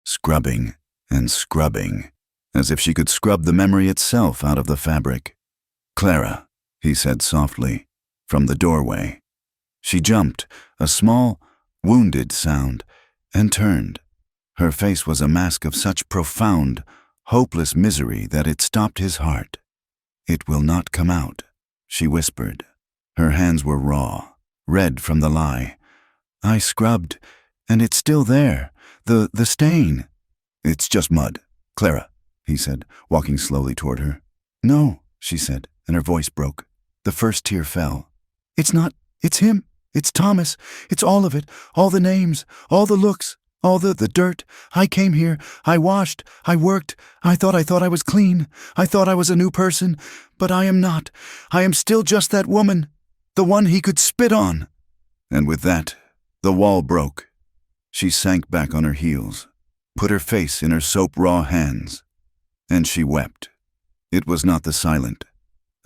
Scrubbing and scrubbing, as if she could scrub the memory itself out of the fabric. "Clara," he said softly, from the doorway. She jumped, a small, wounded sound, and turned. Her face was a mask of such profound, hopeless misery that it stopped his heart. "It will not come out," she whispered. Her hands were raw, red from the lye. "I scrubbed, and it's still there, the stain." "It's just mud, Clara," he said, walking slowly toward her. "No," she said, and her voice broke. The first tear fell. "It's not, it's him. It's Thomas. It's all of it, all the names, all the looks, all the dirt. I came here, I washed, I worked, I thought I was clean. I thought I was a new person, but I am not. I am still just that woman, the one he could spit on." And with that, the wall broke. She sank back on her heels, put her face in her soap-raw hands, and she wept. It was not the silent,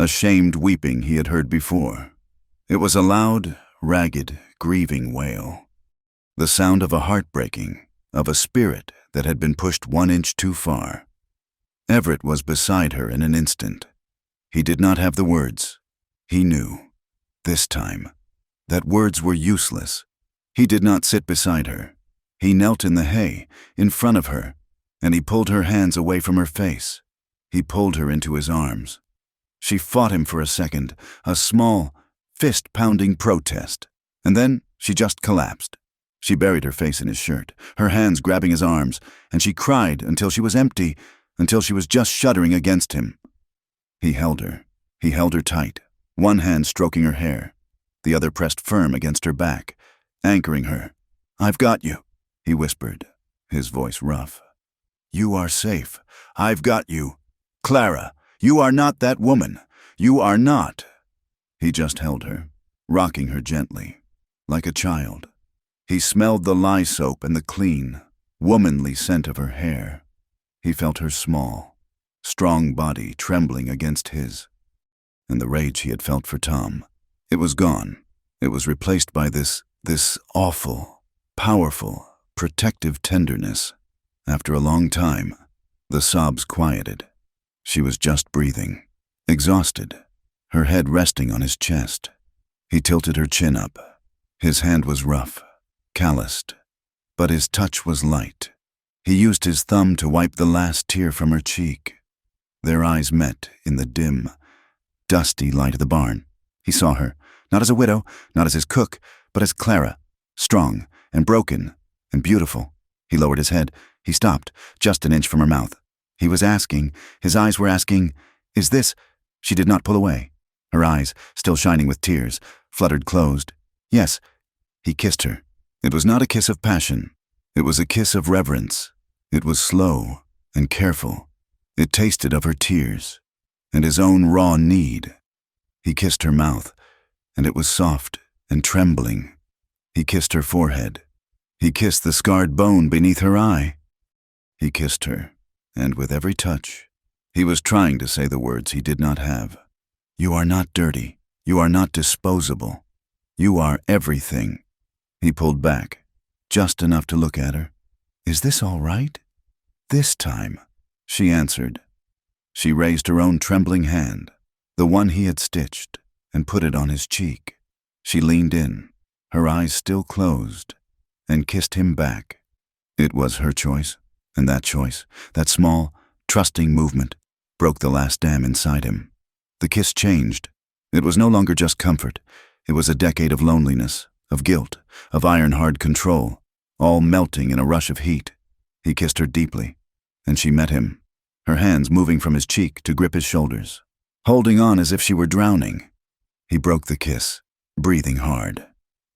ashamed weeping he had heard before. It was a loud, ragged, grieving wail. The sound of a heart breaking, of a spirit that had been pushed 1 inch too far. Everett was beside her in an instant. He did not have the words. He knew, this time, that words were useless. He did not sit beside her. He knelt in the hay, in front of her, and he pulled her hands away from her face. He pulled her into his arms. She fought him for a second, a small, fist-pounding protest, and then she just collapsed. She buried her face in his shirt, her hands grabbing his arms, and she cried until she was empty, until she was just shuddering against him. He held her. He held her tight, one hand stroking her hair, the other pressed firm against her back, anchoring her. "I've got you," he whispered, his voice rough. "You are safe. I've got you. Clara, you are not that woman. You are not." He just held her, rocking her gently, like a child. He smelled the lye soap and the clean, womanly scent of her hair. He felt her small, strong body trembling against his. And the rage he had felt for Tom, it was gone. It was replaced by this awful, powerful, protective tenderness. After a long time, the sobs quieted. She was just breathing, exhausted, her head resting on his chest. He tilted her chin up. His hand was rough, calloused, but his touch was light. He used his thumb to wipe the last tear from her cheek. Their eyes met in the dim, dusty light of the barn. He saw her, not as a widow, not as his cook, but as Clara, strong and broken and beautiful. He lowered his head. He stopped, just an inch from her mouth. He was asking, his eyes were asking, "Is this?" She did not pull away. Her eyes, still shining with tears, fluttered closed. "Yes." He kissed her. It was not a kiss of passion. It was a kiss of reverence. It was slow and careful. It tasted of her tears and his own raw need. He kissed her mouth, and it was soft and trembling. He kissed her forehead. He kissed the scarred bone beneath her eye. He kissed her, and with every touch, he was trying to say the words he did not have. "You are not dirty. You are not disposable. You are everything." He pulled back, just enough to look at her. "Is this all right?" "This time," she answered. She raised her own trembling hand, the one he had stitched, and put it on his cheek. She leaned in, her eyes still closed, and kissed him back. It was her choice, and that choice, that small, trusting movement, broke the last dam inside him. The kiss changed. It was no longer just comfort. It was a decade of loneliness, of guilt, of iron-hard control, all melting in a rush of heat. He kissed her deeply, and she met him, her hands moving from his cheek to grip his shoulders, holding on as if she were drowning. He broke the kiss, breathing hard.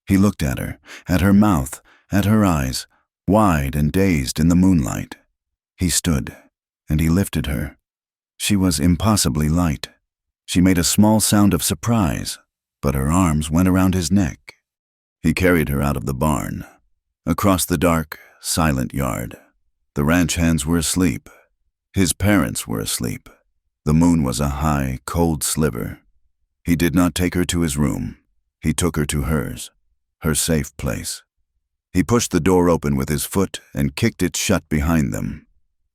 He looked at her mouth, at her eyes, wide and dazed in the moonlight. He stood, and he lifted her. She was impossibly light. She made a small sound of surprise, but her arms went around his neck. He carried her out of the barn, across the dark, silent yard. The ranch hands were asleep. His parents were asleep. The moon was a high, cold sliver. He did not take her to his room. He took her to hers, her safe place. He pushed the door open with his foot and kicked it shut behind them.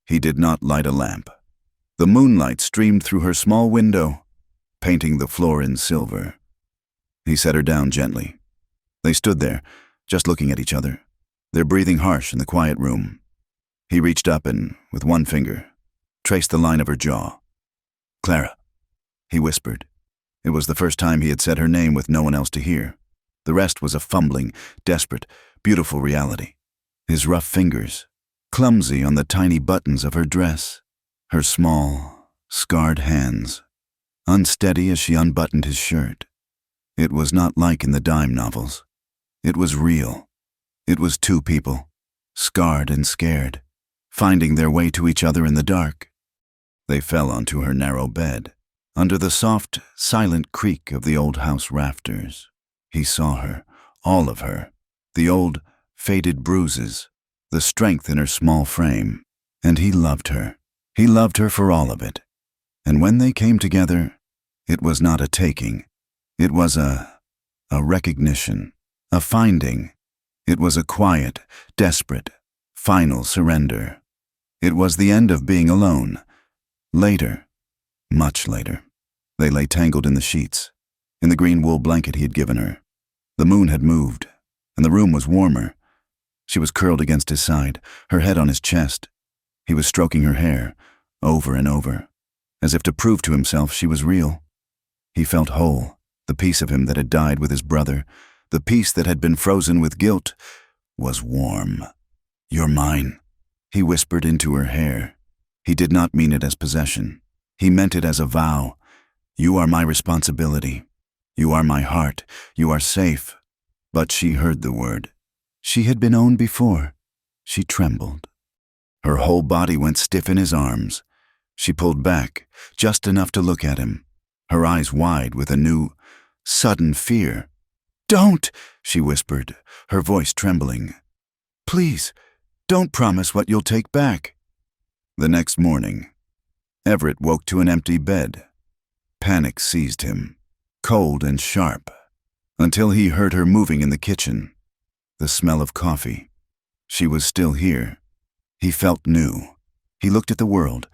He did not light a lamp. The moonlight streamed through her small window, painting the floor in silver. He set her down gently. They stood there, just looking at each other, their breathing harsh in the quiet room. He reached up and, with one finger, traced the line of her jaw. "Clara," he whispered. It was the first time he had said her name with no one else to hear. The rest was a fumbling, desperate, beautiful reality. His rough fingers, clumsy on the tiny buttons of her dress, her small, scarred hands, unsteady as she unbuttoned his shirt. It was not like in the dime novels. It was real. It was two people, scarred and scared, finding their way to each other in the dark. They fell onto her narrow bed, under the soft, silent creak of the old house rafters. He saw her, all of her, the old, faded bruises, the strength in her small frame, and he loved her. He loved her for all of it. And when they came together, it was not a taking. It was a recognition, a finding. It was a quiet, desperate, final surrender. It was the end of being alone. Later, much later, they lay tangled in the sheets, in the green wool blanket he had given her. The moon had moved, and the room was warmer. She was curled against his side, her head on his chest. He was stroking her hair, over and over, as if to prove to himself she was real. He felt whole, the piece of him that had died with his brother, the piece that had been frozen with guilt, was warm. "You're mine," he whispered into her hair. He did not mean it as possession. He meant it as a vow. You are my responsibility. You are my heart. You are safe. But she heard the word. She had been owned before. She trembled. Her whole body went stiff in his arms. She pulled back, just enough to look at him, her eyes wide with a new, sudden fear. "Don't," she whispered, her voice trembling. "Please, don't promise what you'll take back." The next morning, Everett woke to an empty bed. Panic seized him, cold and sharp, until he heard her moving in the kitchen. The smell of coffee. She was still here. He felt new. He looked at the world,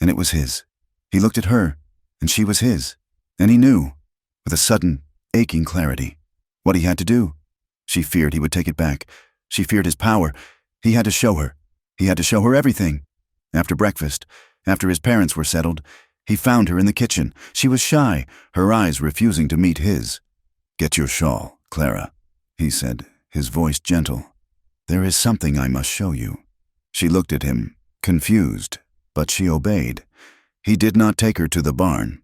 and it was his. He looked at her, and she was his. And he knew, with a sudden, aching clarity, what he had to do. She feared he would take it back. She feared his power. He had to show her. He had to show her everything. After breakfast, after his parents were settled, he found her in the kitchen. She was shy, her eyes refusing to meet his. "Get your shawl, Clara," he said, his voice gentle. "There is something I must show you." She looked at him, confused, but she obeyed. He did not take her to the barn.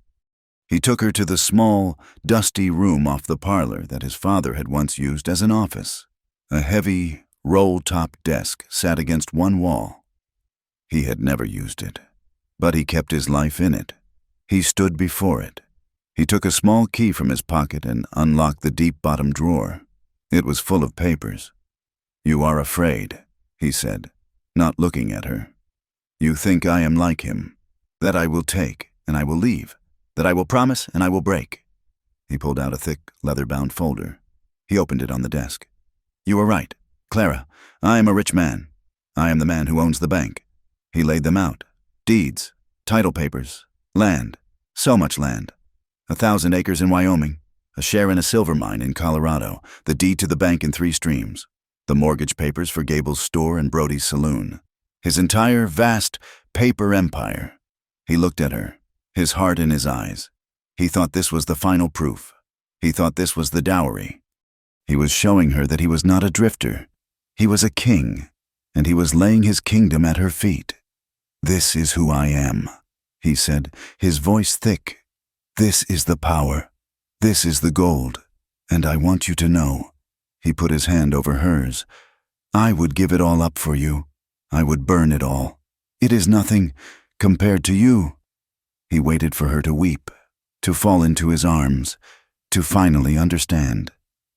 He took her to the small, dusty room off the parlor that his father had once used as an office. A heavy, roll-top desk sat against one wall. He had never used it, but he kept his life in it. He stood before it. He took a small key from his pocket and unlocked the deep-bottomed drawer. It was full of papers. "You are afraid," he said, not looking at her. "You think I am like him, that I will take and I will leave, that I will promise and I will break." He pulled out a thick, leather-bound folder. He opened it on the desk. "You are right, Clara. I am a rich man. I am the man who owns the bank." He laid them out. Deeds, title papers, land, so much land. 1,000 acres in Wyoming, a share in a silver mine in Colorado, the deed to the bank in 3 streams, the mortgage papers for Gable's store and Brody's saloon. His entire, vast paper empire. He looked at her, his heart in his eyes. He thought this was the final proof. He thought this was the dowry. He was showing her that he was not a drifter. He was a king, and he was laying his kingdom at her feet. "This is who I am," he said, his voice thick. "This is the power. This is the gold. And I want you to know." He put his hand over hers. "I would give it all up for you. I would burn it all. It is nothing compared to you." He waited for her to weep, to fall into his arms, to finally understand.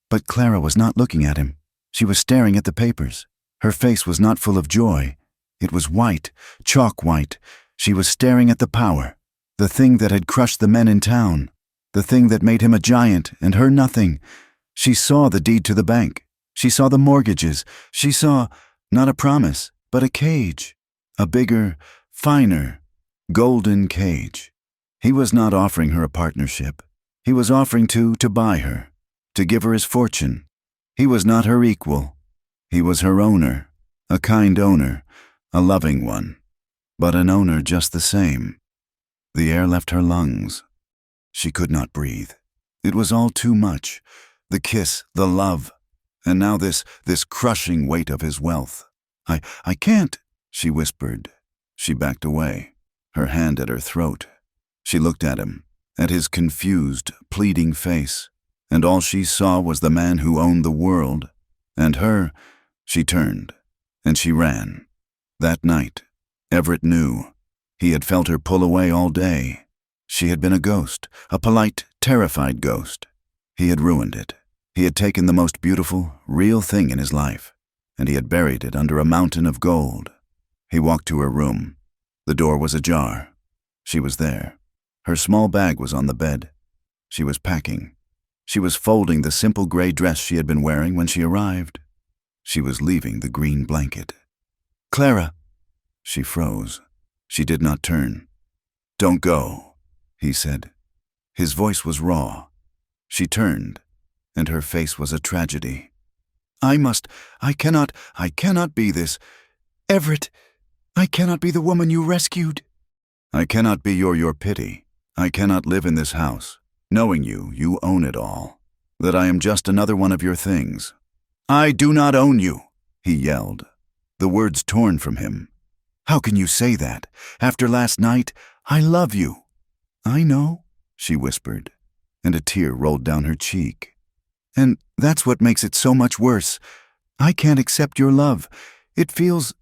But Clara was not looking at him. She was staring at the papers. Her face was not full of joy. It was white, chalk white. She was staring at the power, the thing that had crushed the men in town, the thing that made him a giant and her nothing. She saw the deed to the bank. She saw the mortgages. She saw not a promise, but a cage, a bigger, finer, golden cage. He was not offering her a partnership. He was offering to buy her, to give her his fortune. He was not her equal. He was her owner, a kind owner, a loving one, but an owner just the same. The air left her lungs. She could not breathe. It was all too much. The kiss, the love, and now this crushing weight of his wealth. I can't," she whispered. She backed away, her hand at her throat. She looked at him, at his confused, pleading face, and all she saw was the man who owned the world. And her. She turned, and she ran. That night, Everett knew. He had felt her pull away all day. She had been a ghost, a polite, terrified ghost. He had ruined it. He had taken the most beautiful, real thing in his life, and he had buried it under a mountain of gold. He walked to her room. The door was ajar. She was there. Her small bag was on the bed. She was packing. She was folding the simple gray dress she had been wearing when she arrived. She was leaving the green blanket. "Clara!" She froze. She did not turn. "Don't go," he said. His voice was raw. She turned, and her face was a tragedy. I cannot be this. Everett, I cannot be the woman you rescued." "I cannot be your pity. I cannot live in this house, knowing you own it all, that I am just another one of your things." "I do not own you," he yelled, the words torn from him. How can you say that? After last night, I love you." "I know," she whispered, and a tear rolled down her cheek. "And that's what makes it so much worse. I can't accept your love. It feels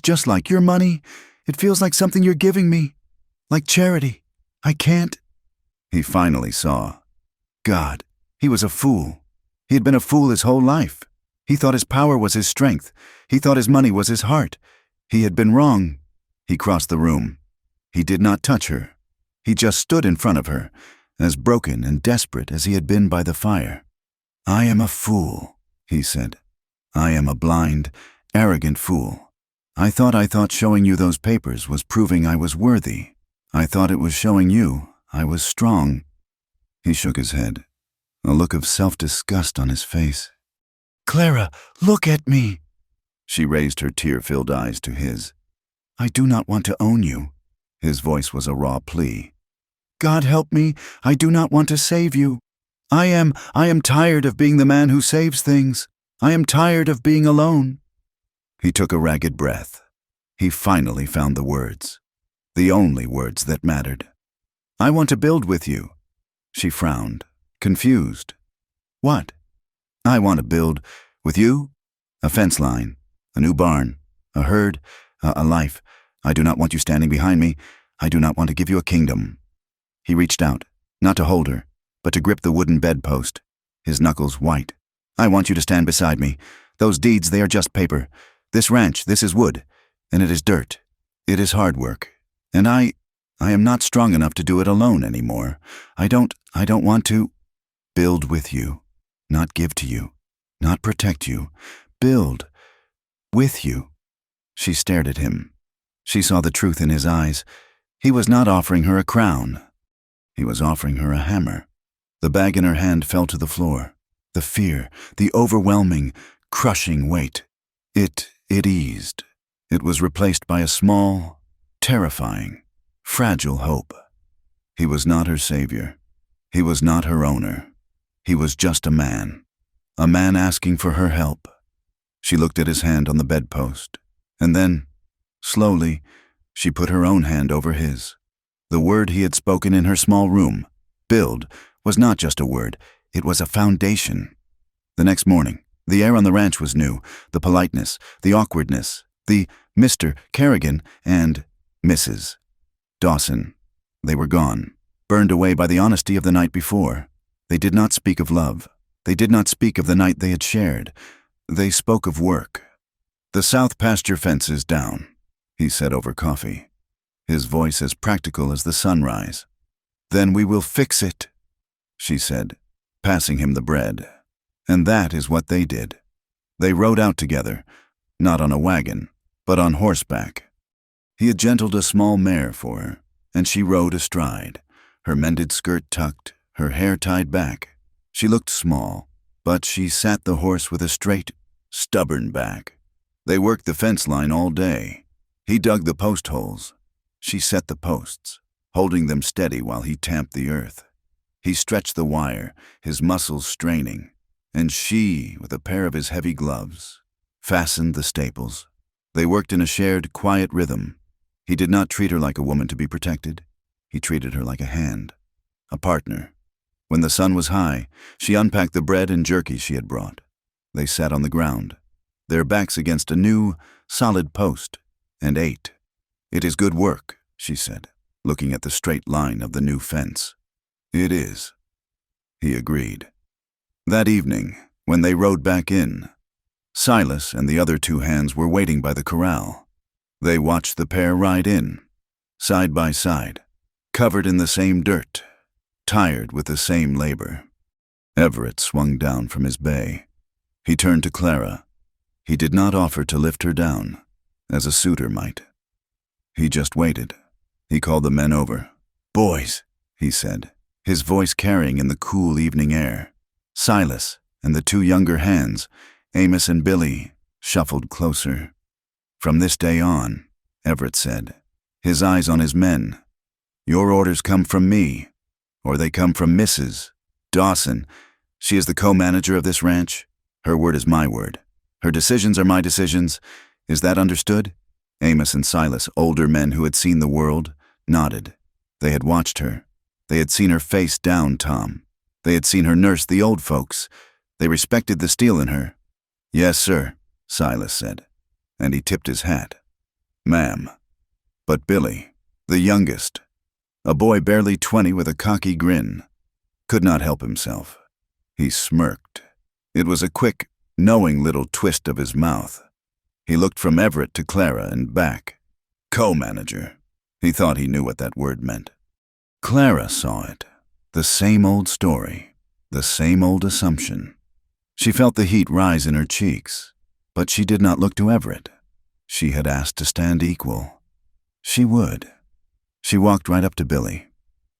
just like your money. It feels like something you're giving me, like charity. I can't." He finally saw. God, he was a fool. He had been a fool his whole life. He thought his power was his strength. He thought his money was his heart. He had been wrong. He crossed the room. He did not touch her. He just stood in front of her, as broken and desperate as he had been by the fire. "I am a fool," he said. "I am a blind, arrogant fool. I thought showing you those papers was proving I was worthy. I thought it was showing you I was strong." He shook his head, a look of self-disgust on his face. "Clara, look at me." She raised her tear-filled eyes to his. "I do not want to own you." His voice was a raw plea. "God help me, I do not want to save you. I am tired of being the man who saves things. I am tired of being alone." He took a ragged breath. He finally found the words. The only words that mattered. "I want to build with you." She frowned, confused. "What?" "I want to build with you. A fence line, a new barn, a herd, a life. I do not want you standing behind me. I do not want to give you a kingdom." He reached out, not to hold her, but to grip the wooden bedpost, his knuckles white. "I want you to stand beside me. Those deeds, they are just paper. This ranch, this is wood, and it is dirt. It is hard work. And I am not strong enough to do it alone anymore. I don't want to build with you, not give to you, not protect you. Build with you." She stared at him. She saw the truth in his eyes. He was not offering her a crown. He was offering her a hammer. The bag in her hand fell to the floor. The fear, the overwhelming, crushing weight. It eased. It was replaced by a small, terrifying, fragile hope. He was not her savior. He was not her owner. He was just a man asking for her help. She looked at his hand on the bedpost, and then, slowly, she put her own hand over his. The word he had spoken in her small room, build, was not just a word, it was a foundation. The next morning, the air on the ranch was new, the politeness, the awkwardness, the Mr. Kerrigan and Mrs. Dawson. They were gone, burned away by the honesty of the night before. They did not speak of love. They did not speak of the night they had shared. They spoke of work. "The south pasture fence is down," he said over coffee, his voice as practical as the sunrise. "Then we will fix it," she said, passing him the bread. And that is what they did. They rode out together, not on a wagon, but on horseback. He had gentled a small mare for her, and she rode astride, her mended skirt tucked, her hair tied back. She looked small, but she sat the horse with a straight, stubborn back. They worked the fence line all day. He dug the post holes. She set the posts, holding them steady while he tamped the earth. He stretched the wire, his muscles straining, and she, with a pair of his heavy gloves, fastened the staples. They worked in a shared, quiet rhythm. He did not treat her like a woman to be protected. He treated her like a hand, a partner. When the sun was high, she unpacked the bread and jerky she had brought. They sat on the ground, their backs against a new, solid post, and ate. "It is good work," she said, looking at the straight line of the new fence. "It is," he agreed. That evening, when they rode back in, Silas and the other two hands were waiting by the corral. They watched the pair ride in, side by side, covered in the same dirt, tired with the same labor. Everett swung down from his bay. He turned to Clara. He did not offer to lift her down, as a suitor might. He just waited. He called the men over. "Boys," he said, his voice carrying in the cool evening air. Silas and the two younger hands, Amos and Billy, shuffled closer. "From this day on," Everett said, his eyes on his men, "your orders come from me, or they come from Mrs. Dawson. She is the co-manager of this ranch. Her word is my word. Her decisions are my decisions. Is that understood?" Amos and Silas, older men who had seen the world, nodded. They had watched her. They had seen her face down Tom. They had seen her nurse the old folks. They respected the steel in her. "Yes, sir," Silas said, and he tipped his hat. "Ma'am." But Billy, the youngest, a boy barely 20 with a cocky grin, could not help himself. He smirked. It was a quick, knowing little twist of his mouth. He looked from Everett to Clara and back. Co-manager. He thought he knew what that word meant. Clara saw it. The same old story. The same old assumption. She felt the heat rise in her cheeks, but she did not look to Everett. She had asked to stand equal. She would. She walked right up to Billy.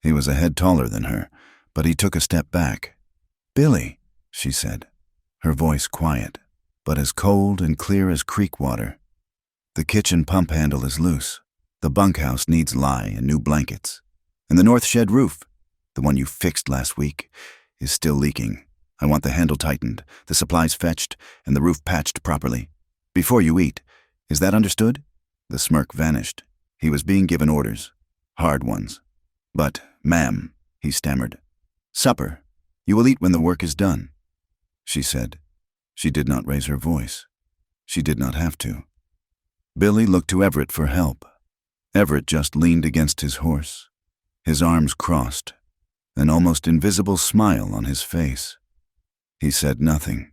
He was a head taller than her, but he took a step back. "Billy," she said, her voice quiet, but as cold and clear as creek water. "The kitchen pump handle is loose. The bunkhouse needs lye and new blankets. And the north shed roof, the one you fixed last week, is still leaking. I want the handle tightened, the supplies fetched, and the roof patched properly. Before you eat. Is that understood?" The smirk vanished. He was being given orders. Hard ones. "But, ma'am," he stammered. "Supper. You will eat when the work is done," she said. She did not raise her voice. She did not have to. Billy looked to Everett for help. Everett just leaned against his horse, his arms crossed, an almost invisible smile on his face. He said nothing.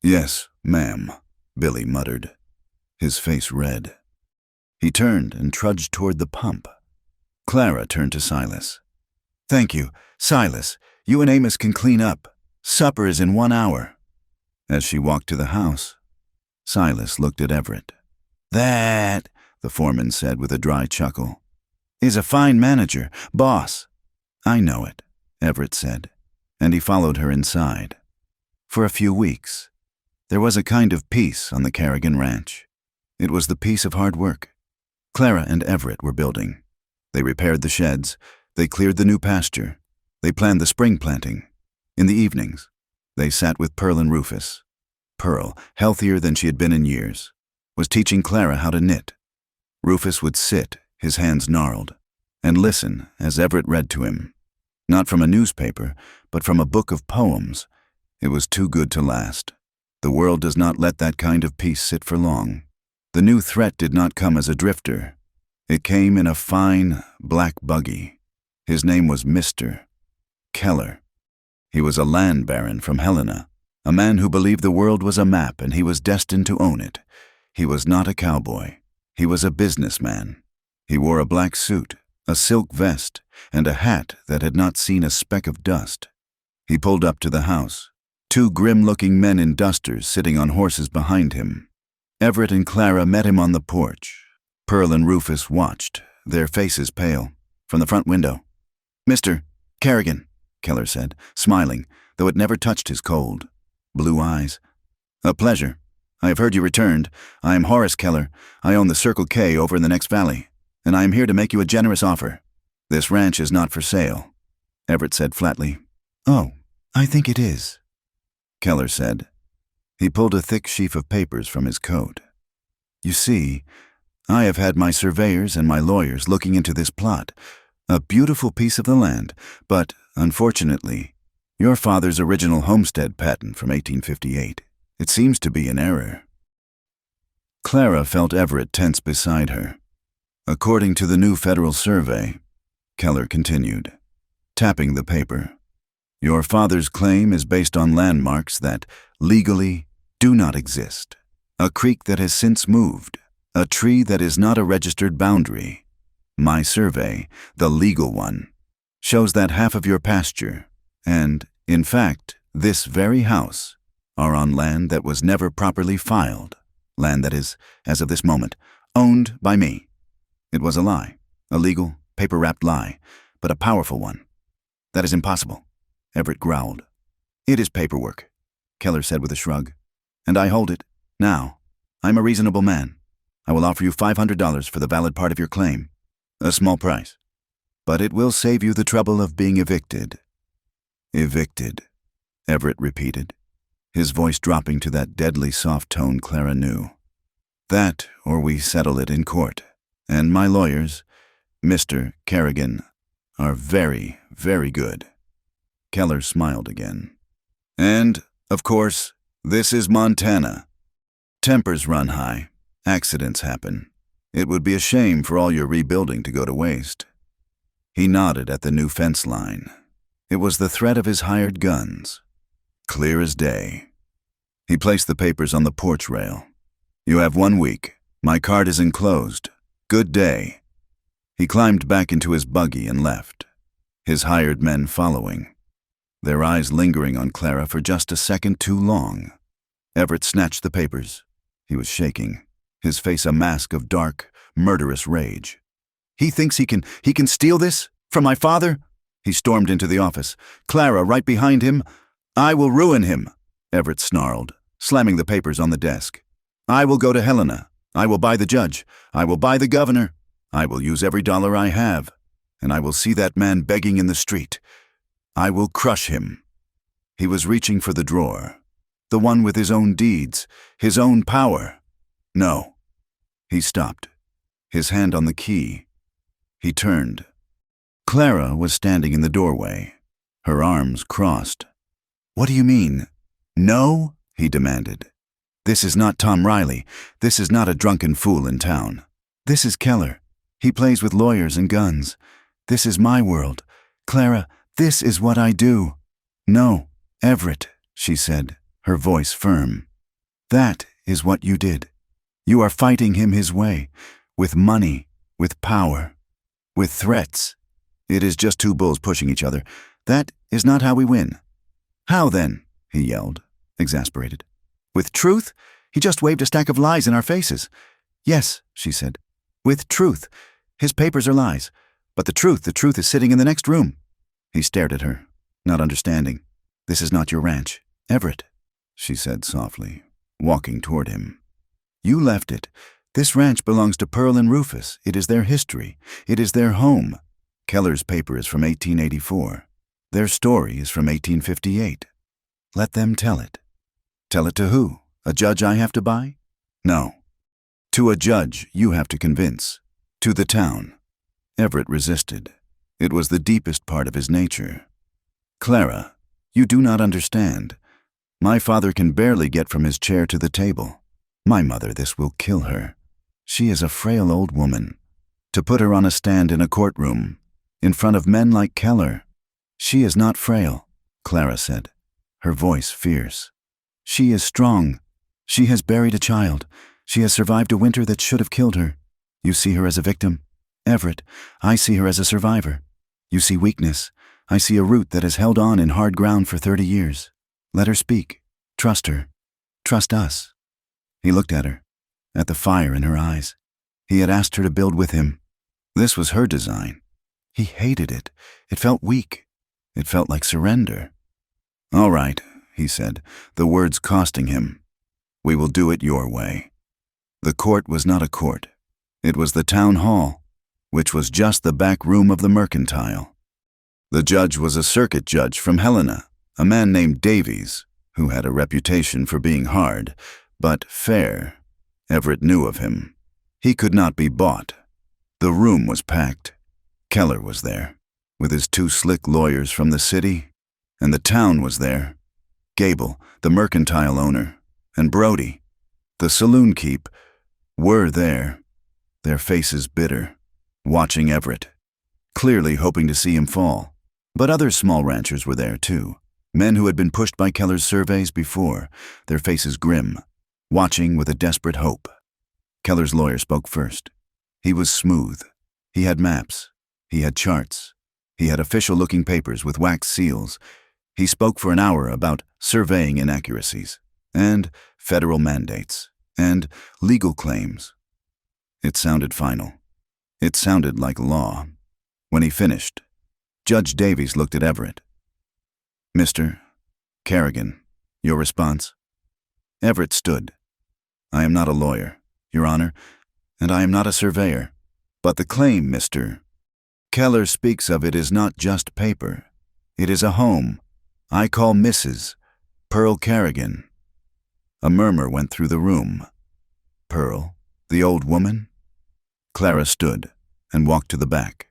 "Yes, ma'am," Billy muttered, his face red. He turned and trudged toward the pump. Clara turned to Silas. "Thank you. Silas, you and Amos can clean up. Supper is in 1 hour." As she walked to the house, Silas looked at Everett. "That," the foreman said with a dry chuckle, "is a fine manager, boss." "I know it," Everett said, and he followed her inside. For a few weeks, there was a kind of peace on the Kerrigan ranch. It was the peace of hard work. Clara and Everett were building. They repaired the sheds. They cleared the new pasture. They planned the spring planting. In the evenings, they sat with Pearl and Rufus. Pearl, healthier than she had been in years, was teaching Clara how to knit. Rufus would sit, his hands gnarled, and listen as Everett read to him. Not from a newspaper, but from a book of poems. It was too good to last. The world does not let that kind of peace sit for long. The new threat did not come as a drifter. It came in a fine, black buggy. His name was Mr. Keller. He was a land baron from Helena, a man who believed the world was a map and he was destined to own it. He was not a cowboy. He was a businessman. He wore a black suit, a silk vest, and a hat that had not seen a speck of dust. He pulled up to the house, 2 grim-looking men in dusters sitting on horses behind him. Everett and Clara met him on the porch. Pearl and Rufus watched, their faces pale, from the front window. "Mr. Kerrigan," Keller said, smiling, though it never touched his cold blue eyes. "A pleasure. I have heard you returned. I am Horace Keller. I own the Circle K over in the next valley, and I am here to make you a generous offer. This ranch is not for sale." Everett said flatly, "Oh, I think it is," Keller said. He pulled a thick sheaf of papers from his coat. "You see, I have had my surveyors and my lawyers looking into this plot, a beautiful piece of the land, but, unfortunately, your father's original homestead patent from 1858. It seems to be in error." Clara felt Everett tense beside her. "According to the new federal survey," Keller continued, tapping the paper, "your father's claim is based on landmarks that, legally, do not exist. A creek that has since moved, a tree that is not a registered boundary. My survey, the legal one, shows that half of your pasture, and, in fact, this very house, are on land that was never properly filed, land that is, as of this moment, owned by me." It was a lie, a legal, paper-wrapped lie, but a powerful one. "That is impossible," Everett growled. "It is paperwork," Keller said with a shrug, "and I hold it. Now, I'm a reasonable man. I will offer you $500 for the valid part of your claim. A small price. But it will save you the trouble of being evicted." "Evicted," Everett repeated, his voice dropping to that deadly soft tone Clara knew. That, or we settle it in court. And my lawyers, Mr. Kerrigan, are very, very good." Keller smiled again. "And, of course, this is Montana. Tempers run high. Accidents happen. It would be a shame for all your rebuilding to go to waste." He nodded at the new fence line. It was the threat of his hired guns. Clear as day. He placed the papers on the porch rail. "You have 1 week. My card is enclosed. Good day." He climbed back into his buggy and left, his hired men following, their eyes lingering on Clara for just a second too long. Everett snatched the papers. He was shaking, his face a mask of dark, murderous rage. "He thinks he can steal this? From my father?" He stormed into the office, Clara right behind him. "I will ruin him," Everett snarled, slamming the papers on the desk. "I will go to Helena. I will buy the judge. I will buy the governor. I will use every dollar I have, and I will see that man begging in the street. I will crush him." He was reaching for the drawer, the one with his own deeds, his own power. No. He stopped, his hand on the key. He turned. Clara was standing in the doorway, her arms crossed. "What do you mean?" "No," he demanded. "This is not Tom Riley. This is not a drunken fool in town. This is Keller. He plays with lawyers and guns. This is my world. Clara, this is what I do." "No, Everett," she said, her voice firm. "That is what you did. You are fighting him his way, with money, with power, with threats. It is just two bulls pushing each other. That is not how we win." "How then?" he yelled, exasperated. "With truth? He just waved a stack of lies in our faces." "Yes," she said. "With truth. His papers are lies. But the truth is sitting in the next room." He stared at her, not understanding. "This is not your ranch, Everett," she said softly, walking toward him. "You left it. This ranch belongs to Pearl and Rufus. It is their history. It is their home. Keller's paper is from 1884. Their story is from 1858. Let them tell it." "Tell it to who? A judge I have to buy?" "No. To a judge you have to convince. To the town." Everett resisted. It was the deepest part of his nature. "Clara, you do not understand. My father can barely get from his chair to the table. My mother, this will kill her. She is a frail old woman. To put her on a stand in a courtroom, in front of men like Keller." "She is not frail," Clara said, her voice fierce. "She is strong. She has buried a child. She has survived a winter that should have killed her. You see her as a victim. Everett, I see her as a survivor. You see weakness. I see a root that has held on in hard ground for 30 years. Let her speak. Trust her. Trust us." He looked at her, at the fire in her eyes. He had asked her to build with him. This was her design. He hated it. It felt weak. It felt like surrender. "All right," he said, the words costing him. "We will do it your way." The court was not a court. It was the town hall, which was just the back room of the Mercantile. The judge was a circuit judge from Helena, a man named Davies, who had a reputation for being hard, but fair. Everett knew of him. He could not be bought. The room was packed. Keller was there, with his 2 slick lawyers from the city, and the town was there. Gable, the Mercantile owner, and Brody, the saloon keep, were there, their faces bitter, watching Everett, clearly hoping to see him fall. But other small ranchers were there too, men who had been pushed by Keller's surveys before, their faces grim, watching with a desperate hope. Keller's lawyer spoke first. He was smooth. He had maps. He had charts. He had official-looking papers with wax seals. He spoke for an hour about surveying inaccuracies, and federal mandates, and legal claims. It sounded final. It sounded like law. When he finished, Judge Davies looked at Everett. "Mr. Kerrigan, your response?" Everett stood. "I am not a lawyer, Your Honor, and I am not a surveyor. But the claim, Mr. Keller speaks of it is not just paper. It is a home. I call Mrs. Pearl Kerrigan." A murmur went through the room. Pearl, The old woman? Clara stood and walked to the back,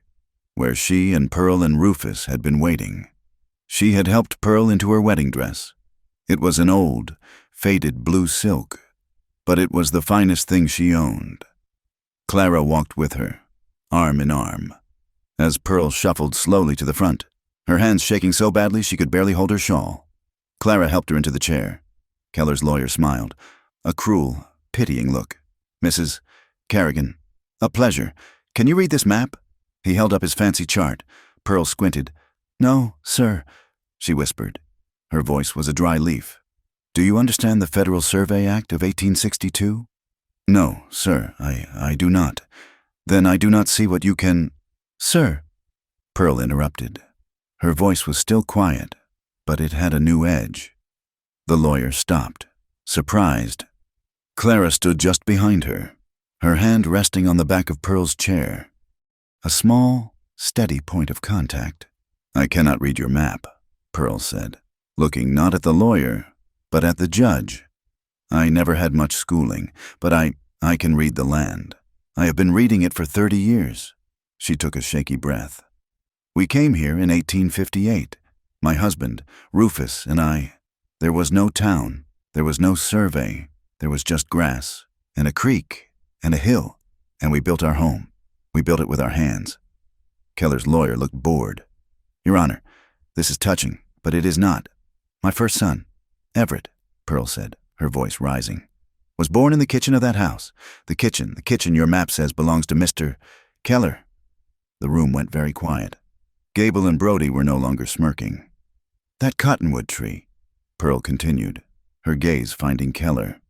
where she and Pearl and Rufus had been waiting. She had helped Pearl into her wedding dress. It was an old, faded blue silk, but it was the finest thing she owned. Clara walked with her, arm in arm, as Pearl shuffled slowly to the front, her hands shaking so badly she could barely hold her shawl. Clara helped her into the chair. Keller's lawyer smiled, a cruel, pitying look. "Mrs. Kerrigan, a pleasure. Can you read this map?" He held up his fancy chart. Pearl squinted. "No, sir," she whispered. Her voice was a dry leaf. "Do you understand the Federal Survey Act of 1862? "No, sir, I do not." "Then I do not see what you can—" "Sir," Pearl interrupted. Her voice was still quiet, but it had a new edge. The lawyer stopped, surprised. Clara stood just behind her, her hand resting on the back of Pearl's chair. A small, steady point of contact. "I cannot read your map," Pearl said, looking not at the lawyer, but at the judge. "I never had much schooling, but I can read the land. I have been reading it for 30 years. She took a shaky breath. "We came here in 1858. My husband, Rufus, and I. There was no town. There was no survey. There was just grass, and a creek, and a hill, and we built our home. We built it with our hands." Keller's lawyer looked bored. "Your Honor, this is touching, but it is not. My first son, Everett," Pearl said, her voice rising, "was born in the kitchen of that house. The kitchen your map says belongs to Mr. Keller." The room went very quiet. Gable and Brody were no longer smirking. "That cottonwood tree," Pearl continued, her gaze finding Keller.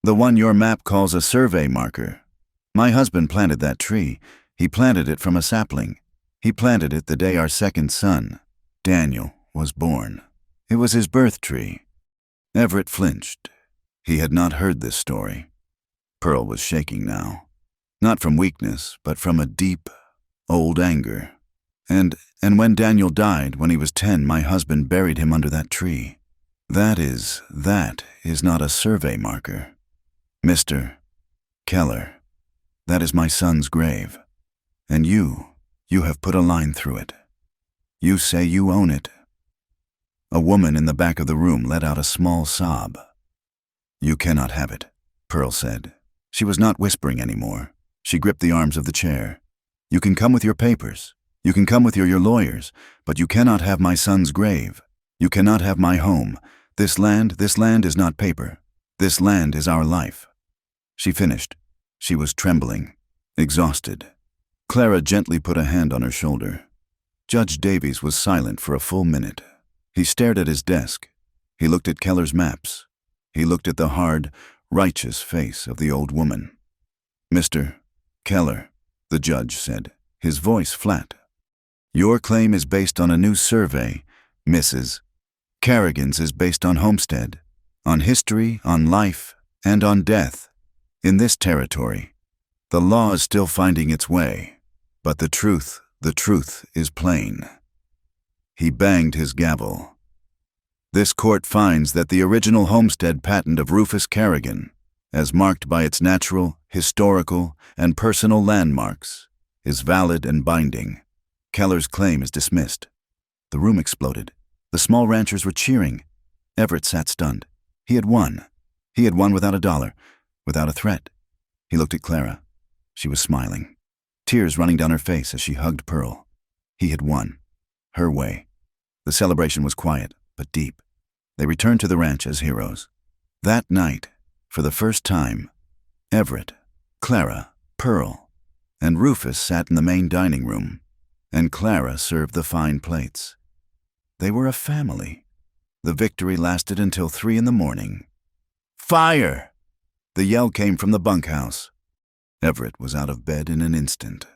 "The one your map calls a survey marker. My husband planted that tree. He planted it from a sapling. He planted it the day our second son, Daniel, was born. It was his birth tree." Everett flinched. He had not heard this story. Pearl was shaking now, not from weakness, but from a deep, old anger. And when Daniel died, when he was 10, my husband buried him under that tree. That is not a survey marker. Mr. Keller, that is my son's grave. And you have put a line through it. You say you own it." A woman in the back of the room let out a small sob. "You cannot have it," Pearl said. She was not whispering anymore. She gripped the arms of the chair. "You can come with your papers. You can come with your lawyers, but you cannot have my son's grave. You cannot have my home. This land is not paper. This land is our life." She finished. She was trembling, exhausted. Clara gently put a hand on her shoulder. Judge Davies was silent for a full minute. He stared at his desk. He looked at Keller's maps. He looked at the hard, righteous face of the old woman. "Mr. Keller," the judge said, his voice flat, "your claim is based on a new survey. Mrs. Kerrigan's is based on homestead, on history, on life, and on death. In this territory, the law is still finding its way, but the truth is plain." He banged his gavel. "This court finds that the original homestead patent of Rufus Kerrigan, as marked by its natural, historical, and personal landmarks, is valid and binding. Keller's claim is dismissed." The room exploded. The small ranchers were cheering. Everett sat stunned. He had won. He had won without a dollar, without a threat. He looked at Clara. She was smiling, tears running down her face as she hugged Pearl. He had won. Her way. The celebration was quiet, but deep. They returned to the ranch as heroes. That night, for the first time, Everett, Clara, Pearl, and Rufus sat in the main dining room, and Clara served the fine plates. They were a family. The victory lasted until 3 a.m. "Fire!" The yell came from the bunkhouse. Everett was out of bed in an instant,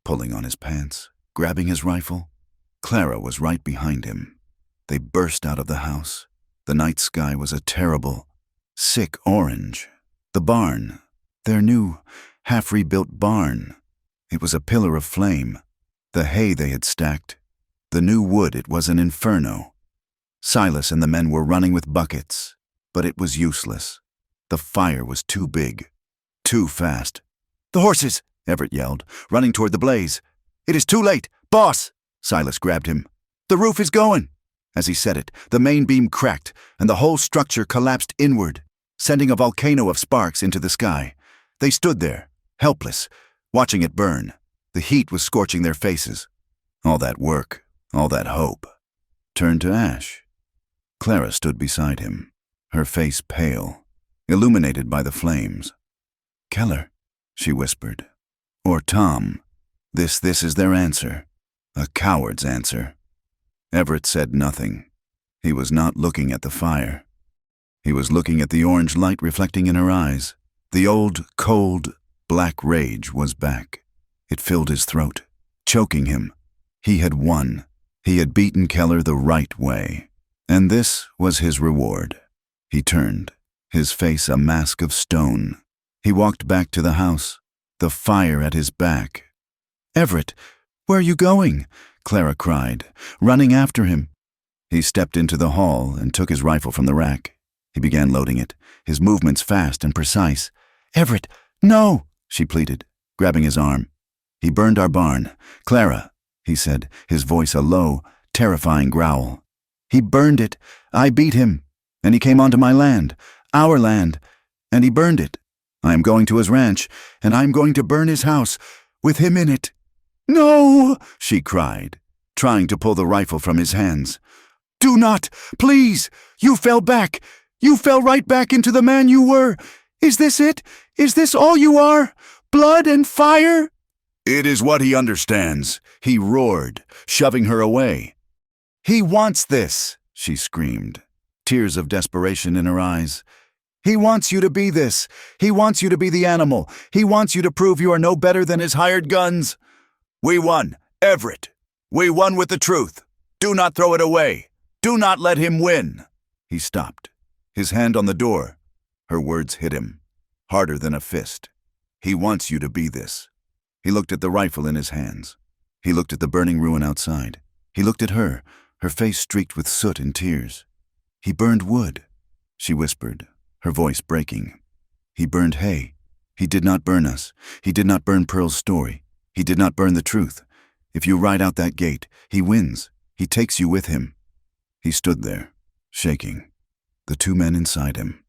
pulling on his pants, grabbing his rifle. Clara was right behind him. They burst out of the house. The night sky was a terrible, sick orange. The barn, their new, half-rebuilt barn, it was a pillar of flame. The hay they had stacked, the new wood, it was an inferno. Silas and the men were running with buckets, but it was useless. The fire was too big, too fast. The horses! Everett yelled, running toward the blaze. It is too late! Boss! Silas grabbed him. The roof is going! As he said it, the main beam cracked, and the whole structure collapsed inward, sending a volcano of sparks into the sky. They stood there, helpless, watching it burn. The heat was scorching their faces. All that work, all that hope, turned to ash. Clara stood beside him, her face pale, illuminated by the flames. Keller, she whispered. Or Tom. This is their answer. A coward's answer. Everett said nothing. He was not looking at the fire. He was looking at the orange light reflecting in her eyes. The old, cold, black rage was back. It filled his throat, choking him. He had won. He had beaten Keller the right way. And this was his reward. He turned, his face a mask of stone. He walked back to the house, the fire at his back. Everett, where are you going? Clara cried, running after him. He stepped into the hall and took his rifle from the rack. He began loading it, his movements fast and precise. Everett, no, she pleaded, grabbing his arm. He burned our barn. Clara, he said, his voice a low, terrifying growl. He burned it. I beat him. And he came onto my land, our land, and he burned it. I am going to his ranch, and I am going to burn his house, with him in it. No, she cried, trying to pull the rifle from his hands. Do not, please. You fell back. You fell right back into the man you were. Is this it? Is this all you are? Blood and fire? It is what he understands, he roared, shoving her away. He wants this, she screamed, tears of desperation in her eyes. He wants you to be this. He wants you to be the animal. He wants you to prove you are no better than his hired guns. We won, Everett. We won with the truth. Do not throw it away. Do not let him win. He stopped, his hand on the door. Her words hit him, harder than a fist. He wants you to be this. He looked at the rifle in his hands. He looked at the burning ruin outside. He looked at her face streaked with soot and tears. He burned wood, she whispered, her voice breaking. He burned hay. He did not burn us. He did not burn Pearl's story. He did not burn the truth. If you ride out that gate, he wins. He takes you with him. He stood there, shaking. The two men inside him,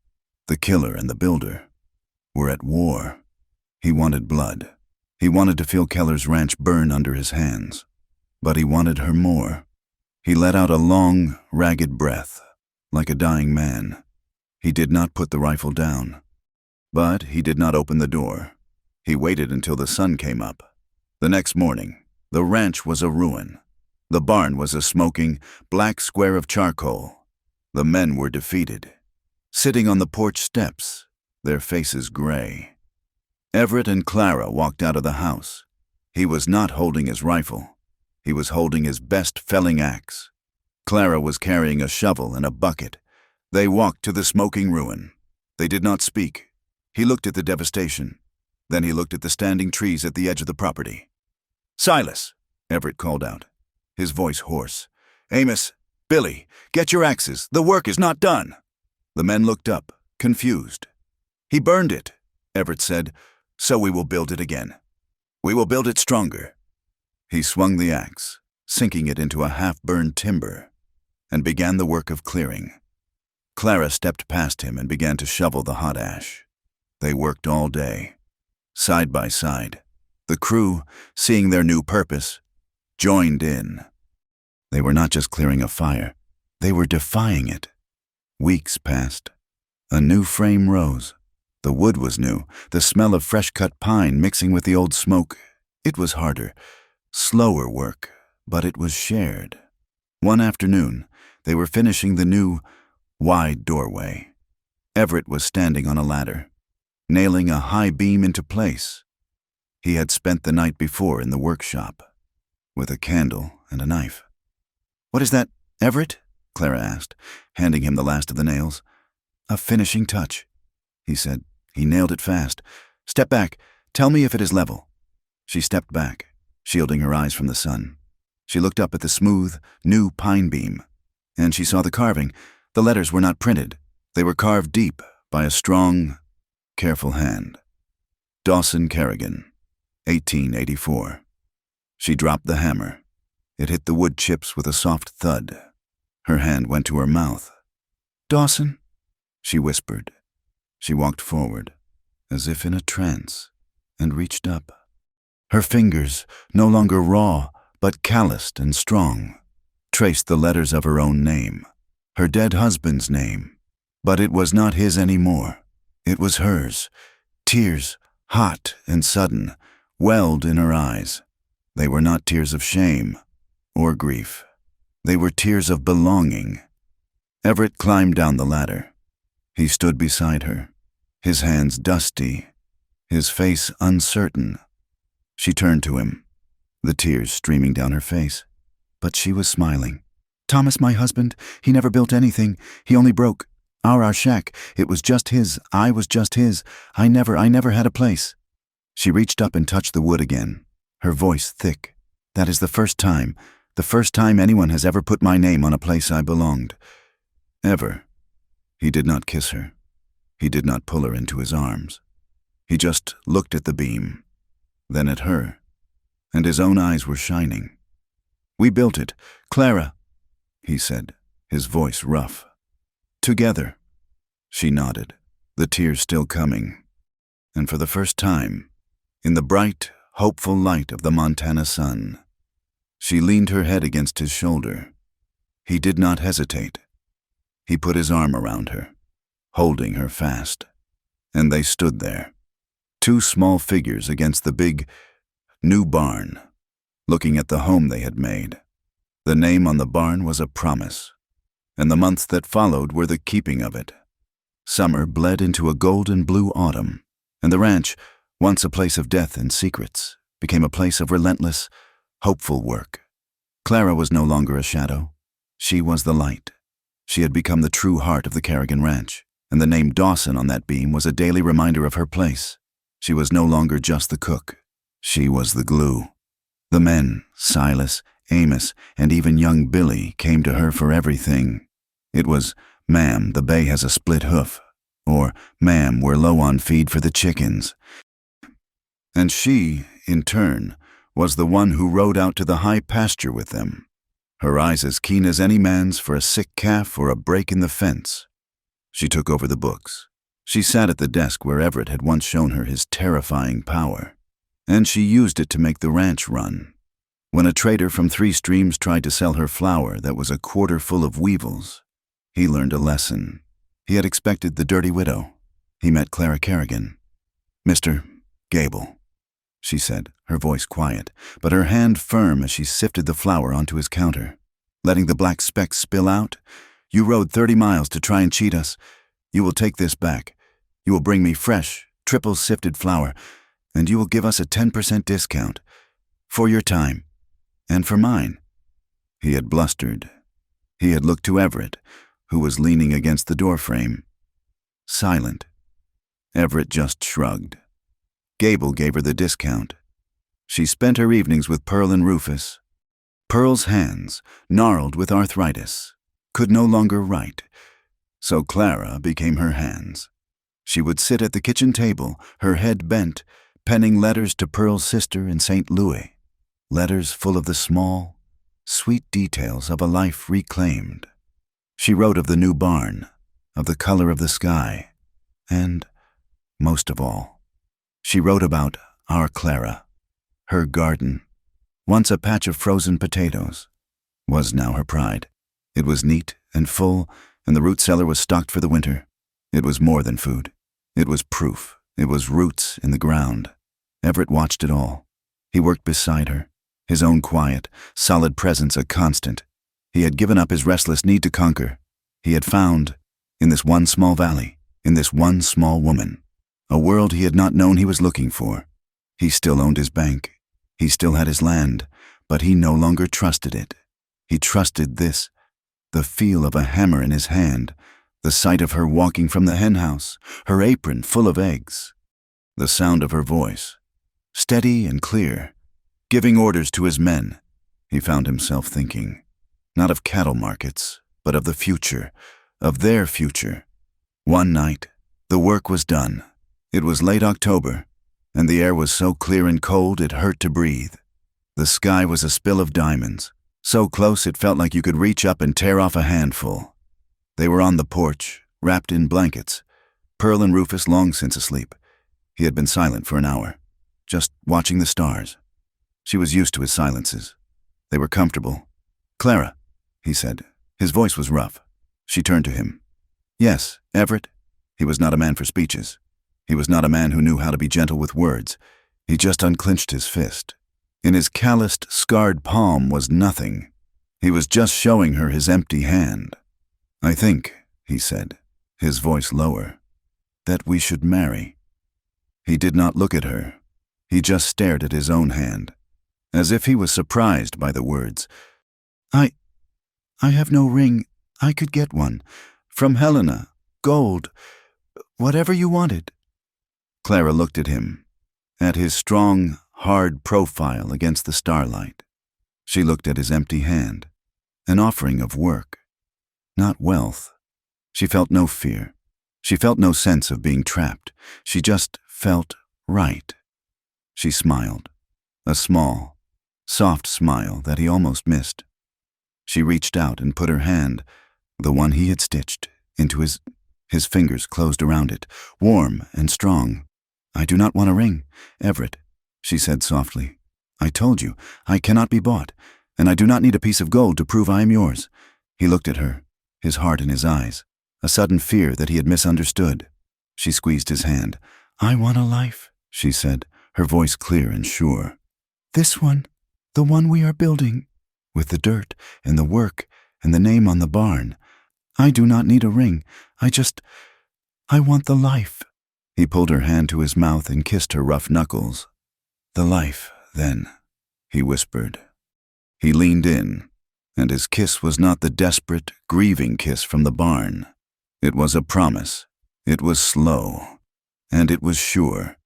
the killer and the builder, were at war. He wanted blood. He wanted to feel Keller's ranch burn under his hands. But he wanted her more. He let out a long, ragged breath, like a dying man. He did not put the rifle down. But he did not open the door. He waited until the sun came up. The next morning, the ranch was a ruin. The barn was a smoking, black square of charcoal. The men were defeated, sitting on the porch steps, their faces gray. Everett and Clara walked out of the house. He was not holding his rifle. He was holding his best felling axe. Clara was carrying a shovel and a bucket. They walked to the smoking ruin. They did not speak. He looked at the devastation. Then he looked at the standing trees at the edge of the property. Silas, Everett called out, his voice hoarse. Amos, Billy, get your axes. The work is not done. The men looked up, confused. He burned it, Everett said, so we will build it again. We will build it stronger. He swung the axe, sinking it into a half-burned timber, and began the work of clearing. Clara stepped past him and began to shovel the hot ash. They worked all day, side by side. The crew, seeing their new purpose, joined in. They were not just clearing a fire, they were defying it. Weeks passed. A new frame rose. The wood was new, the smell of fresh-cut pine mixing with the old smoke. It was harder, slower work, but it was shared. One afternoon, they were finishing the new, wide doorway. Everett was standing on a ladder, nailing a high beam into place. He had spent the night before in the workshop, with a candle and a knife. What is that, Everett? Clara asked, handing him the last of the nails. A finishing touch, he said. He nailed it fast. Step back. Tell me if it is level. She stepped back, shielding her eyes from the sun. She looked up at the smooth, new pine beam, and she saw the carving. The letters were not printed. They were carved deep by a strong, careful hand. Dawson Kerrigan, 1884. She dropped the hammer. It hit the wood chips with a soft thud. Her hand went to her mouth. "Dawson," she whispered. She walked forward, as if in a trance, and reached up. Her fingers, no longer raw, but calloused and strong, traced the letters of her own name, her dead husband's name. But it was not his anymore. It was hers. Tears, hot and sudden, welled in her eyes. They were not tears of shame or grief. They were tears of belonging. Everett climbed down the ladder. He stood beside her, his hands dusty, his face uncertain. She turned to him, the tears streaming down her face, but she was smiling. "Thomas, my husband, he never built anything. He only broke our shack. It was just his. I was just his. I never had a place." She reached up and touched the wood again, her voice thick. "That is the first time anyone has ever put my name on a place I belonged. Ever." He did not kiss her. He did not pull her into his arms. He just looked at the beam, then at her, and his own eyes were shining. "We built it, Clara," he said, his voice rough. "Together." She nodded, the tears still coming. And for the first time, in the bright, hopeful light of the Montana sun, she leaned her head against his shoulder. He did not hesitate. He put his arm around her, holding her fast, and they stood there, two small figures against the big, new barn, looking at the home they had made. The name on the barn was a promise, and the months that followed were the keeping of it. Summer bled into a golden blue autumn, and the ranch, once a place of death and secrets, became a place of relentless, hopeful work. Clara was no longer a shadow. She was the light. She had become the true heart of the Kerrigan Ranch, and the name Dawson on that beam was a daily reminder of her place. She was no longer just the cook. She was the glue. The men, Silas, Amos, and even young Billy, came to her for everything. It was, "Ma'am, the bay has a split hoof," or, "Ma'am, we're low on feed for the chickens." And she, in turn, was the one who rode out to the high pasture with them, her eyes as keen as any man's for a sick calf or a break in the fence. She took over the books. She sat at the desk where Everett had once shown her his terrifying power, and she used it to make the ranch run. When a trader from Three Streams tried to sell her flour that was a quarter full of weevils, he learned a lesson. He had expected the dirty widow. He met Clara Kerrigan. "Mr. Gable," she said, her voice quiet, but her hand firm as she sifted the flour onto his counter, letting the black specks spill out. "You rode 30 miles to try and cheat us. You will take this back. You will bring me fresh, triple-sifted flour, and you will give us a 10% discount. For your time. And for mine." He had blustered. He had looked to Everett, who was leaning against the doorframe, silent. Everett just shrugged. Gable gave her the discount. She spent her evenings with Pearl and Rufus. Pearl's hands, gnarled with arthritis, could no longer write, so Clara became her hands. She would sit at the kitchen table, her head bent, penning letters to Pearl's sister in St. Louis, letters full of the small, sweet details of a life reclaimed. She wrote of the new barn, of the color of the sky, and, most of all, she wrote about our Clara. Her garden, once a patch of frozen potatoes, was now her pride. It was neat and full, and the root cellar was stocked for the winter. It was more than food. It was proof. It was roots in the ground. Everett watched it all. He worked beside her, his own quiet, solid presence a constant. He had given up his restless need to conquer. He had found, in this one small valley, in this one small woman, a world he had not known he was looking for. He still owned his bank. He still had his land, but he no longer trusted it. He trusted this, the feel of a hammer in his hand, the sight of her walking from the henhouse, her apron full of eggs, the sound of her voice, steady and clear, giving orders to his men. He found himself thinking, not of cattle markets, but of the future, of their future. One night, the work was done. It was late October, and the air was so clear and cold it hurt to breathe. The sky was a spill of diamonds, so close it felt like you could reach up and tear off a handful. They were on the porch, wrapped in blankets, Pearl and Rufus long since asleep. He had been silent for an hour, just watching the stars. She was used to his silences. They were comfortable. "Clara," he said. His voice was rough. She turned to him. "Yes, Everett." He was not a man for speeches. He was not a man who knew how to be gentle with words. He just unclenched his fist. In his calloused, scarred palm was nothing. He was just showing her his empty hand. "I think," he said, his voice lower, "that we should marry." He did not look at her. He just stared at his own hand, as if he was surprised by the words. I have no ring. I could get one. From Helena. Gold. Whatever you wanted." Clara looked at him, at his strong, hard profile against the starlight. She looked at his empty hand, an offering of work, not wealth. She felt no fear. She felt no sense of being trapped. She just felt right. She smiled, a small, soft smile that he almost missed. She reached out and put her hand, the one he had stitched, into his fingers closed around it, warm and strong. "I do not want a ring, Everett," she said softly. "I told you, I cannot be bought, and I do not need a piece of gold to prove I am yours." He looked at her, his heart in his eyes, a sudden fear that he had misunderstood. She squeezed his hand. "I want a life," she said, her voice clear and sure. "This one, the one we are building, with the dirt and the work and the name on the barn. I do not need a ring. I want the life." He pulled her hand to his mouth and kissed her rough knuckles. "The life, then," he whispered. He leaned in, and his kiss was not the desperate, grieving kiss from the barn. It was a promise. It was slow, and it was sure,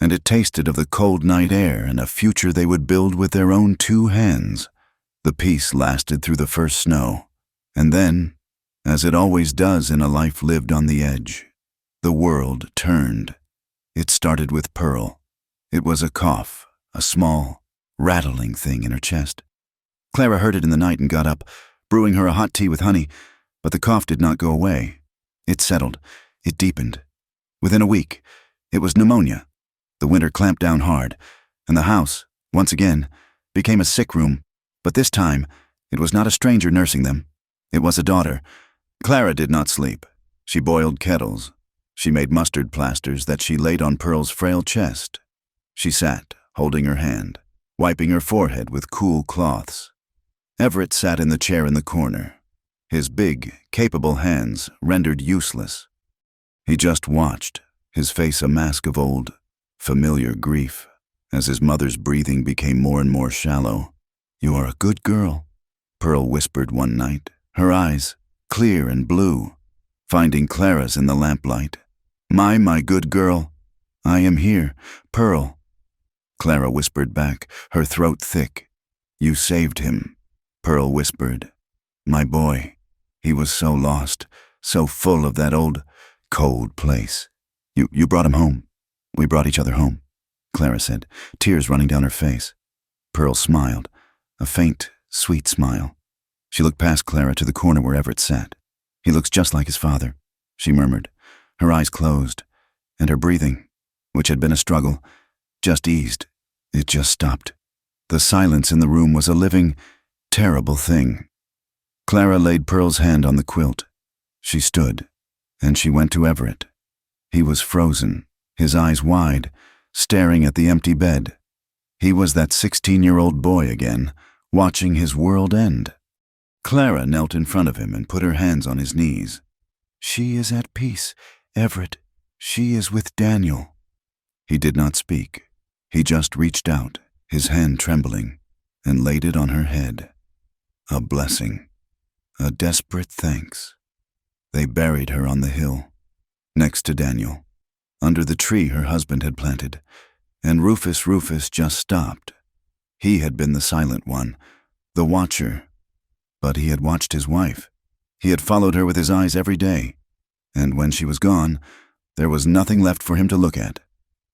and it tasted of the cold night air and a future they would build with their own 2 hands. The peace lasted through the first snow, and then, as it always does in a life lived on the edge, the world turned. It started with Pearl. It was a cough, a small, rattling thing in her chest. Clara heard it in the night and got up, brewing her a hot tea with honey, but the cough did not go away. It settled. It deepened. Within a week, it was pneumonia. The winter clamped down hard, and the house, once again, became a sick room. But this time, it was not a stranger nursing them. It was a daughter. Clara did not sleep. She boiled kettles. She made mustard plasters that she laid on Pearl's frail chest. She sat, holding her hand, wiping her forehead with cool cloths. Everett sat in the chair in the corner, his big, capable hands rendered useless. He just watched, his face a mask of old, familiar grief, as his mother's breathing became more and more shallow. "You are a good girl," Pearl whispered one night, her eyes, clear and blue, finding Clara's in the lamplight. My good girl. "I am here, Pearl," Clara whispered back, her throat thick. "You saved him," Pearl whispered. "My boy. He was so lost, so full of that old, cold place. You brought him home." "We brought each other home," Clara said, tears running down her face. Pearl smiled, a faint, sweet smile. She looked past Clara to the corner where Everett sat. "He looks just like his father," she murmured, her eyes closed, and her breathing, which had been a struggle, just eased. It just stopped. The silence in the room was a living, terrible thing. Clara laid Pearl's hand on the quilt. She stood, and she went to Everett. He was frozen, his eyes wide, staring at the empty bed. He was that 16-year-old boy again, watching his world end. Clara knelt in front of him and put her hands on his knees. "She is at peace, Everett. She is with Daniel." He did not speak. He just reached out, his hand trembling, and laid it on her head. A blessing. A desperate thanks. They buried her on the hill, next to Daniel, under the tree her husband had planted, and Rufus just stopped. He had been the silent one, the watcher, but he had watched his wife. He had followed her with his eyes every day, and when she was gone, there was nothing left for him to look at.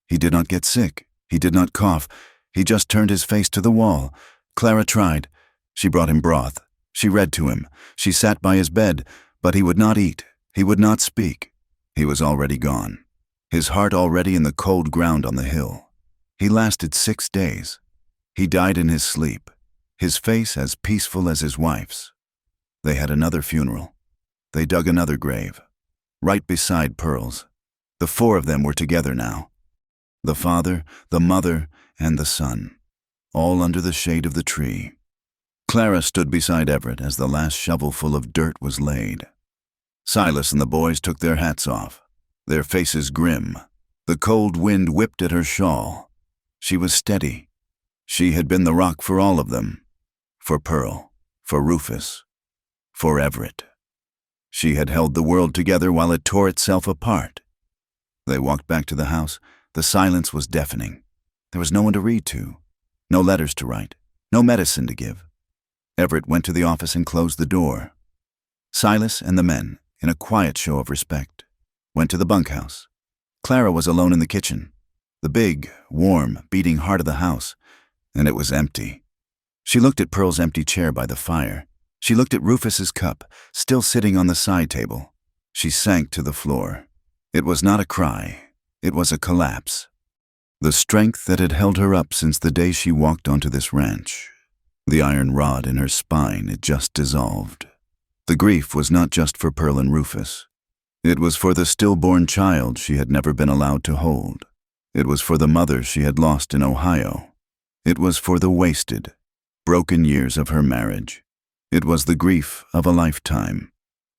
He did not get sick. He did not cough. He just turned his face to the wall. Clara tried. She brought him broth. She read to him. She sat by his bed, but he would not eat. He would not speak. He was already gone. His heart already in the cold ground on the hill. He lasted 6 days. He died in his sleep, his face as peaceful as his wife's. They had another funeral. They dug another grave, right beside Pearl's. The 4 of them were together now. The father, the mother, and the son, all under the shade of the tree. Clara stood beside Everett as the last shovelful of dirt was laid. Silas and the boys took their hats off, their faces grim. The cold wind whipped at her shawl. She was steady. She had been the rock for all of them. For Pearl, for Rufus, for Everett. She had held the world together while it tore itself apart. They walked back to the house. The silence was deafening. There was no one to read to, no letters to write, no medicine to give. Everett went to the office and closed the door. Silas and the men, in a quiet show of respect, went to the bunkhouse. Clara was alone in the kitchen, the big, warm, beating heart of the house, and it was empty. She looked at Pearl's empty chair by the fire. She looked at Rufus's cup, still sitting on the side table. She sank to the floor. It was not a cry. It was a collapse. The strength that had held her up since the day she walked onto this ranch, the iron rod in her spine, it just dissolved. The grief was not just for Pearl and Rufus. It was for the stillborn child she had never been allowed to hold. It was for the mother she had lost in Ohio. It was for the wasted, broken years of her marriage. It was the grief of a lifetime,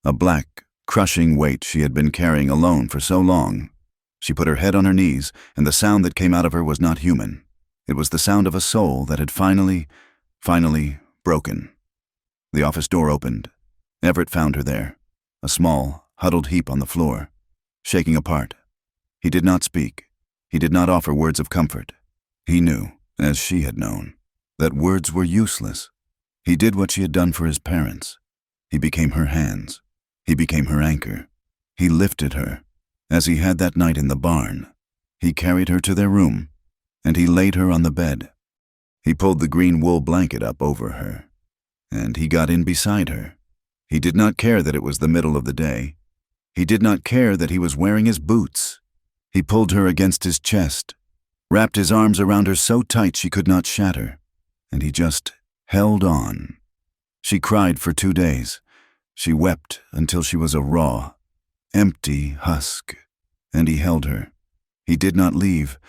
a black, crushing weight she had been carrying alone for so long. She put her head on her knees, and the sound that came out of her was not human. It was the sound of a soul that had finally broken. The office door opened. Everett found her there, a small, huddled heap on the floor, shaking apart. He did not speak. He did not offer words of comfort. He knew, as she had known, that words were useless. He did what she had done for his parents. He became her hands. He became her anchor. He lifted her, as he had that night in the barn. He carried her to their room, and he laid her on the bed. He pulled the green wool blanket up over her, and he got in beside her. He did not care that it was the middle of the day. He did not care that he was wearing his boots. He pulled her against his chest, wrapped his arms around her so tight she could not shatter, and he just held on. She cried for 2 days. She wept until she was a raw, empty husk, and he held her. He did not leave.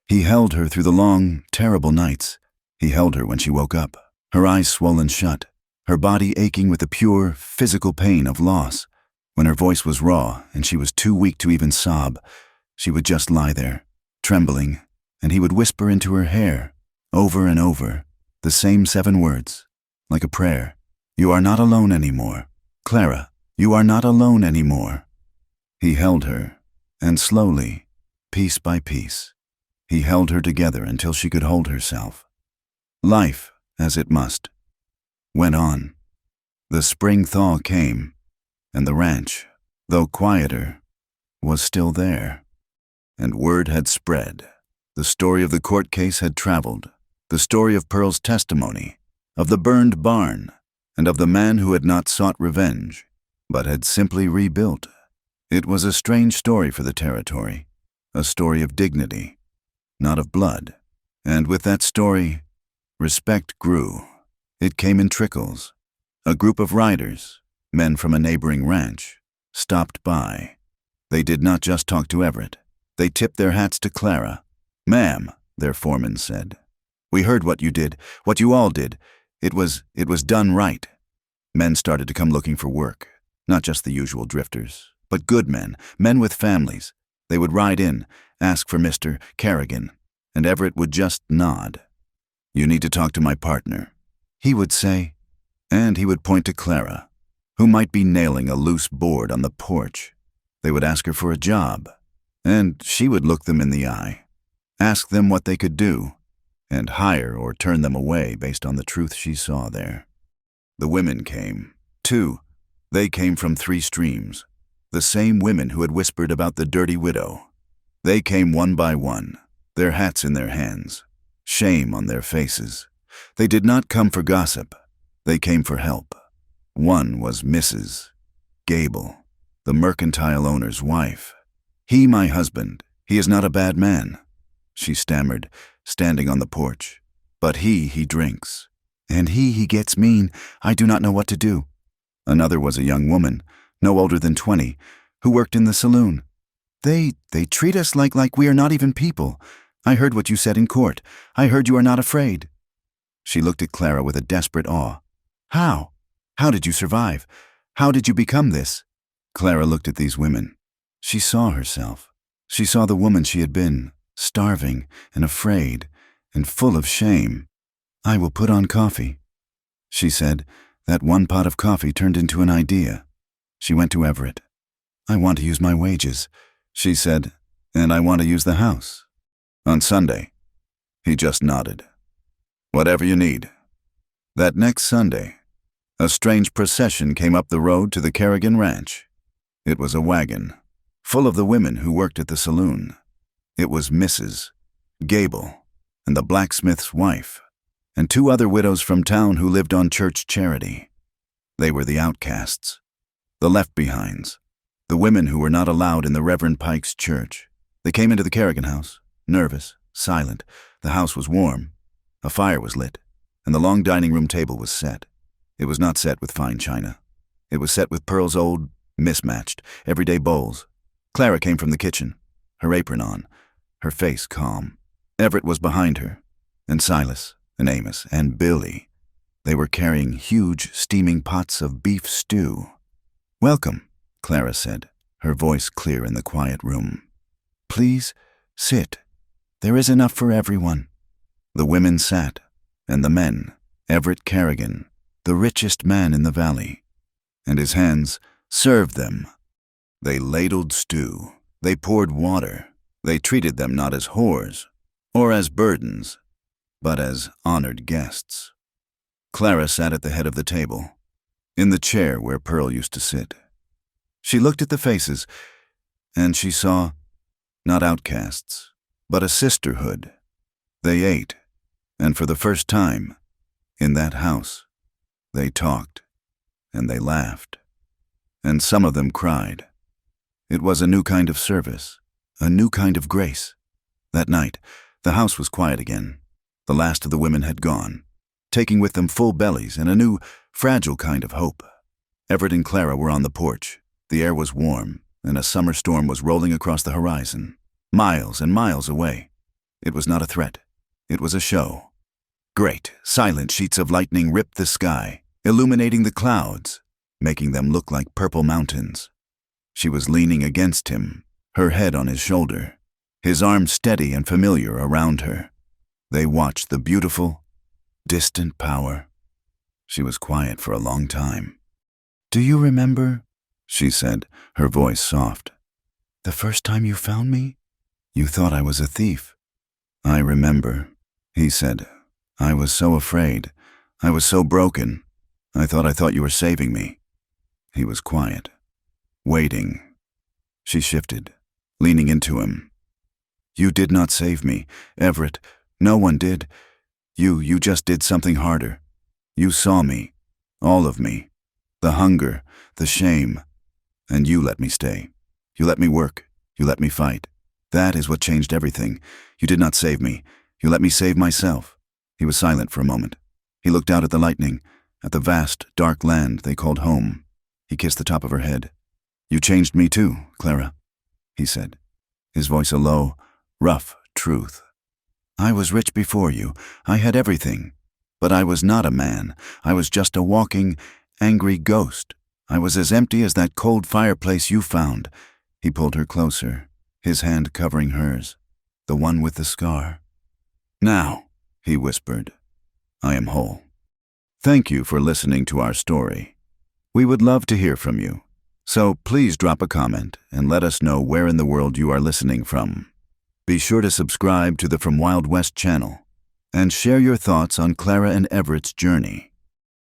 He held her through the long, terrible nights. He held her when she woke up, her eyes swollen shut, her body aching with the pure, physical pain of loss. When her voice was raw and she was too weak to even sob, she would just lie there, trembling, and he would whisper into her hair, over and over, the same 7 words, like a prayer. You are not alone anymore. Clara, you are not alone anymore. He held her, and slowly, piece by piece, he held her together until she could hold herself. Life, as it must, went on. The spring thaw came, and the ranch, though quieter, was still there. And word had spread. The story of the court case had traveled. The story of Pearl's testimony, of the burned barn, and of the man who had not sought revenge, but had simply rebuilt. It was a strange story for the territory, a story of dignity, not of blood. And with that story, respect grew. It came in trickles. A group of riders, men from a neighboring ranch, stopped by. They did not just talk to Everett. They tipped their hats to Clara. "Ma'am," their foreman said, "we heard what you did, what you all did. It was done right." Men started to come looking for work, not just the usual drifters, but good men, men with families. They would ride in, ask for Mr. Kerrigan, and Everett would just nod. "You need to talk to my partner," he would say, and he would point to Clara, who might be nailing a loose board on the porch. They would ask her for a job, and she would look them in the eye, ask them what they could do, and hire or turn them away based on the truth she saw there. The women came, too. They came from 3 streams, the same women who had whispered about the dirty widow. They came one by one, their hats in their hands, shame on their faces. They did not come for gossip. They came for help. One was Mrs. Gable, the mercantile owner's wife. "He, my husband, he is not a bad man," she stammered, standing on the porch. "But he drinks. And he gets mean. I do not know what to do." Another was a young woman, no older than 20, who worked in the saloon. They treat us like we are not even people. I heard what you said in court. I heard you are not afraid." She looked at Clara with a desperate awe. "How? How did you survive? How did you become this?" Clara looked at these women. She saw herself. She saw the woman she had been, starving and afraid and full of shame. "I will put on coffee," she said. That one pot of coffee turned into an idea. She went to Everett. "I want to use my wages," she said, "and I want to use the house. On Sunday." He just nodded. "Whatever you need." That next Sunday, a strange procession came up the road to the Kerrigan Ranch. It was a wagon, full of the women who worked at the saloon. It was Mrs. Gable and the blacksmith's wife, and 2 other widows from town who lived on church charity. They were the outcasts, the left-behinds, the women who were not allowed in the Reverend Pike's church. They came into the Kerrigan house, nervous, silent. The house was warm. A fire was lit, and the long dining room table was set. It was not set with fine china. It was set with Pearl's old, mismatched, everyday bowls. Clara came from the kitchen, her apron on, her face calm. Everett was behind her, and Silas, and Amos, and Billy. They were carrying huge, steaming pots of beef stew. "Welcome," Clara said, her voice clear in the quiet room. "Please, sit. There is enough for everyone." The women sat, and the men, Everett Kerrigan, the richest man in the valley, and his hands served them. They ladled stew. They poured water. They treated them not as whores or as burdens, but as honored guests. Clara sat at the head of the table, in the chair where Pearl used to sit. She looked at the faces, and she saw not outcasts, but a sisterhood. They ate, and for the first time, in that house, they talked, and they laughed, and some of them cried. It was a new kind of service, a new kind of grace. That night, the house was quiet again. The last of the women had gone, taking with them full bellies and a new, fragile kind of hope. Everett and Clara were on the porch. The air was warm, and a summer storm was rolling across the horizon, miles and miles away. It was not a threat. It was a show. Great, silent sheets of lightning ripped the sky, illuminating the clouds, making them look like purple mountains. She was leaning against him, her head on his shoulder, his arm steady and familiar around her. They watched the beautiful, distant power. She was quiet for a long time. "Do you remember," she said, her voice soft, "the first time you found me? You thought I was a thief." "I remember," he said. "I was so afraid. I was so broken. I thought you were saving me." He was quiet, waiting. She shifted, leaning into him. "You did not save me, Everett. No one did. You just did something harder. You saw me, all of me, the hunger, the shame, and you let me stay. You let me work. You let me fight. That is what changed everything. You did not save me. You let me save myself." He was silent for a moment. He looked out at the lightning, at the vast, dark land they called home. He kissed the top of her head. "You changed me too, Clara," he said, his voice a low, rough truth. "I was rich before you. I had everything. But I was not a man. I was just a walking, angry ghost. I was as empty as that cold fireplace you found." He pulled her closer, his hand covering hers, the one with the scar. "Now," he whispered, "I am whole. Thank you for listening to our story. We would love to hear from you. So please drop a comment and let us know where in the world you are listening from. Be sure to subscribe to the From Wild West channel and share your thoughts on Clara and Everett's journey.